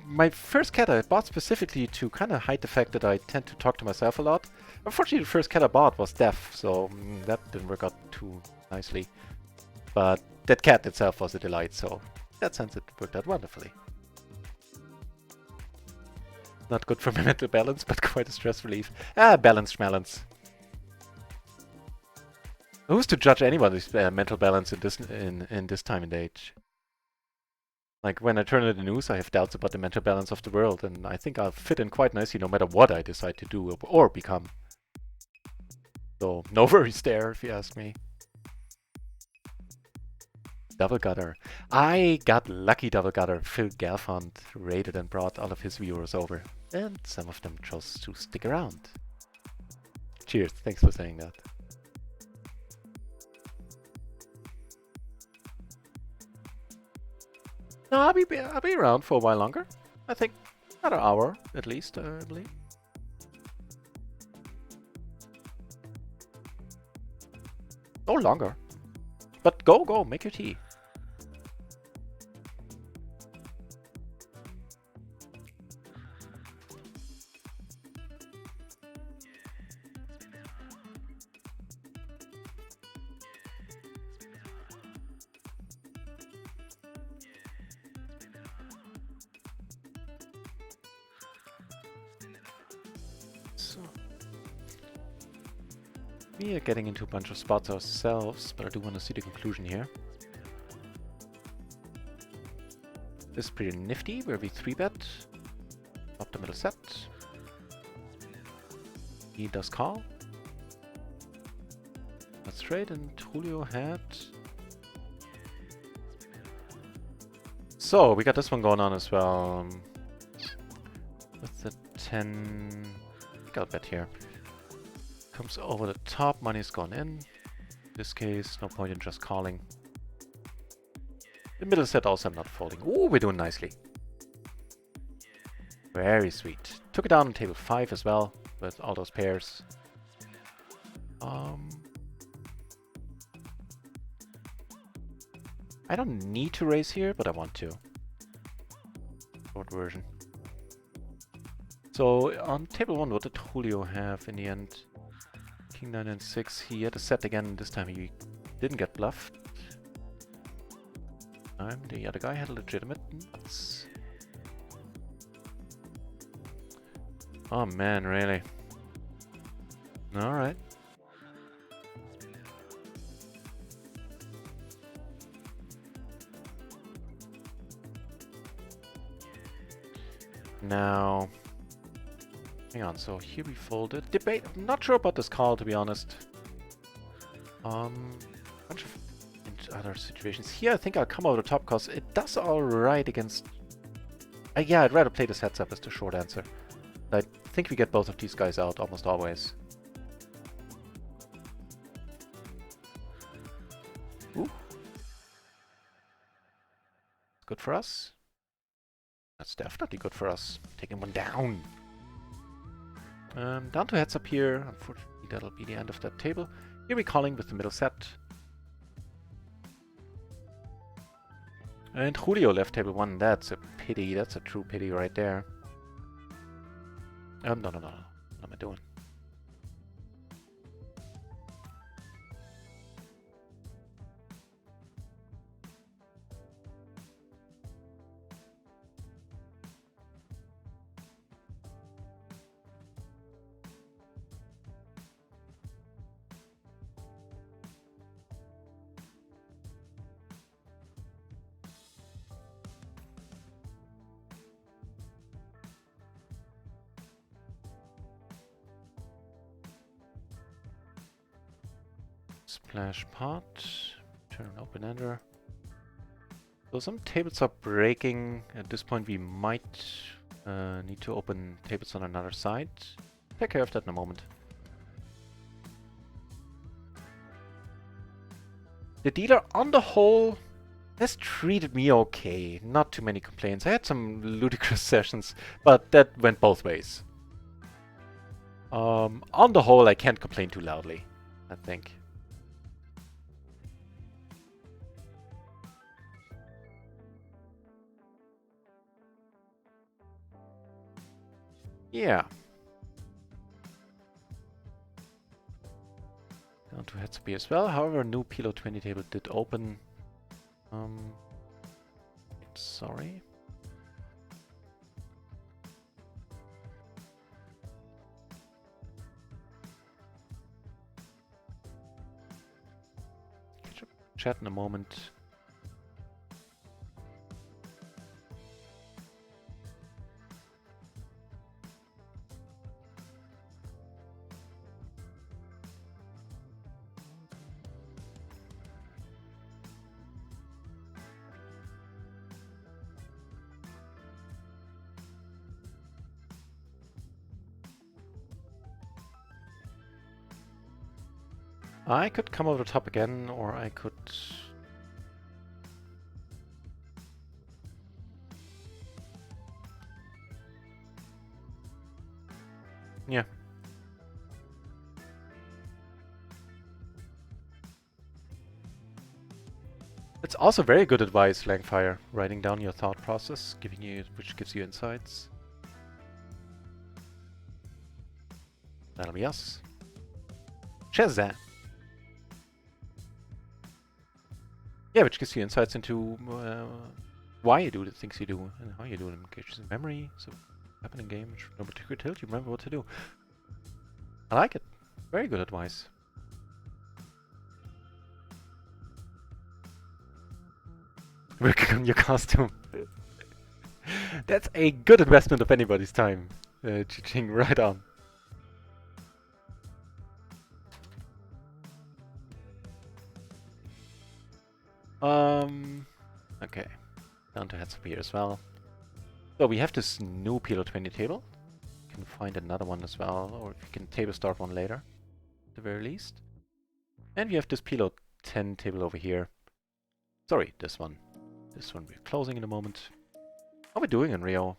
My first cat I bought specifically to kind of hide the fact that I tend to talk to myself a lot. Unfortunately, the first cat I bought was deaf, so that didn't work out too nicely. But that cat itself was a delight, so in that sense it worked out wonderfully. Not good for my mental balance, but quite a stress relief. Balanced schmalance. Who's to judge anybody's mental balance in this time and age? Like, when I turn on the news, I have doubts about the mental balance of the world, and I think I'll fit in quite nicely no matter what I decide to do or become. So, no worries there, if you ask me. Double gutter. I got lucky double gutter. Phil Galfond raided and brought all of his viewers over, and some of them chose to stick around. Cheers, thanks for saying that. No, I'll be around for a while longer. I think another hour at least, I believe. Oh, longer. But go, make your tea. We are getting into a bunch of spots ourselves, but I do want to see the conclusion here. This is pretty nifty, where we 3-bet. Up the middle set. He does call. That's straight, and Julio had... So, we got this one going on as well. With the 10... I got a bet here. Comes over the top, money's gone in. In this case, no point in just calling. The middle set also I'm not folding. Ooh, we're doing nicely. Very sweet. Took it down on table 5 as well, with all those pairs. I don't need to raise here, but I want to. Short version. So, on table 1, what did Julio have in the end? King 9 and 6. He had a set again. This time he didn't get bluffed. The other guy had a legitimate nuts. Oh man, really? Alright. Now... Hang on, so here we folded. Debate. I'm not sure about this call, to be honest. Bunch of other situations. Here I think I'll come over the top because it does alright against... yeah, I'd rather play this heads up as the short answer. I think we get both of these guys out almost always. Ooh. Good for us. That's definitely good for us. Taking one down. Down to heads up here. Unfortunately, that'll be the end of that table. Here we're calling with the middle set. And Julio left table 1. That's a pity. That's a true pity right there. No. What am I doing? Splash pot, turn open ender. So some tables are breaking. At this point we might need to open tables on another side. Take care of that in a moment. The dealer on the whole has treated me okay. Not too many complaints. I had some ludicrous sessions, but that went both ways. On the whole I can't complain too loudly, I think. Yeah. Down to heads up here as well. However, a new PLO 20 table did open. Sorry. Catch up chat in a moment. I could come over the top again, or I could... Yeah. It's also very good advice, Langfire, writing down your thought process, which gives you insights. That'll be us. Shazam! Yeah, which gives you insights into why you do the things you do and how you do them. Engages in memory, so happen in game, no particular tilt, you remember what to do. I like it. Very good advice. Working on your costume. That's a good investment of anybody's time. Ching, right on. Okay. Down to heads up here as well. So we have this new PLO 20 table. You can find another one as well, or you can table start one later, at the very least. And we have this PLO 10 table over here. Sorry, this one. This one we're closing in a moment. How are we doing in Rio?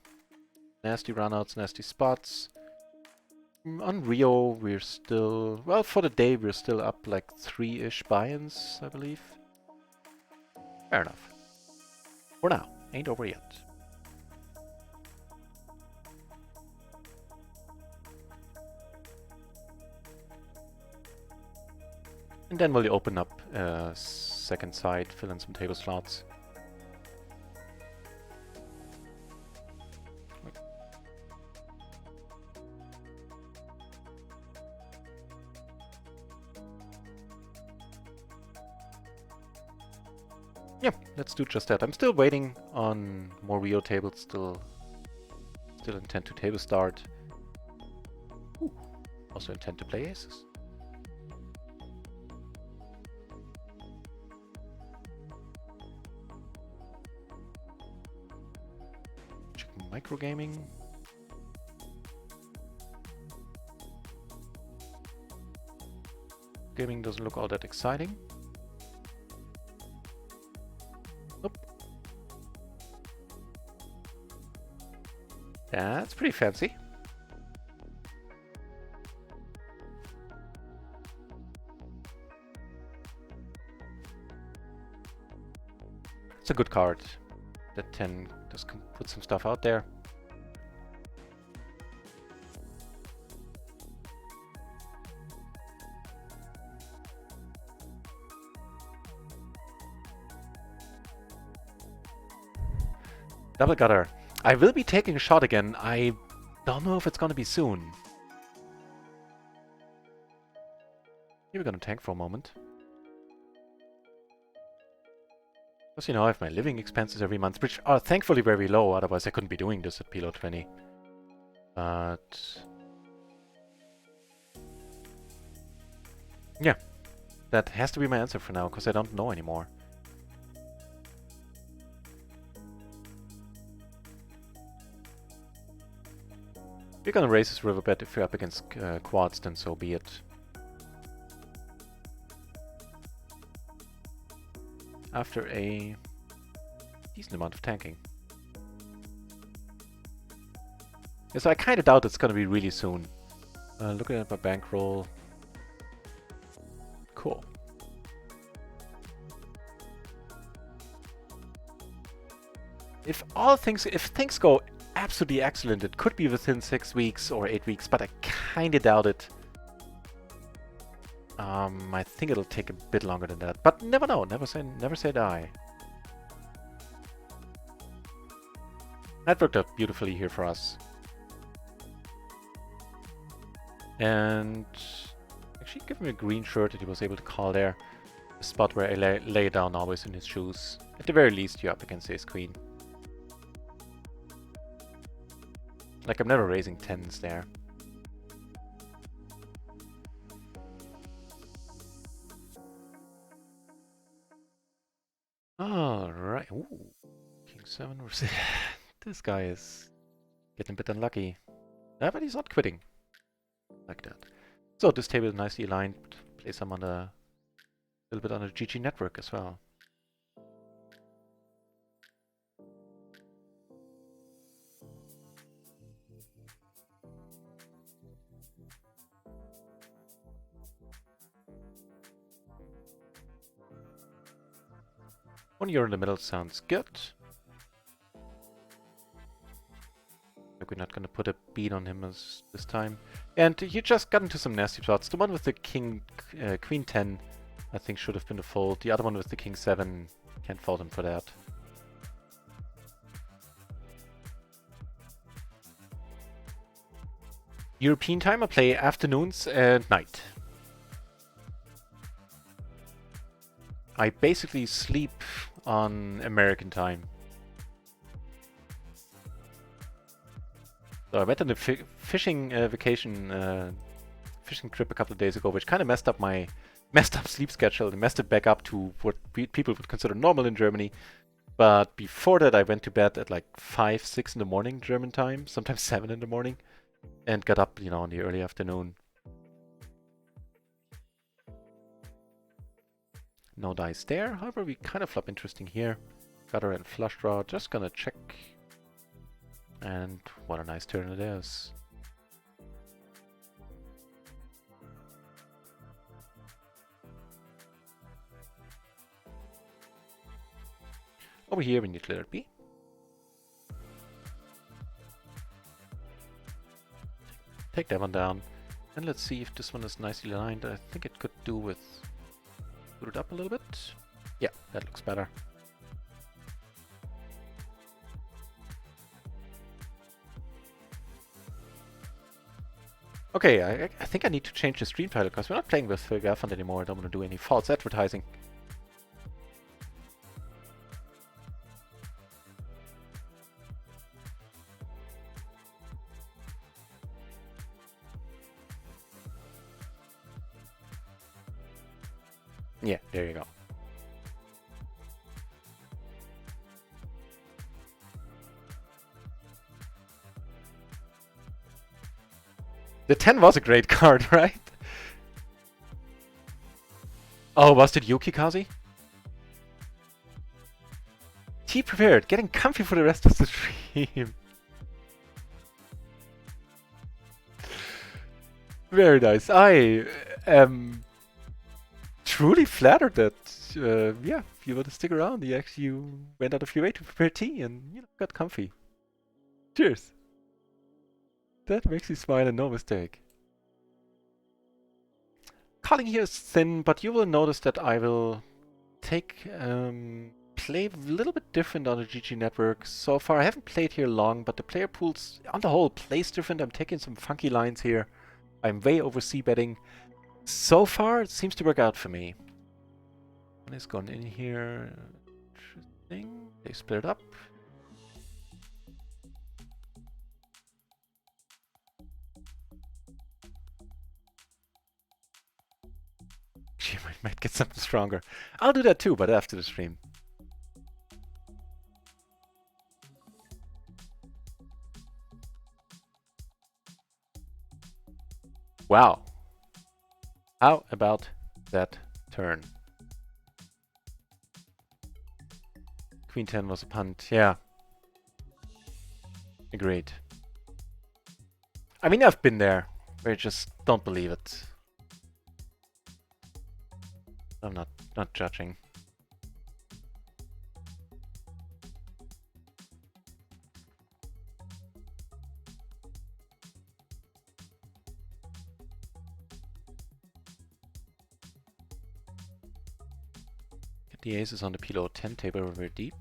Nasty runouts, nasty spots. On Rio, we're still... Well, for the day, we're still up like 3-ish buy-ins, I believe. Fair enough. For now. Ain't over yet. And then we'll open up a second side, fill in some table slots. Yeah, let's do just that. I'm still waiting on more Rio tables. Still intend to table start. Ooh, also intend to play aces. Check microgaming. Gaming doesn't look all that exciting. Nope. That's pretty fancy. It's a good card. That 10 does put some stuff out there. Double gutter. I will be taking a shot again. I don't know if it's gonna be soon. Here we're gonna tank for a moment. Because, you know, I have my living expenses every month, which are thankfully very low, otherwise I couldn't be doing this at PLO 20. But... yeah, that has to be my answer for now, because I don't know anymore. We're gonna raise this riverbed. If you're up against quads, then so be it. After a decent amount of tanking. Yeah, so I kind of doubt it's gonna be really soon. Looking at my bankroll. Cool. If things go absolutely excellent, it could be within 6 weeks or 8 weeks, but I kind of doubt it. I think it'll take a bit longer than that, but never know. Never say die. That worked out beautifully here for us. And actually give him a green shirt that he was able to call there. A spot where I lay down always in his shoes. At the very least, you're up against ace queen. Like, I'm never raising 10s there. Alright. Ooh. King 7 versus... This guy is getting a bit unlucky. But he's not quitting. Like that. So this table is nicely aligned. Place him on a little bit on a GG network as well. One euro in the middle sounds good. We're not going to put a beat on him this time. And you just got into some nasty spots. The one with the king, queen 10, I think should have been a fold. The other one with the king 7, can't fault him for that. European time, I play afternoons and night. I basically sleep on American time. So I went on a fishing vacation, fishing trip a couple of days ago, which kind of messed up my sleep schedule and messed it back up to what people would consider normal in Germany. But before that, I went to bed at like 5, 6 in the morning German time, sometimes 7 in the morning, and got up, in the early afternoon. No dice there. However, we kind of flop interesting here. Gutter and flush draw. Just gonna check. And what a nice turn it is. Over here we need letter B. Take that one down. And let's see if this one is nicely aligned. I think it could do with... Put it up a little bit. Yeah, that looks better. Okay, I think I need to change the stream title because we're not playing with Garfund anymore. I don't want to do any false advertising. Yeah, there you go. The 10 was a great card, right? Oh, was it Yukikaze? Tea prepared, getting comfy for the rest of the stream. Very nice. I am truly flattered that, yeah, you want to stick around. You went out of your way to prepare tea and, got comfy. Cheers. That makes you smile and no mistake. Calling here is thin, but you will notice that I will play a little bit different on the GG network. So far, I haven't played here long, but the player pools, on the whole, plays different. I'm taking some funky lines here. I'm way over c-betting. So far, it seems to work out for me. One is gone in here. Interesting. They split up. She might get something stronger. I'll do that too, but after the stream. Wow. How about that turn? Queen 10 was a punt, yeah. Agreed. I mean, I've been there, where you just don't believe it. I'm not judging. Get the aces on the PLO 10 table very deep.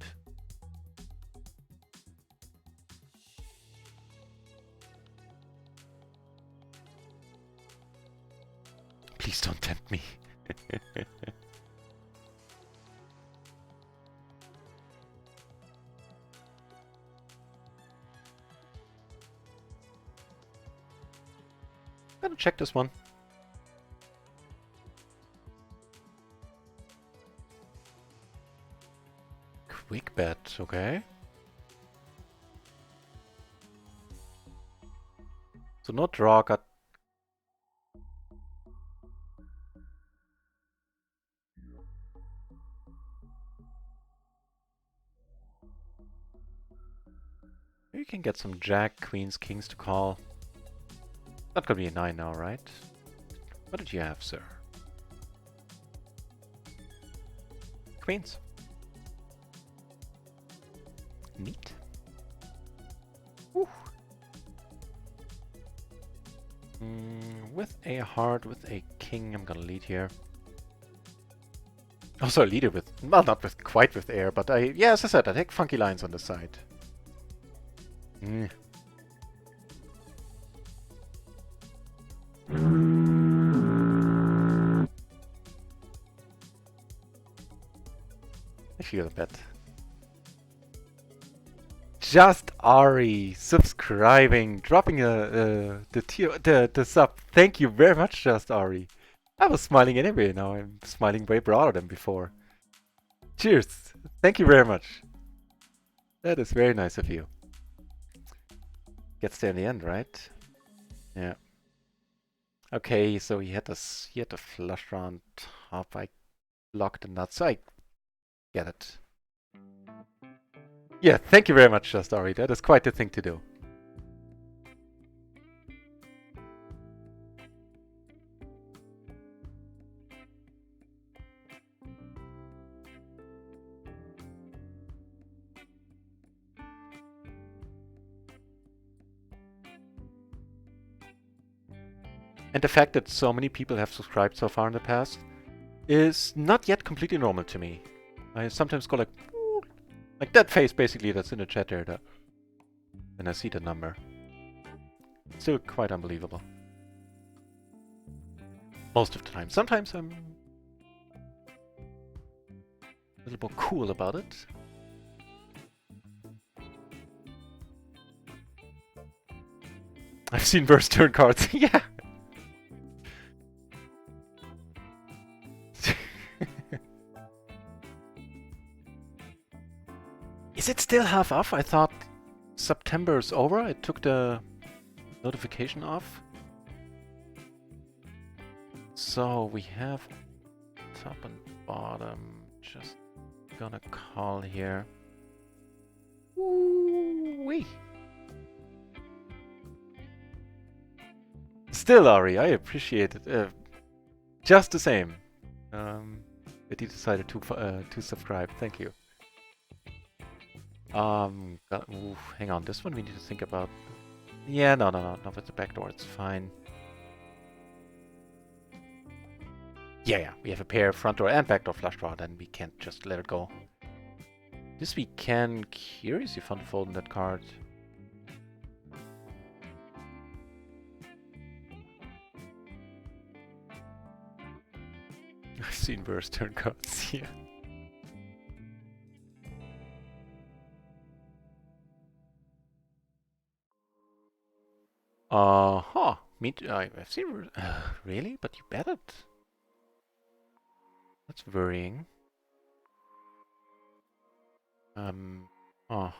Please don't tempt me. Gonna check this one. Quick bet, okay. So no draw, got... You can get some jack, queens, kings to call. Not gonna be a 9 now, right? What did you have, sir? Queens. Neat. Woo. With a heart, with a king, I'm gonna lead here. Also, lead it with, well, not with quite with air, but yeah, as I said, I take funky lines on the side. feel a bit. Just Ari subscribing, dropping the sub. Thank you very much, Just Ari. I was smiling anyway. Now I'm smiling way broader than before. Cheers. Thank you very much. That is very nice of you. Gets there in the end, right? Yeah. Okay, so he had the flush draw on top. I blocked the nuts, so I get it. Yeah, thank you very much, Just Ari. That is quite the thing to do. And the fact that so many people have subscribed so far in the past is not yet completely normal to me. I sometimes go like that face basically that's in the chat there when I see the number. Still quite unbelievable. Most of the time. Sometimes I'm a little more cool about it. I've seen worse turn cards. Yeah. Is it still half off? I thought September is over. I took the notification off. So we have top and bottom. Just gonna call here. Ooh-wee. Still, Ari, I appreciate it. Just the same. That you decided to subscribe. Thank you. Ooh, hang on. This one we need to think about. Yeah, no, not with the backdoor. It's fine. Yeah, we have a pair front door and backdoor flush draw. Then we can't just let it go. This we can. Curious, you found a fold in that card. I've seen worse turn cards here. Huh. I've seen. Really? But you bet it. That's worrying. Oh.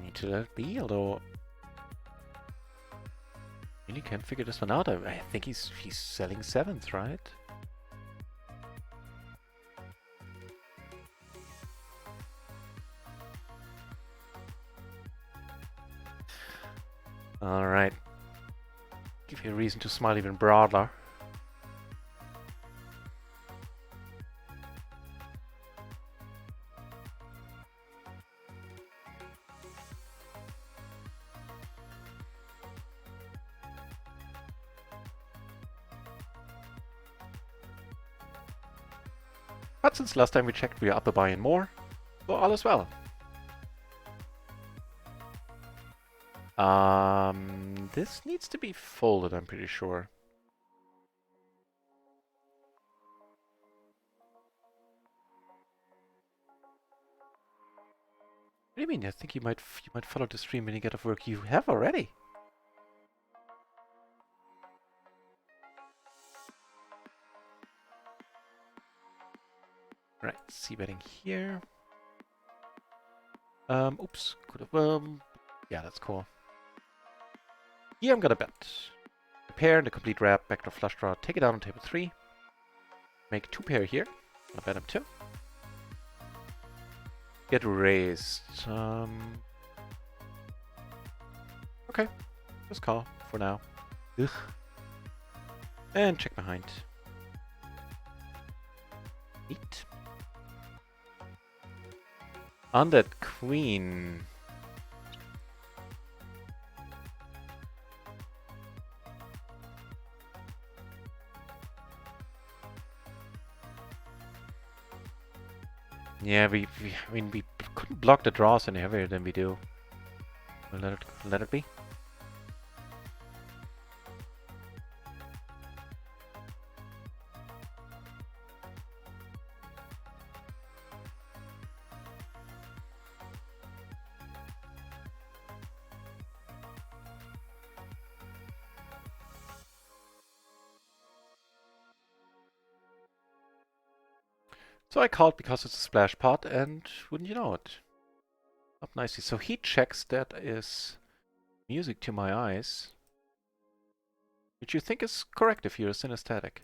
Need to let it be, although really can't figure this one out. I think he's selling sevens, right? All right. Give you a reason to smile even broader. But since last time we checked, we are up a buy and more, so all is well. This needs to be folded, I'm pretty sure. What do you mean? I think you might follow the stream when you get off work. You have already. Right, c-betting here. Oops, could have, yeah, that's cool. Here I'm gonna bet. A pair and a complete wrap, backdoor flush draw, take it down on table 3. Make 2 pair here. I'll bet him 2. Get raised. Okay, just call for now. Ugh. And check behind. Neat. On that queen. Yeah, I mean, we couldn't block the draws any heavier than we do. We'll let it be. So I called because it's a splash pot, and wouldn't you know it? Up nicely. So he checks, that is music to my eyes. Which you think is correct if you're a synesthetic.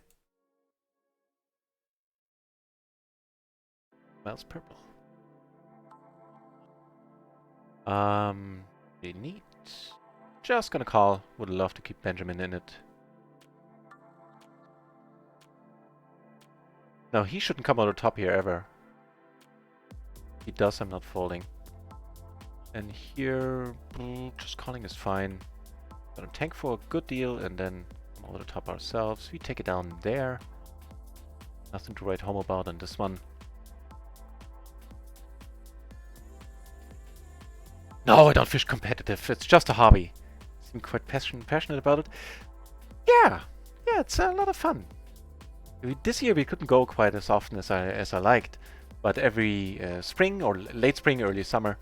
Smells purple. Pretty neat. Just gonna call. Would love to keep Benjamin in it. No, he shouldn't come out of top here ever. He does, I'm not folding. And here, just calling is fine. Gonna tank for a good deal and then come over the top ourselves. We take it down there. Nothing to write home about on this one. No, I don't fish competitive. It's just a hobby. I'm quite passionate about it. Yeah, it's a lot of fun. This year we couldn't go quite as often as I liked, but every spring or late spring, early summer,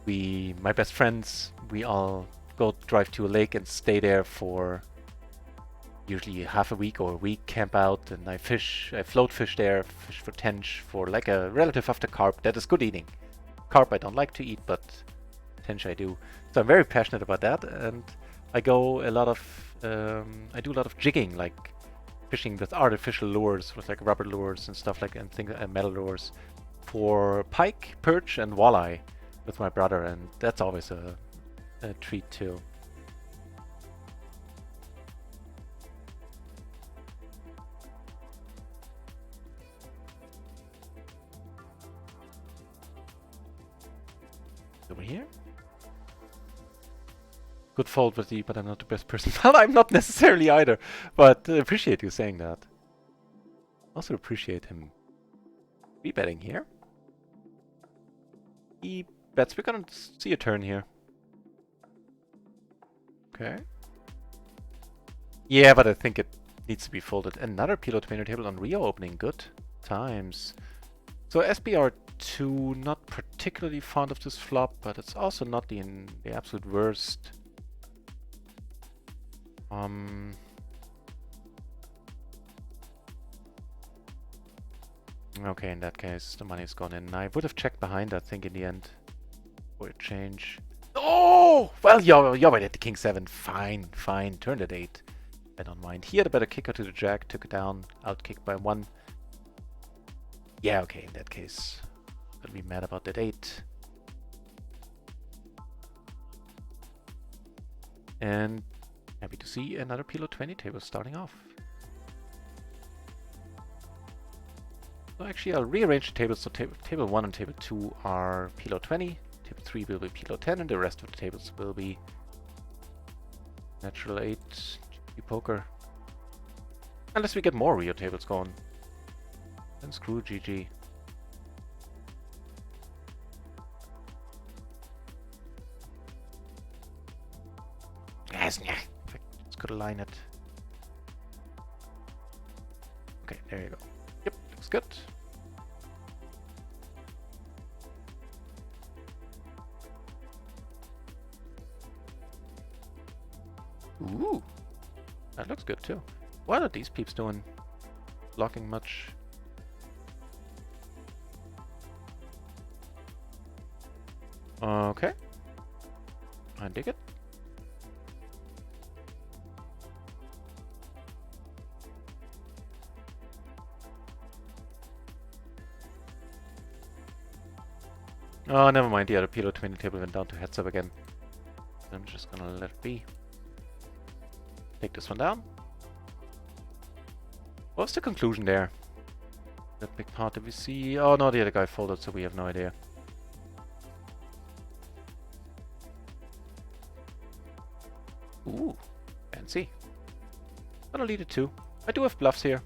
my best friends, we all go drive to a lake and stay there for usually half a week or a week, camp out, and I float fish there, fish for tench, for like a relative of the carp. That is good eating. Carp I don't like to eat, but tench I do. So I'm very passionate about that, and I go a lot of, I do a lot of jigging, like fishing with artificial lures, with like rubber lures and stuff like, and metal lures, for pike, perch, and walleye with my brother, and that's always a treat too. Over here. Good fold with the, but I'm not the best person. Well, I'm not necessarily either, but appreciate you saying that. Also appreciate him rebetting here. He bets. We're gonna see a turn here. Okay. Yeah, but I think it needs to be folded. Another PLO 20 table on Rio opening. Good times. So SBR2, not particularly fond of this flop, but it's also not the absolute worst. Okay, in that case, the money's gone in. I would have checked behind, I think, in the end, for a change. Oh! Well, you're right at the king 7. Fine. Turned at 8. I don't mind. He had a better kicker to the jack, took it down, outkicked by 1. Yeah, okay, in that case. Gonna be mad about that 8. And happy to see another PLO 20 table starting off. So actually, I'll rearrange the tables so table 1 and table 2 are PLO 20, table 3 will be PLO 10, and the rest of the tables will be natural 8, GG poker. Unless we get more Rio tables going. Then screw GG. Yes, yeah. Just gotta line it. Okay, there you go. Yep, looks good. Ooh, that looks good too. What are these peeps doing? Blocking much? Okay, I dig it. Oh, never mind. Yeah, the PLO 20 table went down to heads up again. I'm just gonna let it be. Take this one down. What's the conclusion there? That big part that we see. Oh no, the other guy folded, so we have no idea. Gonna lead it too. I do have bluffs here.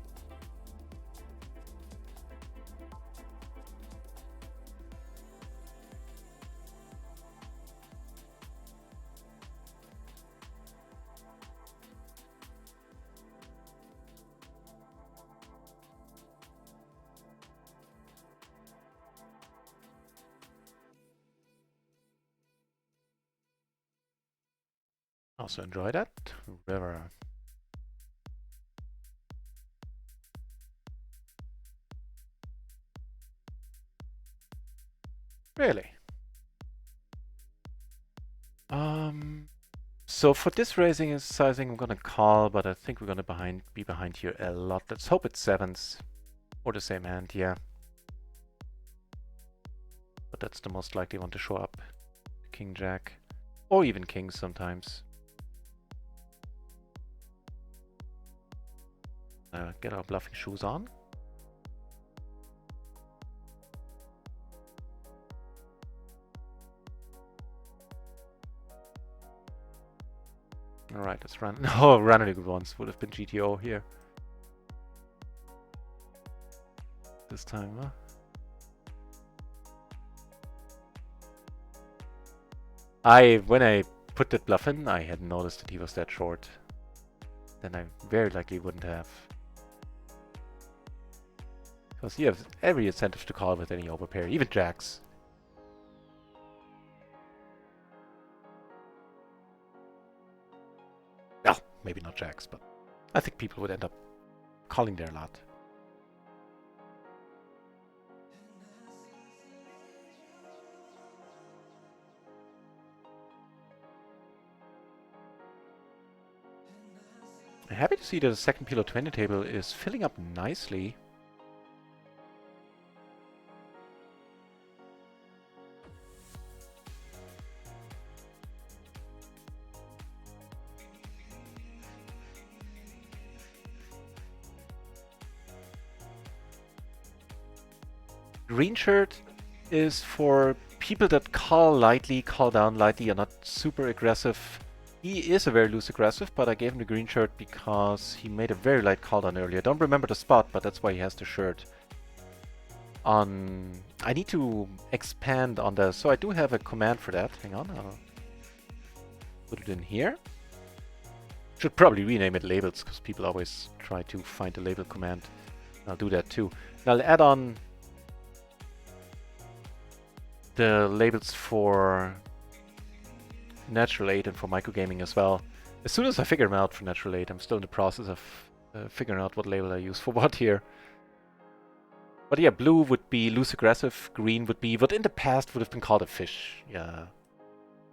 Also enjoy that. River. Really? So for this raising and sizing, I'm gonna call, but I think we're gonna be behind here a lot. Let's hope it's sevens or the same hand, yeah. But that's the most likely one to show up. King, Jack, or even kings sometimes. Get our bluffing shoes on. Alright, let's run. Oh, RunItOnce would have been GTO here. This time, huh? When I put that bluff in, I hadn't noticed that he was that short. Then I very likely wouldn't have. Because you have every incentive to call with any overpair, even jacks. Well, maybe not jacks, but I think people would end up calling there a lot. I'm happy to see that the second PLO 20 table is filling up nicely. Green shirt is for people that call lightly, call down lightly, are not super aggressive. He is a very loose aggressive, but I gave him the green shirt because he made a very light call down earlier. I don't remember the spot, but that's why he has the shirt. I need to expand on the... So I do have a command for that. Hang on, I'll put it in here. Should probably rename it labels, because people always try to find the label command. I'll do that too. And I'll add on the labels for Natural 8 and for microgaming as well. As soon as I figure them out for Natural 8, I'm still in the process of figuring out what label I use for what here. But yeah, blue would be loose aggressive, green would be what in the past would have been called a fish. Yeah.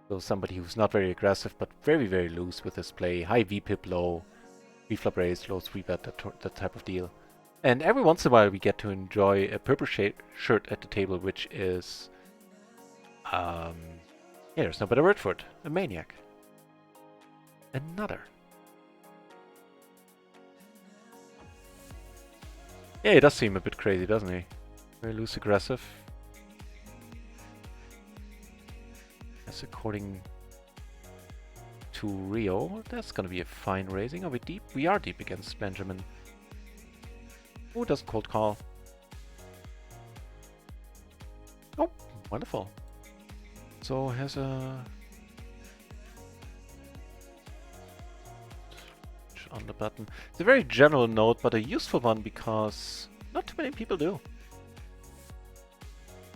So somebody who's not very aggressive, but very, very loose with his play. High VPIP, low reflop raise, low 3-bet, that type of deal. And every once in a while we get to enjoy a purple shirt at the table, which is... yeah, there's no better word for it. A maniac. Another. Yeah, he does seem a bit crazy, doesn't he? Very loose aggressive. As according to Rio, that's gonna be a fine raising. Are we deep? We are deep against Benjamin. Who doesn't cold call? Oh, wonderful. So has a... on the button. It's a very general note, but a useful one because not too many people do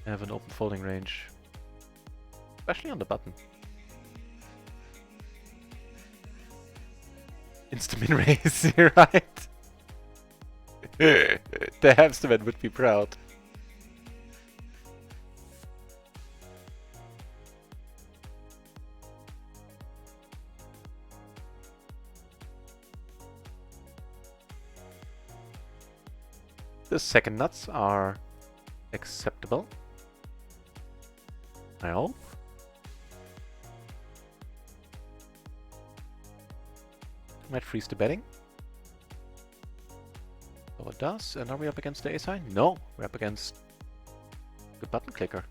have an open folding range, especially on the button. Insta-min raise, right? The hamsterman would be proud. The second nuts are acceptable. I hope. Might freeze the betting. So it does. And are we up against the A-sign? No, we're up against the button clicker.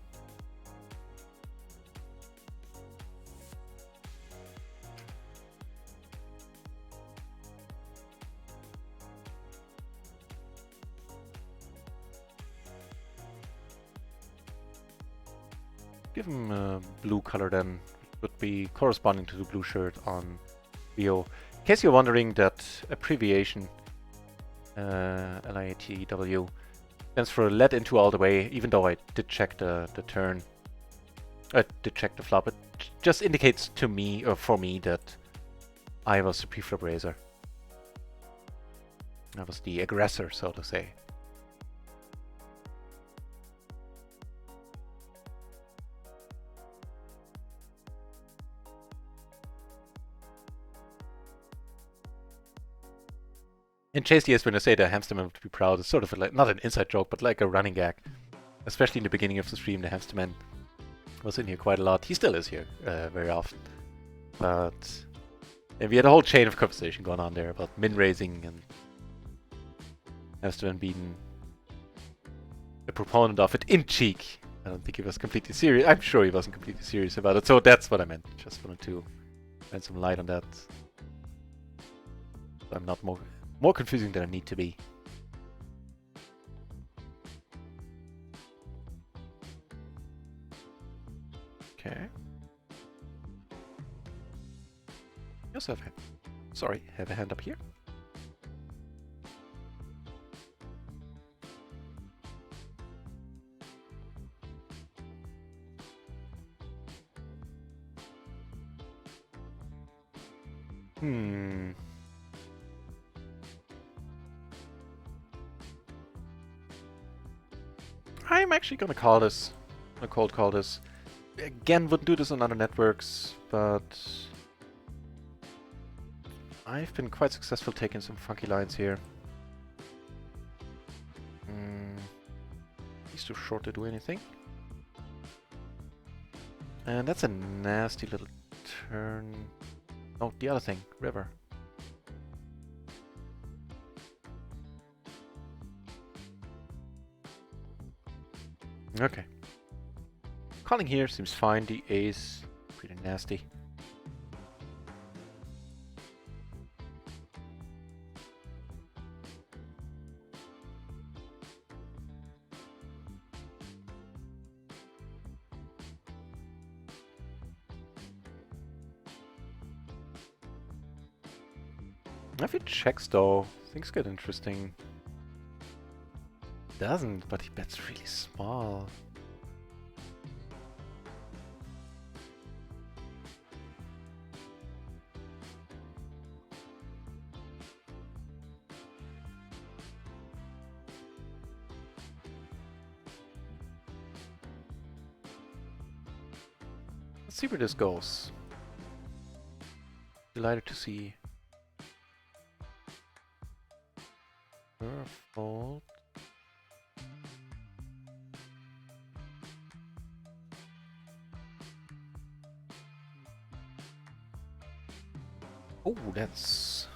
give him a blue color then. It would be corresponding to the blue shirt on VO. In case you're wondering, that abbreviation, LIATW, stands for let into all the way, even though I did check the turn. I did check the flop. It just indicates to me, or for me, that I was the pre-flop raiser. I was the aggressor, so to say. In Chase DS, when I say the hamsterman would be proud, it's sort of like, not an inside joke, but like a running gag. Especially in the beginning of the stream, the hamsterman was in here quite a lot. He still is here very often. But and we had a whole chain of conversation going on there about min raising and hamsterman being a proponent of it in cheek. I don't think he was completely serious. I'm sure he wasn't completely serious about it. So that's what I meant. Just wanted to shed some light on that. So I'm not more confusing than I need to be. Okay. Yes, have a hand up here. I'm actually gonna call this. A cold call this. Again, wouldn't do this on other networks, but I've been quite successful taking some funky lines here. He's too short to do anything. And that's a nasty little turn. Oh, the other thing, river. Okay. Calling here seems fine. The ace, pretty nasty. If he checks though, things get interesting. Doesn't, but he bets really small. Let's see where this goes. Delighted to see her fold. Oh, that's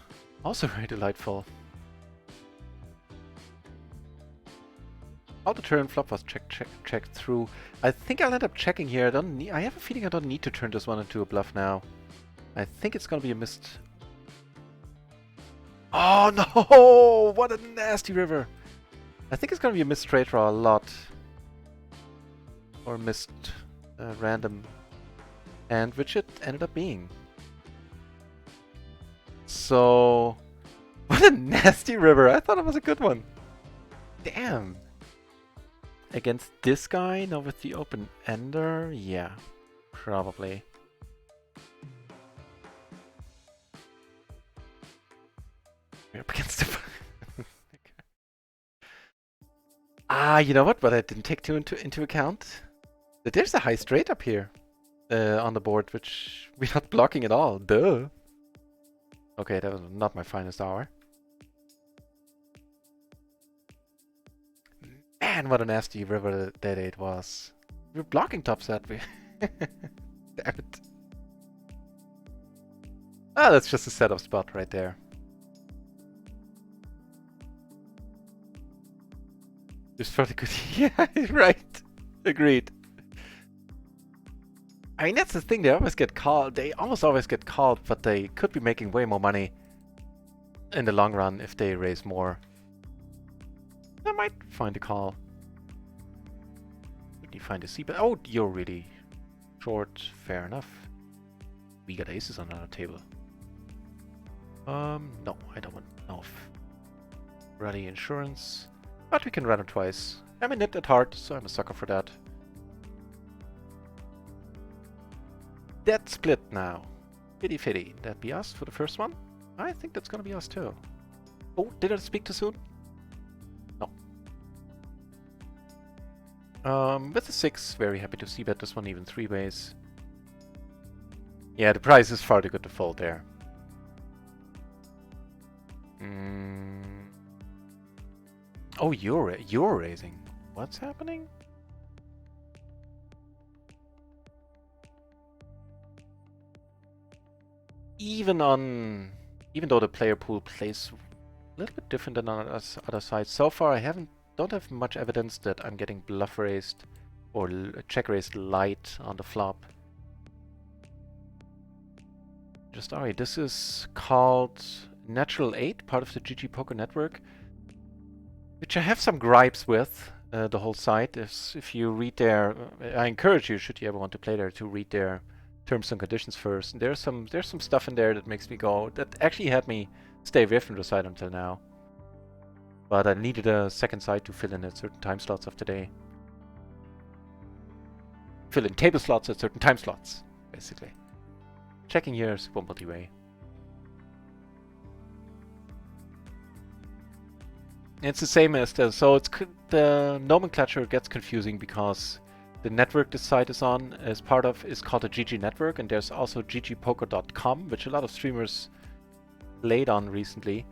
also very delightful. How the turn flop was checked through. I think I'll end up checking here. I have a feeling I don't need to turn this one into a bluff now. I think it's gonna be a missed. Oh no! What a nasty river! I think it's gonna be a missed straight draw a lot. Or missed random. And which it ended up being. So, what a nasty river. I thought it was a good one. Damn. Against this guy, now with the open ender, yeah, probably. We're up against the. You know what? But I didn't take into account that there's a high straight up here on the board, which we're not blocking at all. Duh. Okay, that was not my finest hour. Man, what a nasty river that it was. We're blocking top set. Damn it. Ah, that's just a setup spot right there. Just for the good. Yeah, right. Agreed. I mean, that's the thing. They always get called. They almost always get called, but they could be making way more money in the long run if they raise more. I might find a call. Would you find a C? But oh, you're really Short, fair enough. We got aces on our table. No, I don't want no. Rally insurance. But we can run it twice. I'm a nit at heart, so I'm a sucker for that. Dead split now. Fitty fitty. That be us for the first one? I think that's gonna be us too. Oh, did I speak too soon? No. With the 6, very happy to see bet this one even 3 ways. Yeah, the price is far too good to fold there. Oh, you're raising. What's happening? Even though the player pool plays a little bit different than on other sides, so far I don't have much evidence that I'm getting bluff raised or check raised light on the flop. Just alright, this is called Natural 8, part of the GG Poker Network, which I have some gripes with, the whole site. If you read their, I encourage you, should you ever want to play there, to read their terms and conditions first. And there's some stuff in there that makes me go, that actually had me stay away from the site until now. But I needed a second site to fill in at certain time slots of the day. Fill in table slots at certain time slots, basically. Checking here is one multi-way. It's the same as the nomenclature gets confusing because the network this site is on is called a GG network, and there's also ggpoker.com, which a lot of streamers played on recently,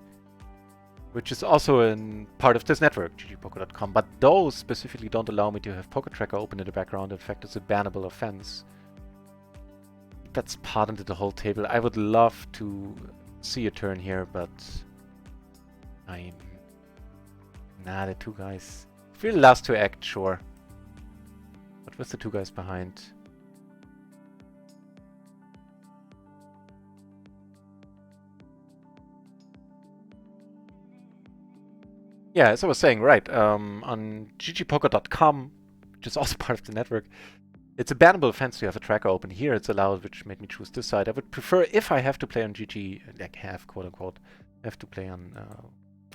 which is also part of this network, ggpoker.com. But those specifically don't allow me to have Poker Tracker open in the background. In fact, it's a bannable offense. That's part of the whole table. I would love to see a turn here, but I'm... Nah, the 2 guys. If we're the last to act, sure. But with the 2 guys behind... Yeah, as I was saying, right, on ggpoker.com, which is also part of the network, it's a bannable offense to have a tracker open. Here it's allowed, which made me choose this side. I would prefer, if I have to play on GG, like quote-unquote, have to play on,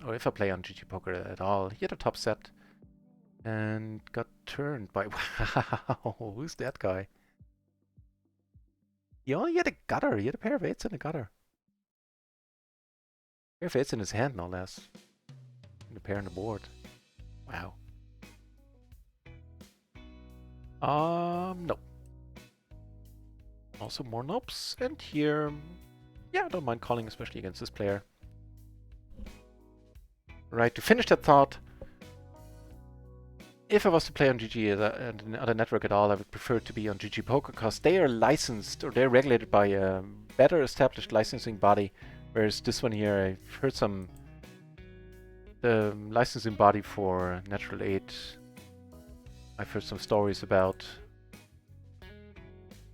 or if I play on GG Poker at all, he had a top set and got turned by, wow, who's that guy? He only had a gutter, he had a pair of 8s and a gutter. A pair of 8s in his hand, no less. And a pair on the board. Wow. No. Also more nopes, and here, yeah, I don't mind calling, especially against this player. Right, to finish that thought, if I was to play on GG and another network at all, I would prefer it to be on GG Poker, because they are licensed, or they're regulated by a better established licensing body, whereas this one here, I've heard the licensing body for Natural 8, I've heard some stories about,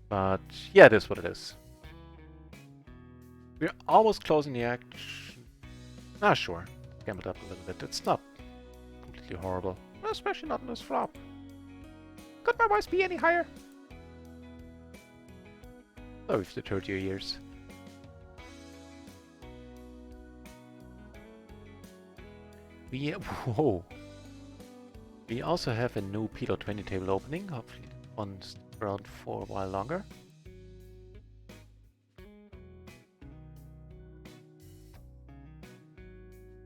but yeah, it is what it is. We're almost closing the act. Ah, sure. Gamble it up a little bit. It's not completely horrible, especially not in this flop. Could my voice be any higher? Oh, we've deterred your ears. Whoa. We also have a new PLO 20 table opening. Hopefully one's around for a while longer.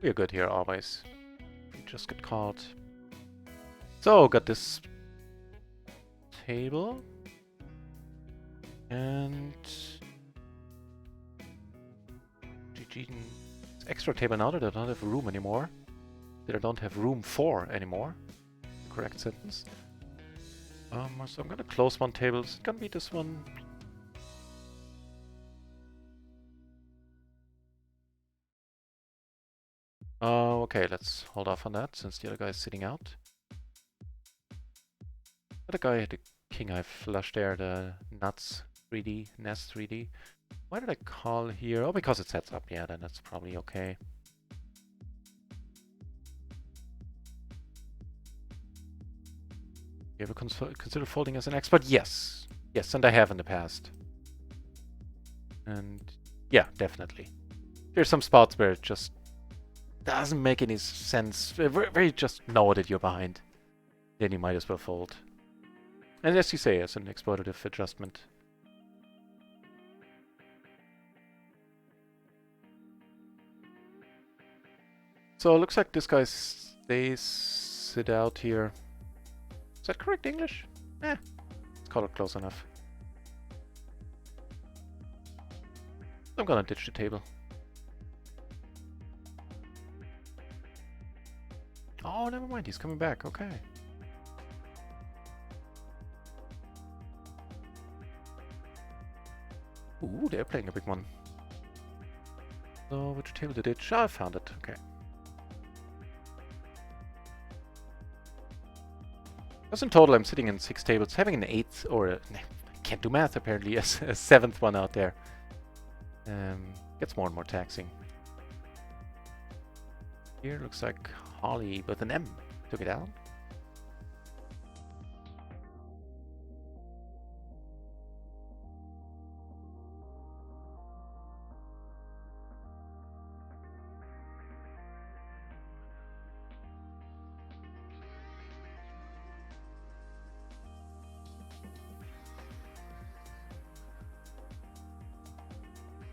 We're good here always. We just get caught. So got this table. And GG, it's extra table now that I don't have room anymore. That I don't have room for anymore. Correct sentence. So I'm gonna close one table. It's gonna be this one. Okay, let's hold off on that since the other guy is sitting out. The other guy had the king I flush there, the nuts 3D, nest 3D. Why did I call here? Oh, because it sets up. Yeah, then that's probably okay. You ever consider folding as an expert? Yes. Yes, and I have in the past. And yeah, definitely. There's some spots where it just doesn't make any sense, where you just know that you're behind. Then you might as well fold. And as you say, as an exploitative adjustment. So it looks like this guy stays it out here. Is that correct English? Eh, let's call it close enough. I'm gonna ditch the table. Oh, never mind, he's coming back, okay. Ooh, they're playing a big one. So, which table did it? I found it, okay. Because in total I'm sitting in 6 tables, having an 8th, or I can't do math apparently, a 7th one out there. Gets more and more taxing. Here looks like Holly with an M took it out.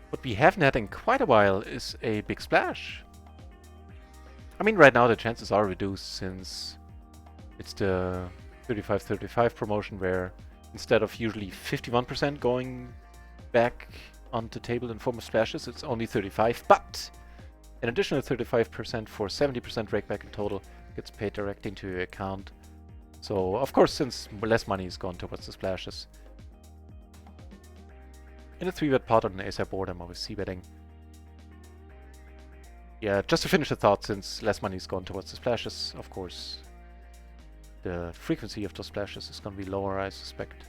What we haven't had in quite a while is a big splash. I mean, right now the chances are reduced since it's the 35-35 promotion where instead of usually 51% going back onto the table in form of splashes, it's only 35, but an additional 35% for 70% rakeback in total gets paid directly into your account. So, of course, since less money is gone towards the splashes. In a 3-bet pot on an ace-high board, I'm always c-betting. Yeah, just to finish the thought, since less money is gone towards the splashes, of course, the frequency of those splashes is going to be lower, I suspect.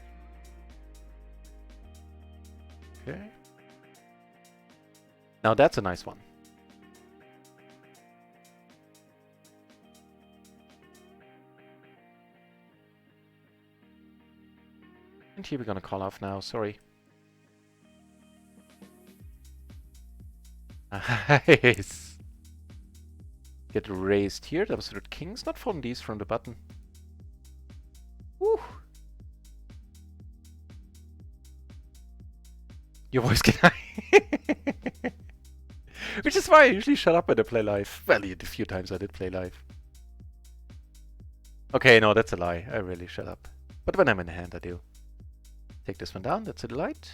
Okay. Now that's a nice one. And here we're going to call off now, sorry. Nice. Get raised here. That was suited kings. Not folding these from the button. Woo. Your voice can I? Which is why I usually shut up when I play live. Well, the few times I did play live. Okay, no, that's a lie. I really shut up. But when I'm in hand, I do. Take this one down. That's a delight.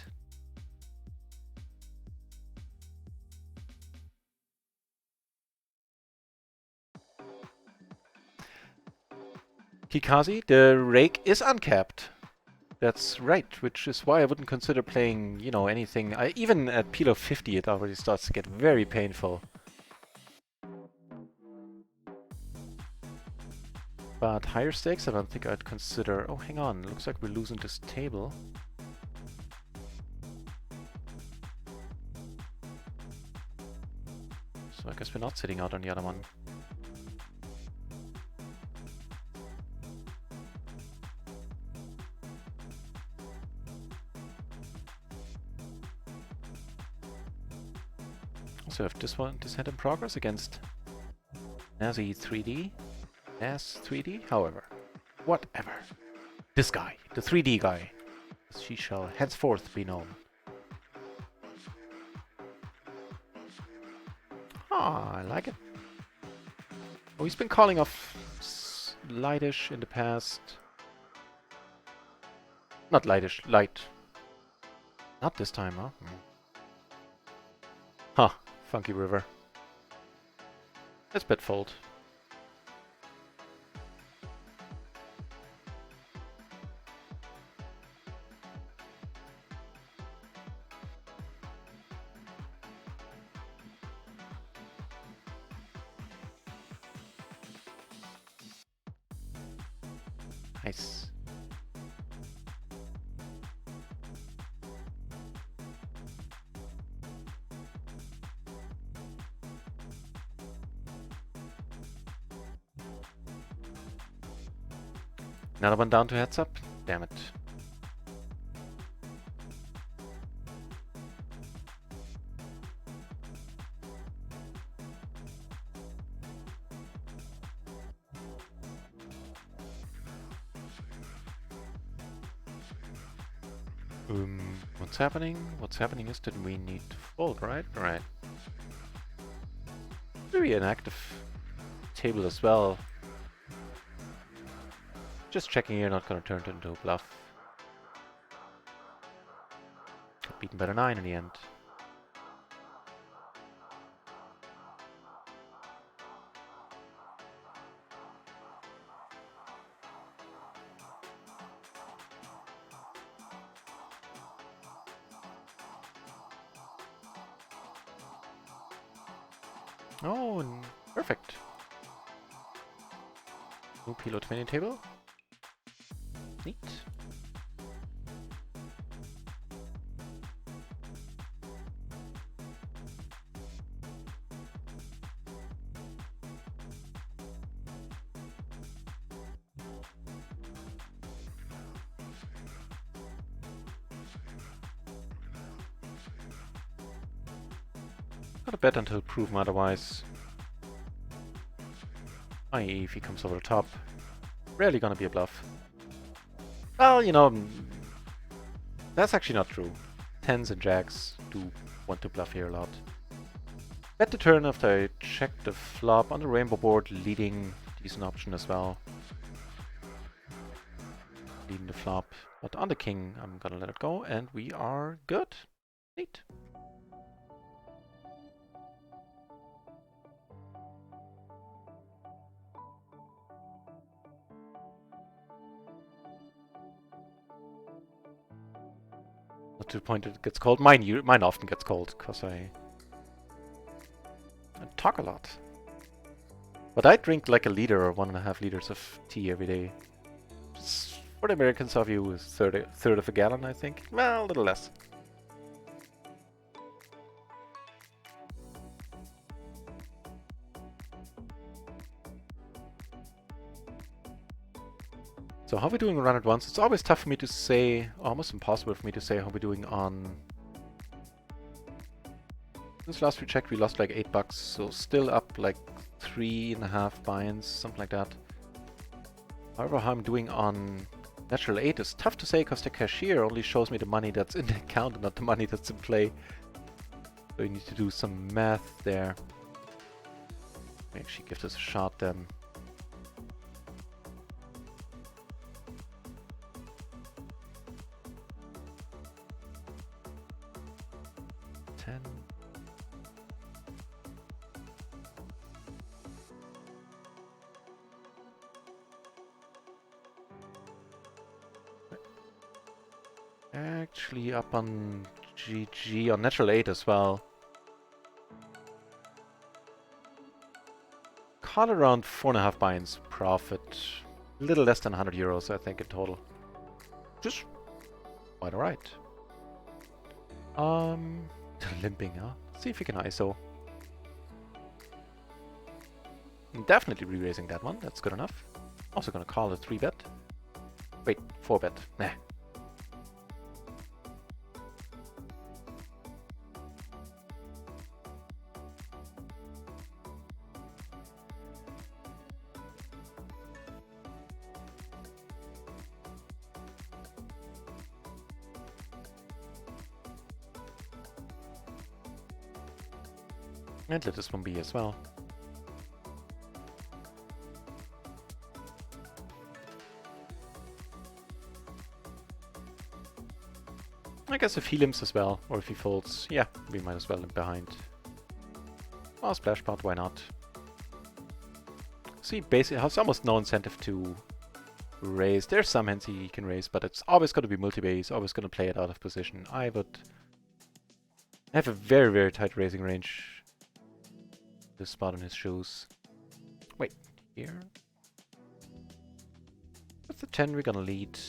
Kikazi, the rake is uncapped. That's right, which is why I wouldn't consider playing, you know, anything. Even at PLO 50, it already starts to get very painful. But higher stakes, I don't think I'd consider. Oh, hang on. Looks like we're losing this table. So I guess we're not sitting out on the other one. Also have this hand in progress against Nazi 3D. Nas 3D, however. Whatever. This guy, the 3D guy. As she shall henceforth be known. Ah, I like it. Oh, he's been calling off lightish in the past. Not lightish, light. Not this time, huh? Huh, funky river. Let's bet fold. Nice. Another one down to heads up. Damn it. What's happening? What's happening is that we need to fold, right? Right. Maybe an active table as well. Just checking here, not gonna turn it into a bluff. Got beaten by the 9 in the end. Oh, perfect. No PLO 20 table. Neat. Gotta bet until proven otherwise. I.e. if he comes over the top. Rarely gonna be a bluff. Well, you know, that's actually not true. 10s and jacks do want to bluff here a lot. Bet the turn after I check the flop on the rainbow board, leading, decent option as well. Leading the flop, but on the king I'm gonna let it go and we are good. Neat. To the point that it gets cold. Mine often gets cold because I talk a lot. But I drink like a liter or 1.5 liters of tea every day. Just for the Americans of you, is third of a gallon, I think. Well, a little less. So how are we doing on RunItOnce? It's always tough for me to say, almost impossible for me to say how we're doing on... Since last we checked, we lost like $8, so still up like 3.5 buy-ins, something like that. However, how I'm doing on Natural 8 is tough to say because the cashier only shows me the money that's in the account and not the money that's in play. So you need to do some math there. Actually give this a shot then. Actually up on GG, on Natural 8 as well. Caught around 4.5 buy-ins profit. A little less than 100 euros, I think, in total. Just quite alright. Limping, huh? See if we can ISO. Definitely re-raising that one, that's good enough. Also gonna call a 3-bet. Wait, 4-bet. Nah. And let this one be as well. I guess if he limps as well, or if he folds, yeah, we might as well limp behind. Oh, splash pot, why not? See, basically has almost no incentive to raise. There's some hands he can raise, but it's always going to be multi-base, always going to play it out of position. I would have a very, very tight raising range. This spot in his shoes. Wait, here? With the 10 we're gonna lead.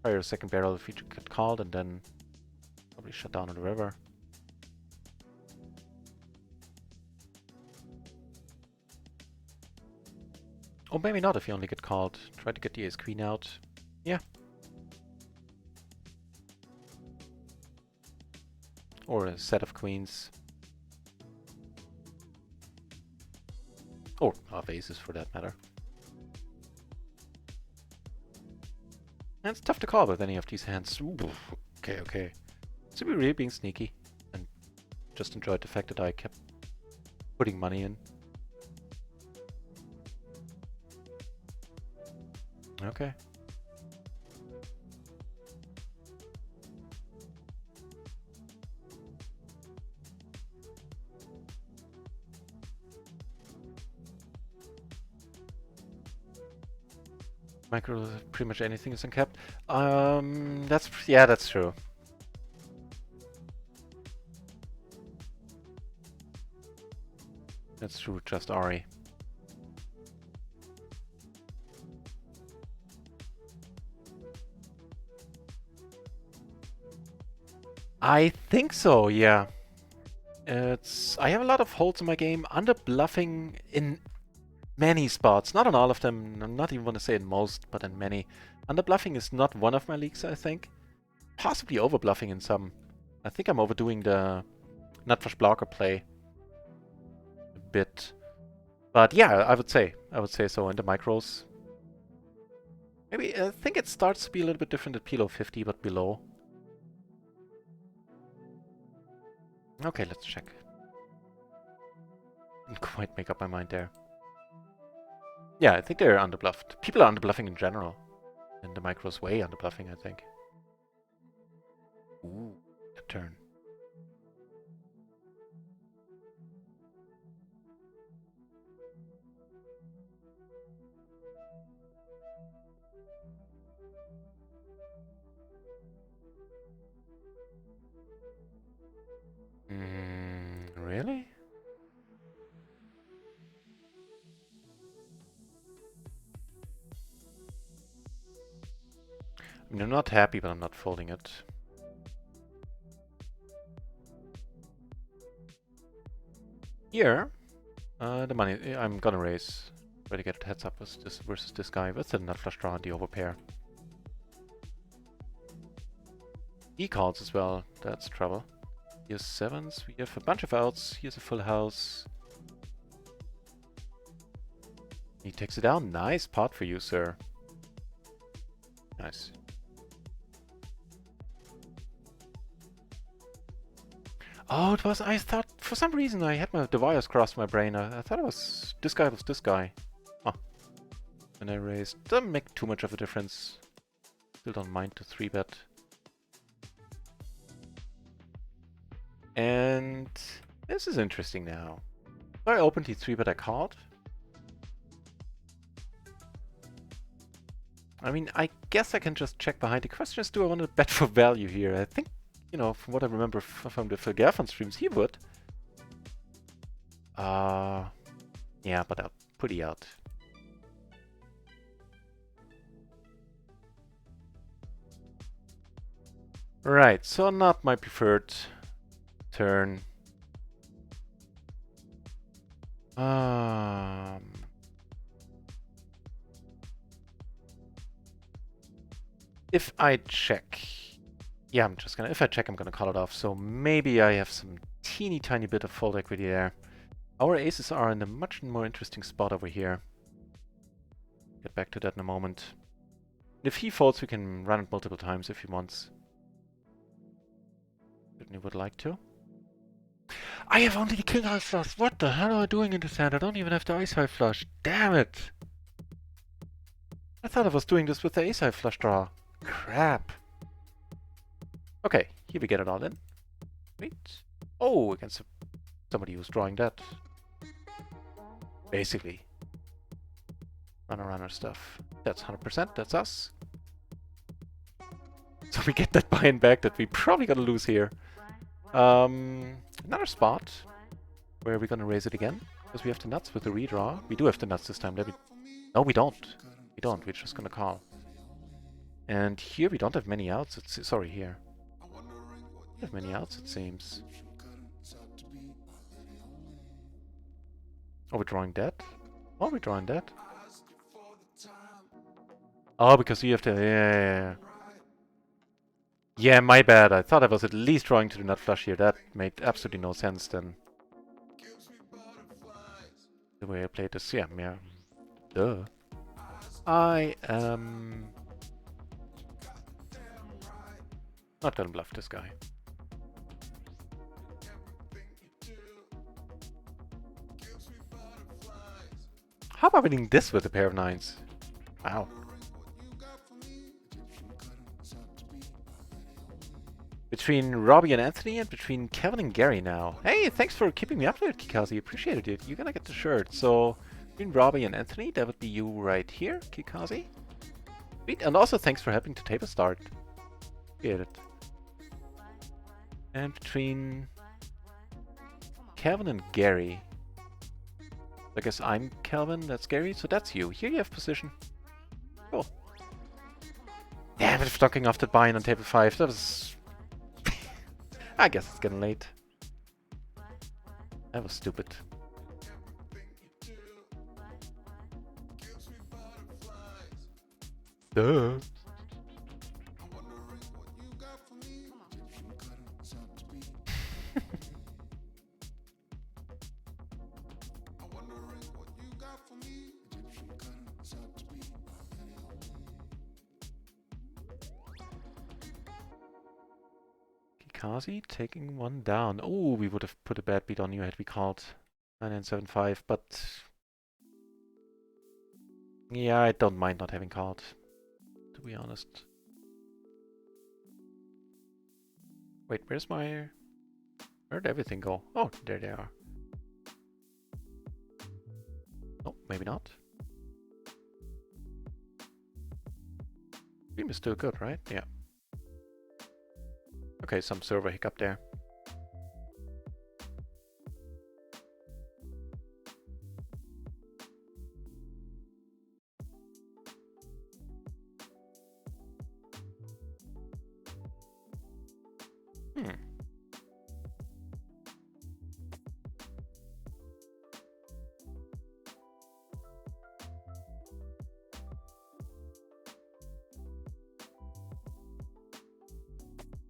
Fire a second barrel if we get called and then probably shut down on the river. Or maybe not if you only get called. Try to get the ace queen out. Yeah. Or a set of queens. Or half aces for that matter. And it's tough to call with any of these hands. Ooh. Okay, okay. So we're really being sneaky and just enjoyed the fact that I kept putting money in. Okay. Micro, pretty much anything is uncapped. That's true. That's true, just Ari. I think so, yeah. I have a lot of holds in my game, under bluffing in many spots. Not on all of them, I'm not even want to say in most, but in many. Under bluffing is not one of my leaks, I think. Possibly over bluffing in some. I think I'm overdoing the NutRaisin blocker play a bit. But yeah, I would say so in the micros. Maybe I think it starts to be a little bit different at PLO 50, but below. Okay, let's check. Didn't quite make up my mind there. Yeah, I think they're underbluffed. People are underbluffing in general. And the micro's way underbluffing, I think. Ooh, a turn. Really? I mean, I'm not happy, but I'm not folding it. Here, the money, I'm gonna raise. Try to get heads up versus this guy with the nut flush draw and the overpair. He calls as well, that's trouble. Here's sevens, we have a bunch of outs, here's a full house. He takes it down, nice pot for you, sir. Nice. Oh, it was, I thought, for some reason I had the wires crossed my brain. I thought it was this guy. Oh. And I raised, doesn't make too much of a difference. Still don't mind to 3-bet. And this is interesting now. So I opened the 3-bet I called. I mean, I guess I can just check behind. The question is, do I want to bet for value here? I think, you know, from what I remember from the Phil streams, he would. Yeah, but I'll put it out. Right, so not my preferred turn. If I check, yeah, if I check, I'm gonna call it off. So maybe I have some teeny tiny bit of fold equity there. Our aces are in a much more interesting spot over here. Get back to that in a moment. If he folds, we can run it multiple times if he wants. Certainly would like to. I have only the king high flush. What the hell am I doing in this hand? I don't even have the ace high flush. Damn it! I thought I was doing this with the ace high flush draw. Crap. Okay, here we get it all in. Wait. Oh, against somebody who's drawing that. Basically. Runner stuff. That's 100%, that's us. So we get that buy-in back that we probably gonna lose here. Another spot where we're gonna raise it again. Because we have the nuts with the redraw. We do have the nuts this time. No, we don't. We don't, we're just gonna call. And here we don't have many outs. Sorry, here. We have many outs, it seems. Oh, we're drawing that? Oh, we're drawing that? Oh, because you have to... Yeah. Yeah, my bad. I thought I was at least drawing to the nut flush here. That made absolutely no sense then. The way I played this, yeah. Duh. I am... Not gonna bluff this guy. How about winning this with a pair of nines? Wow. Between Robbie and Anthony and between Kevin and Gary now. Hey, thanks for keeping me updated, Kikazi. Appreciate it. You're gonna get the shirt. So, between Robbie and Anthony, that would be you right here, Kikazi. Sweet. And also thanks for helping to table start. Appreciate it. And between Kevin and Gary. I guess I'm Kelvin, that's Gary, so that's you. Here you have position. Cool. Damn it, blocking off that buy-in on table 5. That was... I guess it's getting late. That was stupid. Duh. Kikazi taking one down. Oh, we would have put a bad beat on you had we called 9975, but yeah, I don't mind not having called, to be honest. Wait, where'd everything go? Oh, there they are. Oh, maybe not. Stream is still good, right? Yeah. Okay, some server hiccup there.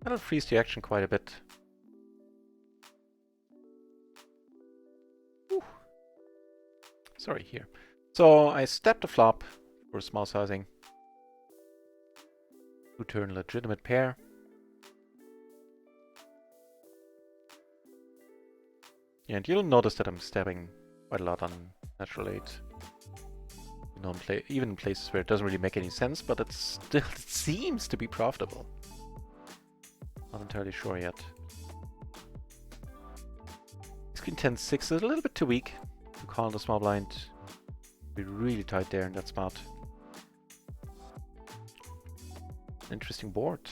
That'll freeze the action quite a bit. Whew. Sorry, here. So I stepped the flop for a small sizing. Two-turn legitimate pair. And you'll notice that I'm stepping quite a lot on natural 8. You know, even in places where it doesn't really make any sense, but it still seems to be profitable. Not entirely sure yet. Queen 10-6 is a little bit too weak to call the small blind. Be really tight there in that spot. Interesting board.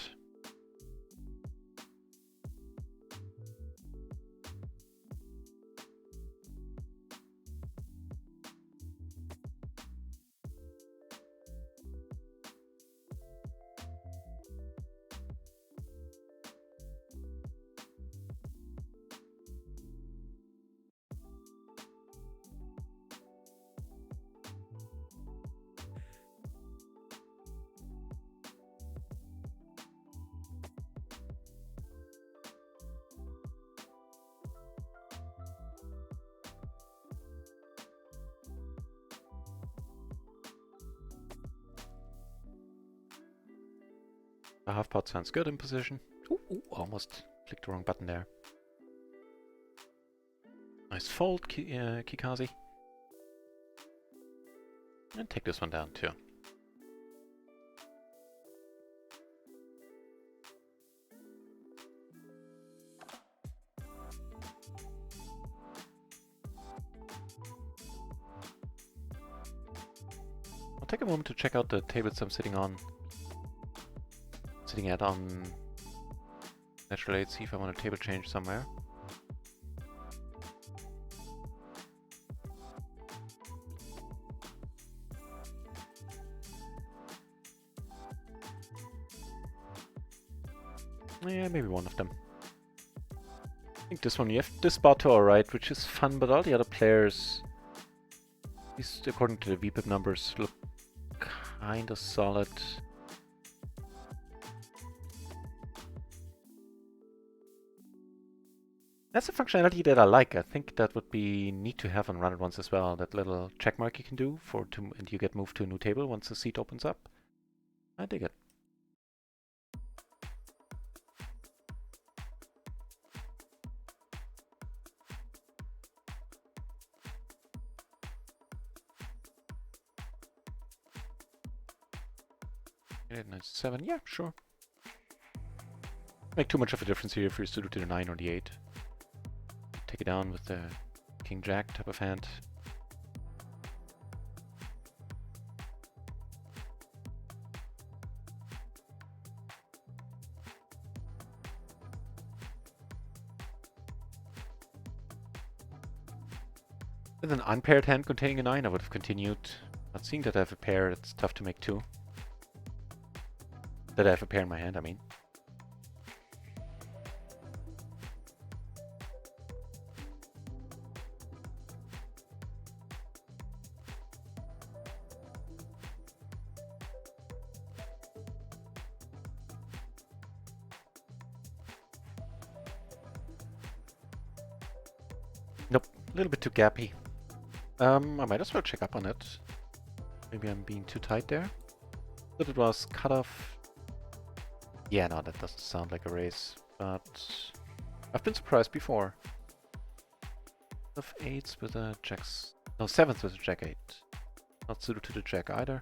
The half pot sounds good in position. Ooh, almost clicked the wrong button there. Nice fold, Kikazi. And take this one down too. I'll take a moment to check out the tables I'm sitting at on natural 8, see if I want a table change somewhere. Yeah, maybe one of them. I think this one, you have this spot to our right, which is fun, but all the other players, at least according to the VPIP numbers, look kind of solid. That's a functionality that I like. I think that would be neat to have on RunItOnce as well. That little check mark you can do and you get moved to a new table once the seat opens up. I dig it. 897, yeah, sure. Make too much of a difference here if you're suited to the 9 or the 8. Take it down with the King Jack type of hand. With an unpaired hand containing a 9, I would have continued. But seeing that I have a pair, it's tough to make 2. That I have a pair in my hand, I mean. Nope, a little bit too gappy. I might as well check up on it. Maybe I'm being too tight there. But it was cut off. Yeah, no, that doesn't sound like a race. But I've been surprised before. Of 8s with a jacks. No, 7s with a jack 8. Not suited to the jack either.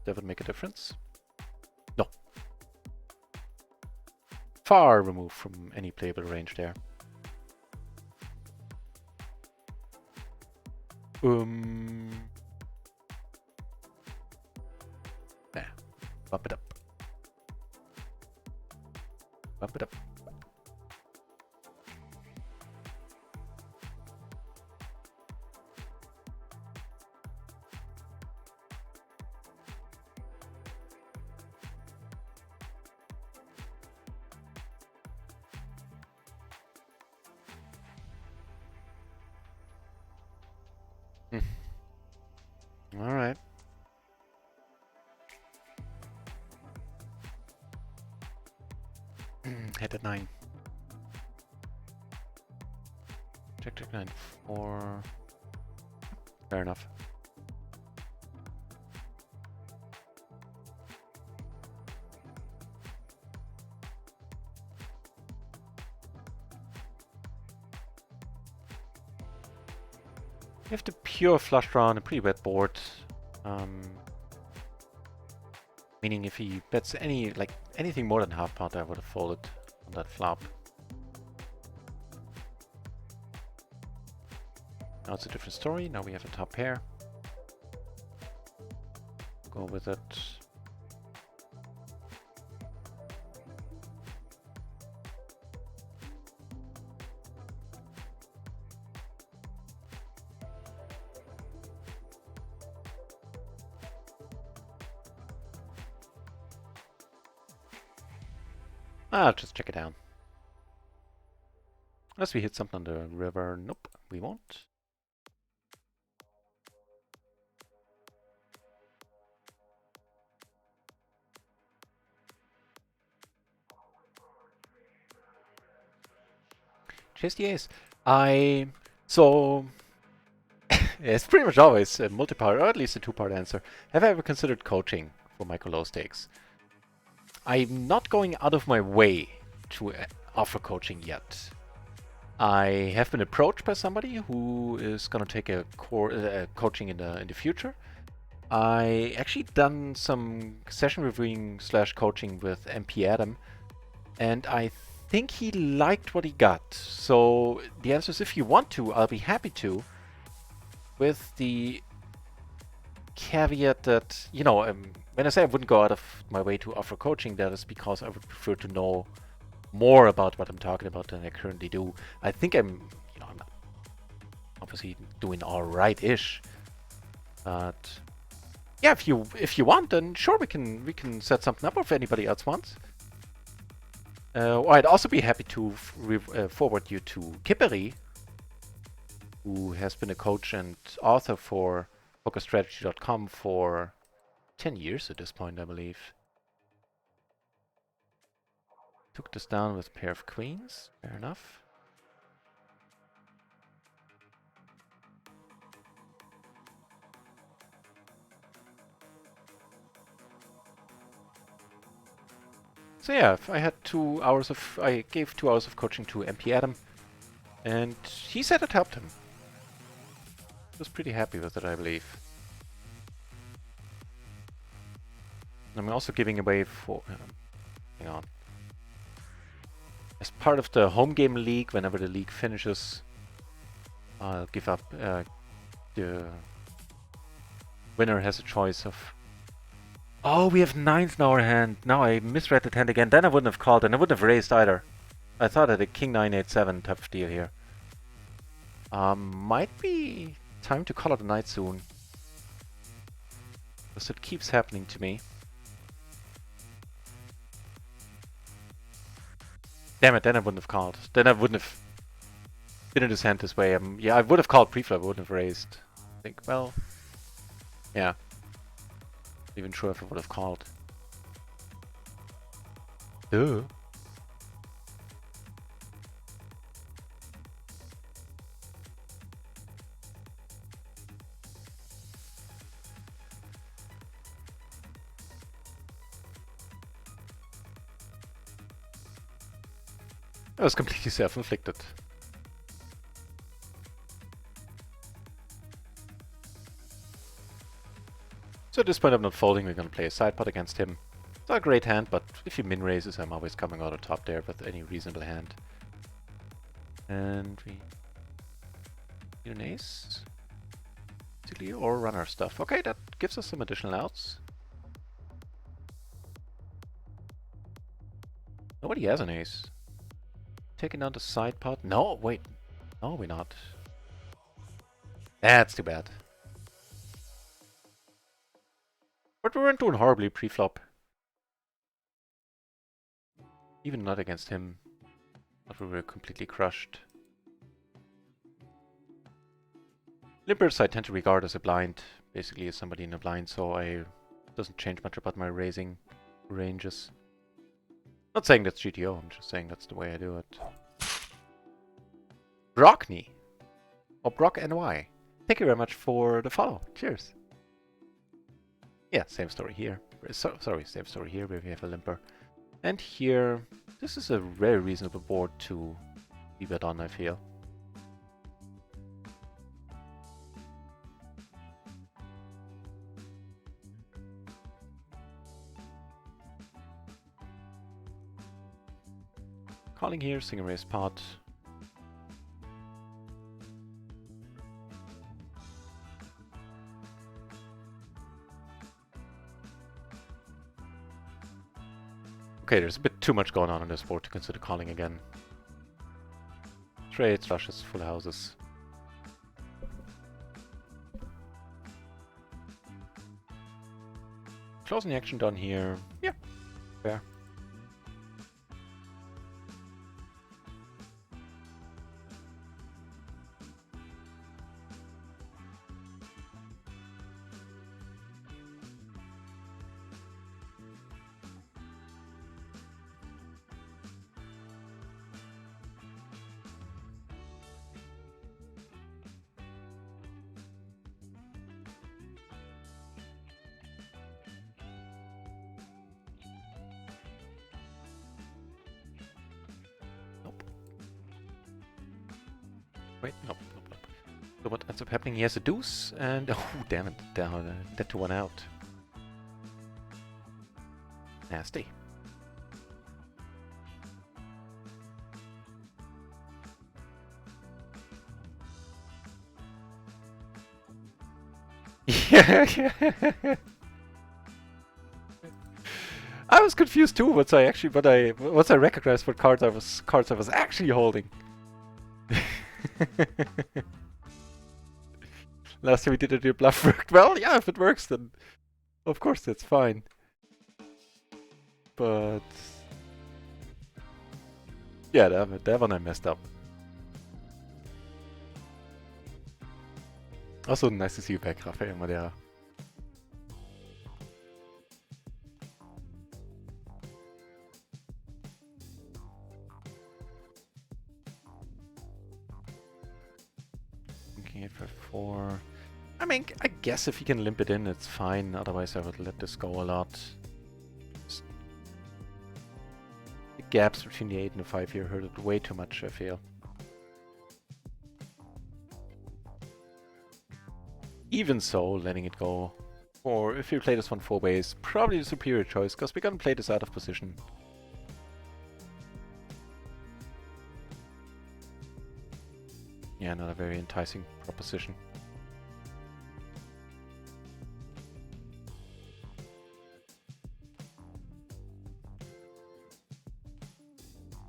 That would make a difference. No. Far removed from any playable range there. Nah. Bump it up. Bump it up. All right. Hit at 9. Check 9 4. Fair enough. You have the pure flush draw on a pretty wet board. Meaning if he bets anything more than half pot, I would have folded on that flop. Now it's a different story. Now we have a top pair. Go with it. I'll just check it down. Unless we hit something on the river. Nope, we won't. Chase the ace. So it's pretty much always a multi-part, or at least a two-part answer. Have I ever considered coaching for micro low stakes? I'm not going out of my way to offer coaching yet. I have been approached by somebody who is going to take a coaching in the future. I actually done some session reviewing / coaching with MP Adam, and I think he liked what he got. So the answer is, if you want to, I'll be happy to, with the caveat that, you know, when I say I wouldn't go out of my way to offer coaching, that is because I would prefer to know more about what I'm talking about than I currently do. I think I'm obviously doing all right-ish, but yeah, if you want, then sure, we can set something up if anybody else wants. Or I'd also be happy to forward you to Kipperi, who has been a coach and author for PokerStrategy.com for 10 years at this point, I believe. Took this down with a pair of queens. Fair enough. So yeah, I gave 2 hours of coaching to MP Adam, and he said it helped him. He was pretty happy with it, I believe. I'm also giving away for... hang on. As part of the home game league, whenever the league finishes, I'll give up... the winner has a choice of... Oh, we have 9s in our hand. Now I misread the hand again. Then I wouldn't have called and I wouldn't have raised either. I thought I had a king 9-8-7 type of deal here. Might be time to call it a night soon. Because it keeps happening to me. Damn it, then I wouldn't have called. Then I wouldn't have been in his hand this way. Yeah, I would have called pre-flop, I wouldn't have raised. I think, well... Yeah. Not even sure if I would have called. Duh. That was completely self-inflicted. So at this point I'm not folding, we're gonna play a side pot against him. It's not a great hand, but if he min raises, I'm always coming out on top there with any reasonable hand. And we need an ace, basically, or run our stuff. Okay, that gives us some additional outs. Nobody has an ace. Taking down the side pot. No, wait. No, we're not. That's too bad. But we weren't doing horribly pre-flop. Even not against him. But we were completely crushed. Limpers I tend to regard as a blind. Basically as somebody in a blind, so it doesn't change much about my raising ranges. Not saying that's GTO, I'm just saying that's the way I do it. Brockney. Or Brock NY. Thank you very much for the follow. Cheers. Yeah, same story here. Sorry, same story here where we have a limper. And here, this is a very reasonable board to leave it on, I feel. Calling here, single raise pot. Okay, there's a bit too much going on this board to consider calling again. Straights, flushes, full houses. Closing the action done here. Yeah, fair. Wait, nope. So what ends up happening? He has a deuce, and oh damn it, dead to one out. Nasty. Yeah. I was confused too once I recognized what cards I was actually holding. Last time we did it, your bluff worked. Well, yeah, if it works, then of course that's fine. But yeah, that one I messed up. Also, nice to see you back, Raphael Madera. Okay, for 4. I mean, I guess if you can limp it in, it's fine. Otherwise, I would let this go a lot. Just the gaps between the 8 and the 5 here hurt it way too much, I feel. Even so, letting it go Or if you play this one 4 ways, probably the superior choice, because we're gonna play this out of position. Yeah, not a very enticing proposition.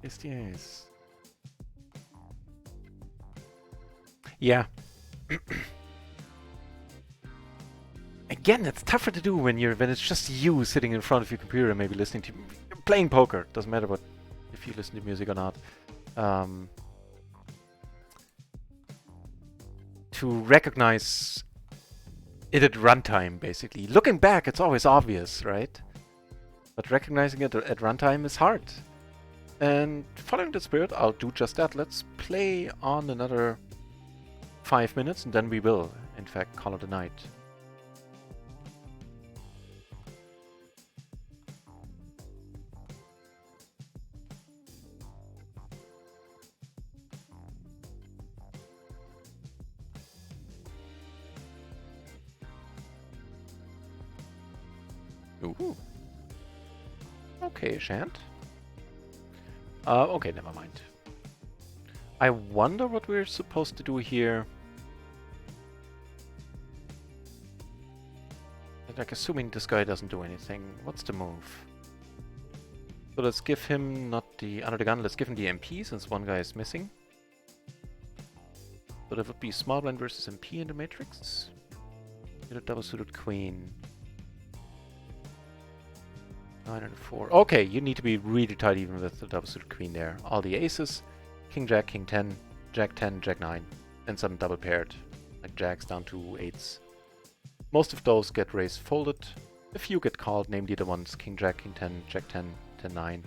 Is the ace. Yeah. Again, it's tougher to do when it's just you sitting in front of your computer and maybe listening to playing poker. Doesn't matter what if you listen to music or not. To recognize it at runtime, basically. Looking back, it's always obvious, right? But recognizing it at runtime is hard. And following the spirit, I'll do just that. Let's play on another 5 minutes, and then we will, in fact, call it a night. Ooh. Okay, shan't. Okay, never mind. I wonder what we're supposed to do here. Like, assuming this guy doesn't do anything, what's the move? So let's give him not the under the gun, let's give him the MP since one guy is missing. So that would be small blind versus MP in the matrix. Get a double suited queen. 9 and 4. Okay, you need to be really tight even with the double suited queen there. All the aces. King Jack, King 10, Jack 10, Jack 9. And some double paired. Like jacks down to 8s. Most of those get raised folded. A few get called, namely the ones King Jack, King 10, Jack 10, 10 9.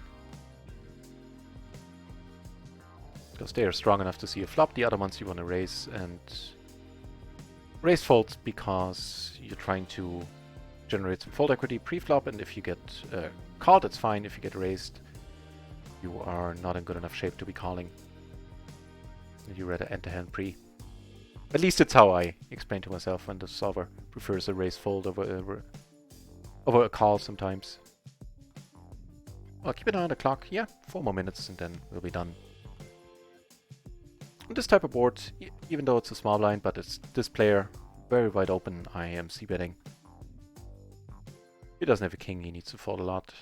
Because they are strong enough to see a flop. The other ones you want to raise and raise folds because you're trying to generate some fold equity pre-flop, and if you get called, it's fine. If you get raised, you are not in good enough shape to be calling. You rather enter hand pre. At least it's how I explain to myself when the solver prefers a raise fold over a call sometimes. Well, keep an eye on the clock. Yeah, 4 more minutes and then we'll be done. On this type of board, even though it's a small blind, but it's this player very wide open, I am c-betting. He doesn't have a king, he needs to fold a lot.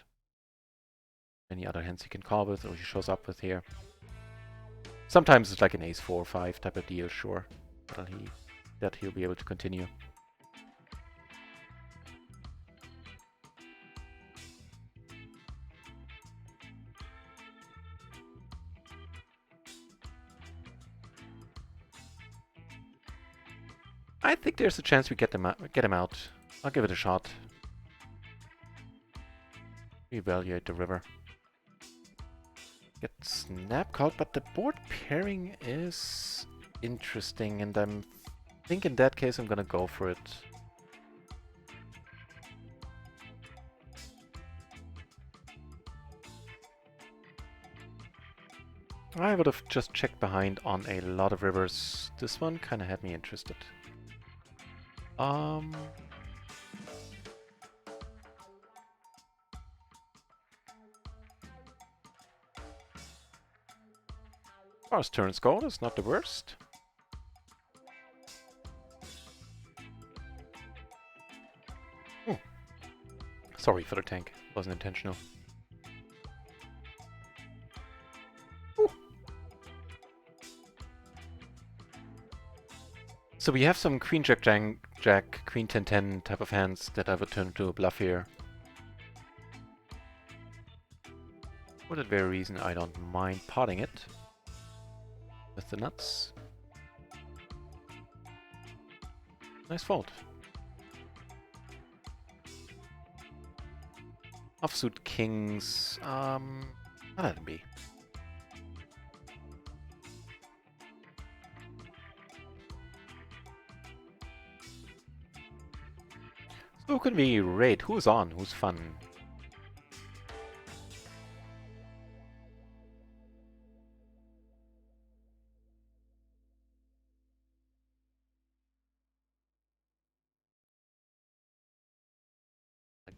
Any other hands he can call with or he shows up with here. Sometimes it's like an ace 4 or 5 type of deal, sure. But he'll be able to continue. I think there's a chance we get him out. I'll give it a shot. Reevaluate the river. Get snap called, but the board pairing is interesting, and I think in that case I'm gonna go for it. I would have just checked behind on a lot of rivers. This one kind of had me interested. As far as turns go, that's not the worst. Ooh. Sorry for the tank, wasn't intentional. Ooh. So we have some Queen Jack Jack, Queen 10-10 type of hands that I would turn into a bluff here. For that very reason, I don't mind potting it with the nuts. Nice fold. Offsuit kings, I'll let them be. So who can we raid? Who's on? Who's fun?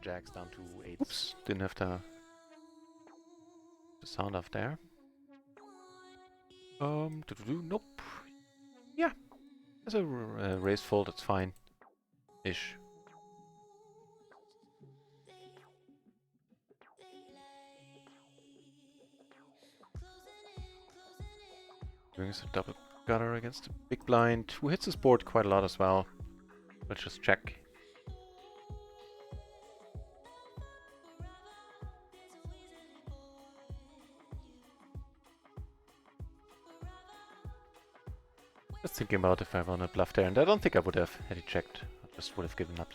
jacks down to 8. Oops, didn't have the sound off there. Nope. Yeah, there's a raise fold, that's fine. Ish. Doing a double gutter against the big blind, who hits this board quite a lot as well. Let's just check. Just thinking about if I want to bluff there, and I don't think I would have had he checked. I just would have given up.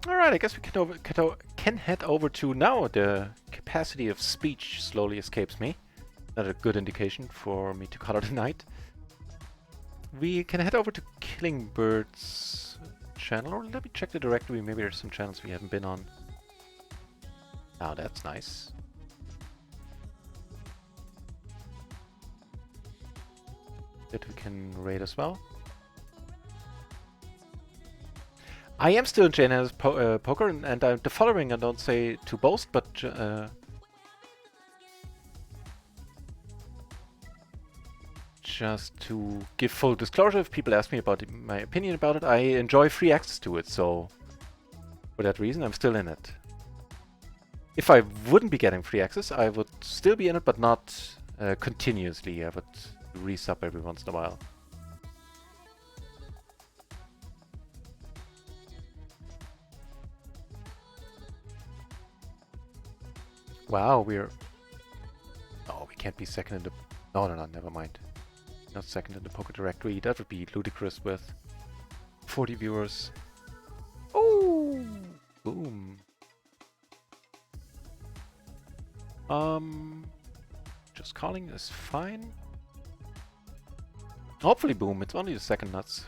Alright, I guess we can head over to now. The capacity of speech slowly escapes me. Not a good indication for me to color the night. We can head over to Killing Birds channel, or let me check the directory. Maybe there's some channels we haven't been on. Oh, that's nice. That we can raid as well. I am still in JNS poker, and the following I don't say to boast, but just to give full disclosure, if people ask me about my opinion about it, I enjoy free access to it, so for that reason I'm still in it. If I wouldn't be getting free access, I would still be in it, but not continuously. I would resub every once in a while. Wow, we're... Oh, we can't be second in the... No, never mind. Not second in the poker directory. That would be ludicrous with 40 viewers. Oh! Boom. Just calling is fine. Hopefully boom. It's only the second nuts.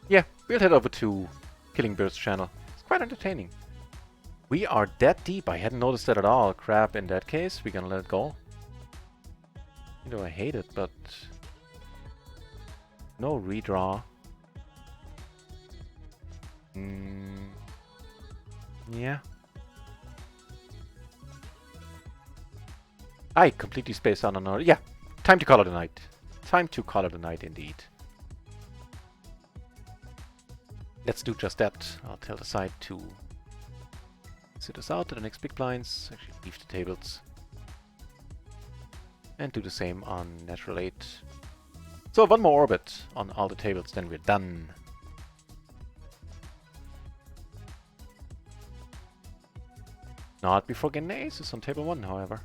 Yeah, we'll head over to Killing Birds channel. It's quite entertaining. We are that deep. I hadn't noticed that at all. Crap, in that case, we're gonna let it go. You know, I hate it, but... No redraw. Yeah. I completely spaced out on another. Yeah, time to call it a night. Time to call it a night indeed. Let's do just that. I'll tell the side to sit us out to the next big blinds. Actually, leave the tables. And do the same on natural 8. So one more orbit on all the tables, then we're done. Not before getting aces on table 1, however.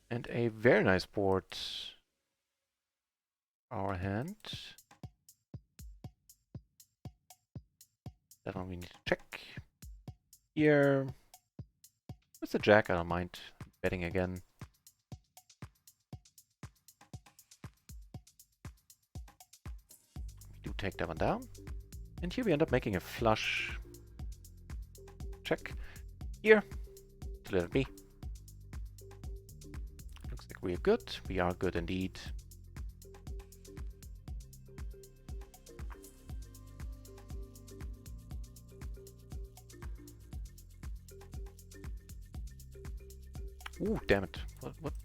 And a very nice board. Our hand. That one we need to check. Here. What's the jack? I don't mind betting again. We do take that one down. And here we end up making a flush. Check. Here. To let it be. Looks like we're good. We are good indeed. Ooh, damn it.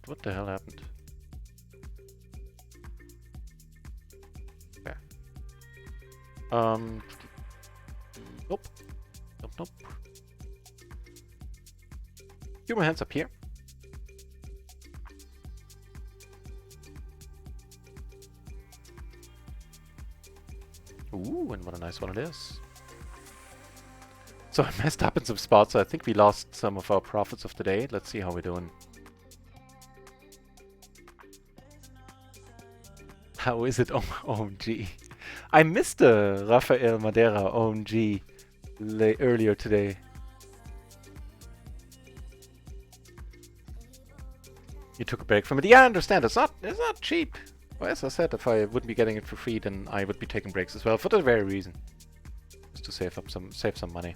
What the hell happened? Okay. Nope. Nope. Keep my hands up here. Ooh, and what a nice one it is. So I messed up in some spots, so I think we lost some of our profits of the day. Let's see how we're doing. How is it? OMG. I missed the Rafael Madeira OMG earlier today. You took a break from it. Yeah, I understand. It's not cheap. Well, as I said, if I wouldn't be getting it for free, then I would be taking breaks as well for that very reason, just to save some money.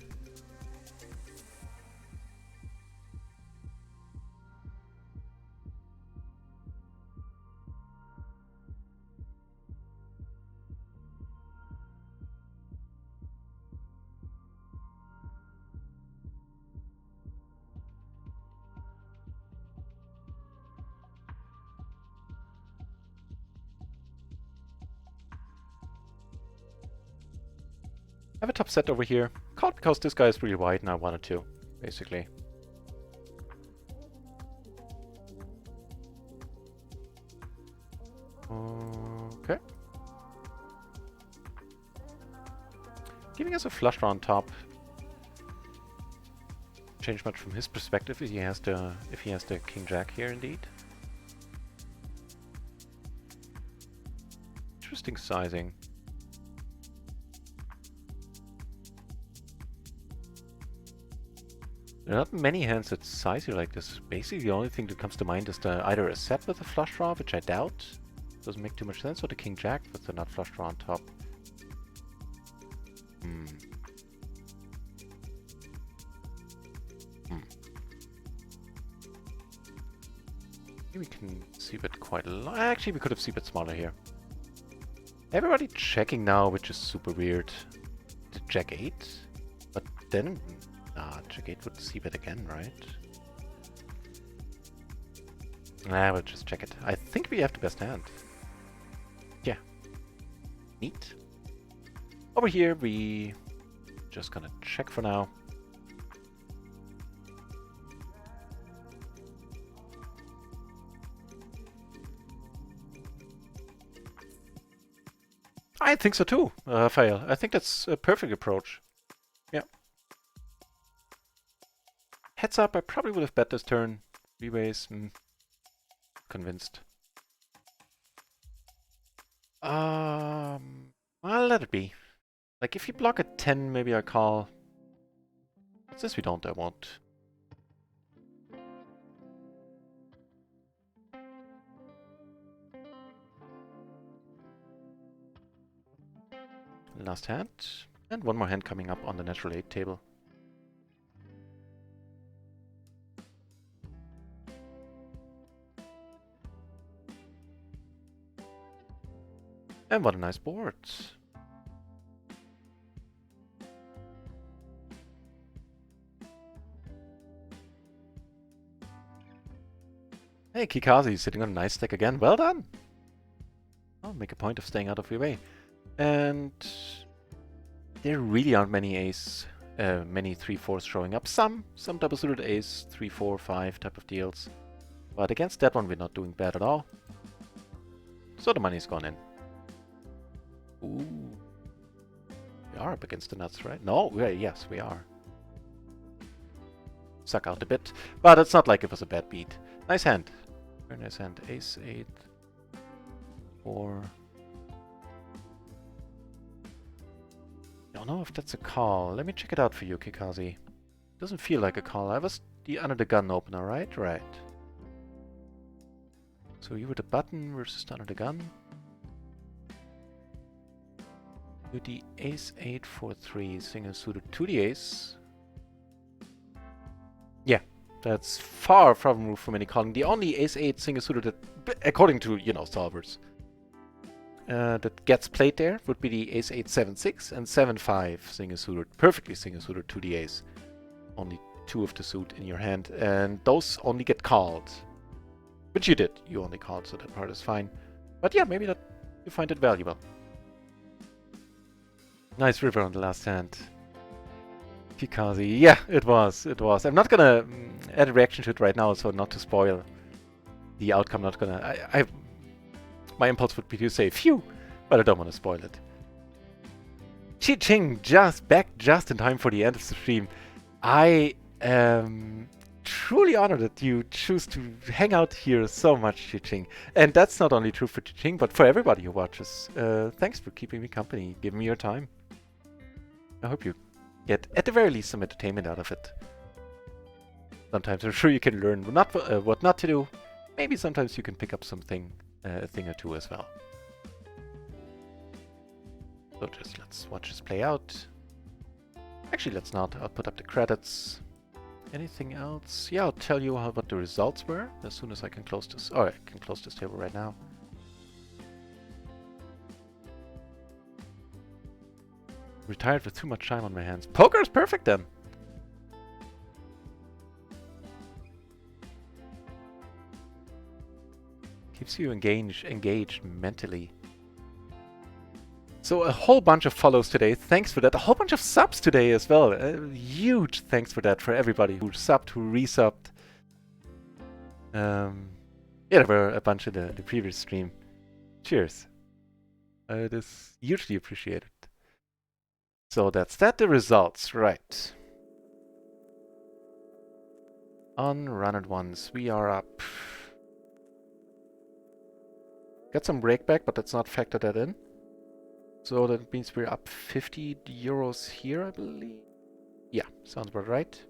I have a top set over here. Called because this guy is really wide and I wanted to, basically. Okay. Giving us a flush draw on top. Change much from his perspective if he has the King Jack here indeed. Interesting sizing. There are not many hands that size you like this. Basically, the only thing that comes to mind is either a set with a flush draw, which I doubt. Doesn't make too much sense, or the King Jack with the nut flush draw on top. We can see it quite a lot. Actually, we could have seen it smaller here. Everybody checking now, which is super weird. The Jack 8? But then... Jack 8 would see it again, right? We'll just check it. I think we have the best hand. Yeah. Neat. Over here, we just gonna check for now. I think so too, Raphael. I think that's a perfect approach. Yeah. Heads up, I probably would have bet this turn. Reways, convinced. I'll let it be. Like, if you block a 10, maybe I call. Since we don't, I won't. Last hand. And one more hand coming up on the natural 8 table. And what a nice board. Hey, Kikazi sitting on a nice stack again. Well done! I'll make a point of staying out of your way. And there really aren't many ace, many 3-4s showing up. Some double-suited ace, 3, 4, 5 type of deals. But against that one, we're not doing bad at all. So the money's gone in. Ooh. We are up against the nuts, right? No, yes, we are. Suck out a bit. But it's not like it was a bad beat. Nice hand. Very nice hand. Ace, 8, 4. Don't know if that's a call. Let me check it out for you, Kikazi. Doesn't feel like a call. I was the under the gun opener, right? Right. So you were the button versus the under the gun. To the ace 8 for 3 single suited to the ace. Yeah, that's far from removed from any calling. The only ace 8 single suited that, according to, you know, solvers, that gets played there would be the ace 8 7 6 and 7 5 single suited, perfectly single suited to the ace. Only 2 of the suit in your hand, and those only get called. Which you did. You only called, so that part is fine. But yeah, maybe that you find it valuable. Nice river on the last hand. Kikazi. Yeah, it was. It was. I'm not gonna add a reaction to it right now, so not to spoil the outcome. Not gonna. My impulse would be to say phew, but I don't want to spoil it. Chi-Ching just back just in time for the end of the stream. I am truly honored that you choose to hang out here so much, Chi-Ching. And that's not only true for Chi-Ching, but for everybody who watches. Thanks for keeping me company, giving me your time. I hope you get, at the very least, some entertainment out of it. Sometimes I'm sure you can learn what not to do. Maybe sometimes you can pick up something, a thing or two as well. So just let's watch this play out. Actually, let's not. I'll put up the credits. Anything else? Yeah, I'll tell you what the results were as soon as I can close this. Oh, I can close this table right now. Retired with too much time on my hands. Poker is perfect then. Keeps you engaged mentally. So a whole bunch of follows today. Thanks for that. A whole bunch of subs today as well. Huge thanks for that for everybody who subbed, who resubbed. Yeah, there were a bunch in the previous stream. Cheers. It is hugely appreciated. So that's that. The results, right? On RunItOnce, we are up. Got some breakback, but let's not factor that in. So that means we're up 50 euros here, I believe. Yeah, sounds about right.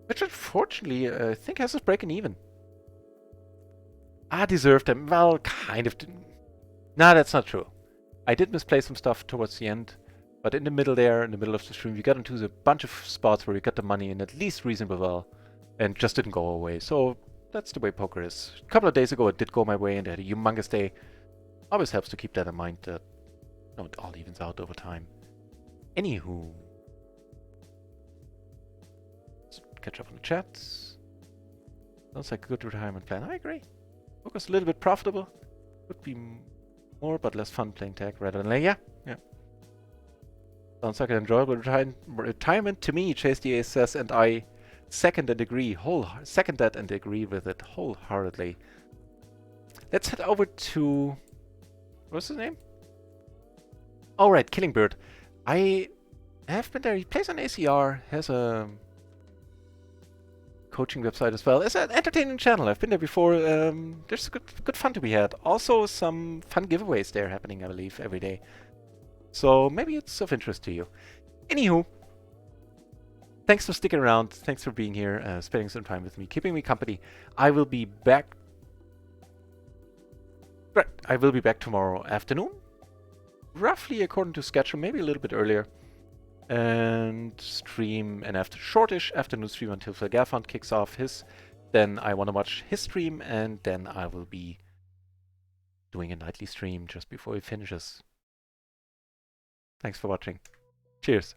Which unfortunately, I think has us breaking even. I deserved them. Well, kind of. Nah, that's not true. I did misplay some stuff towards the end, but in the middle there, in the middle of the stream, we got into a bunch of spots where we got the money in at least reasonably well, and just didn't go away. So that's the way poker is. A couple of days ago, it did go my way, and I had a humongous day. Always helps to keep that in mind that it all evens out over time. Anywho, let's catch up on the chat. Sounds like a good retirement plan. I agree. Poker's a little bit profitable. Could be more, but less fun playing tag rather than yeah. Sounds like an enjoyable retirement to me, Chase the Ace says, and I second that and agree with it wholeheartedly. Let's head over to, what's his name? All right, Killing Bird. I have been there. He plays on ACR, has a coaching website as well. It's an entertaining channel. I've been there before. There's good fun to be had. Also some fun giveaways there happening, I believe, every day. So maybe it's of interest to you. Anywho, thanks for sticking around. Thanks for being here, spending some time with me, keeping me company. I will be back. Right, I will be back tomorrow afternoon, roughly according to schedule, maybe a little bit earlier, and stream an shortish afternoon stream until Phil Gaffant kicks off his. Then I want to watch his stream, and then I will be doing a nightly stream just before he finishes. Thanks for watching. Cheers.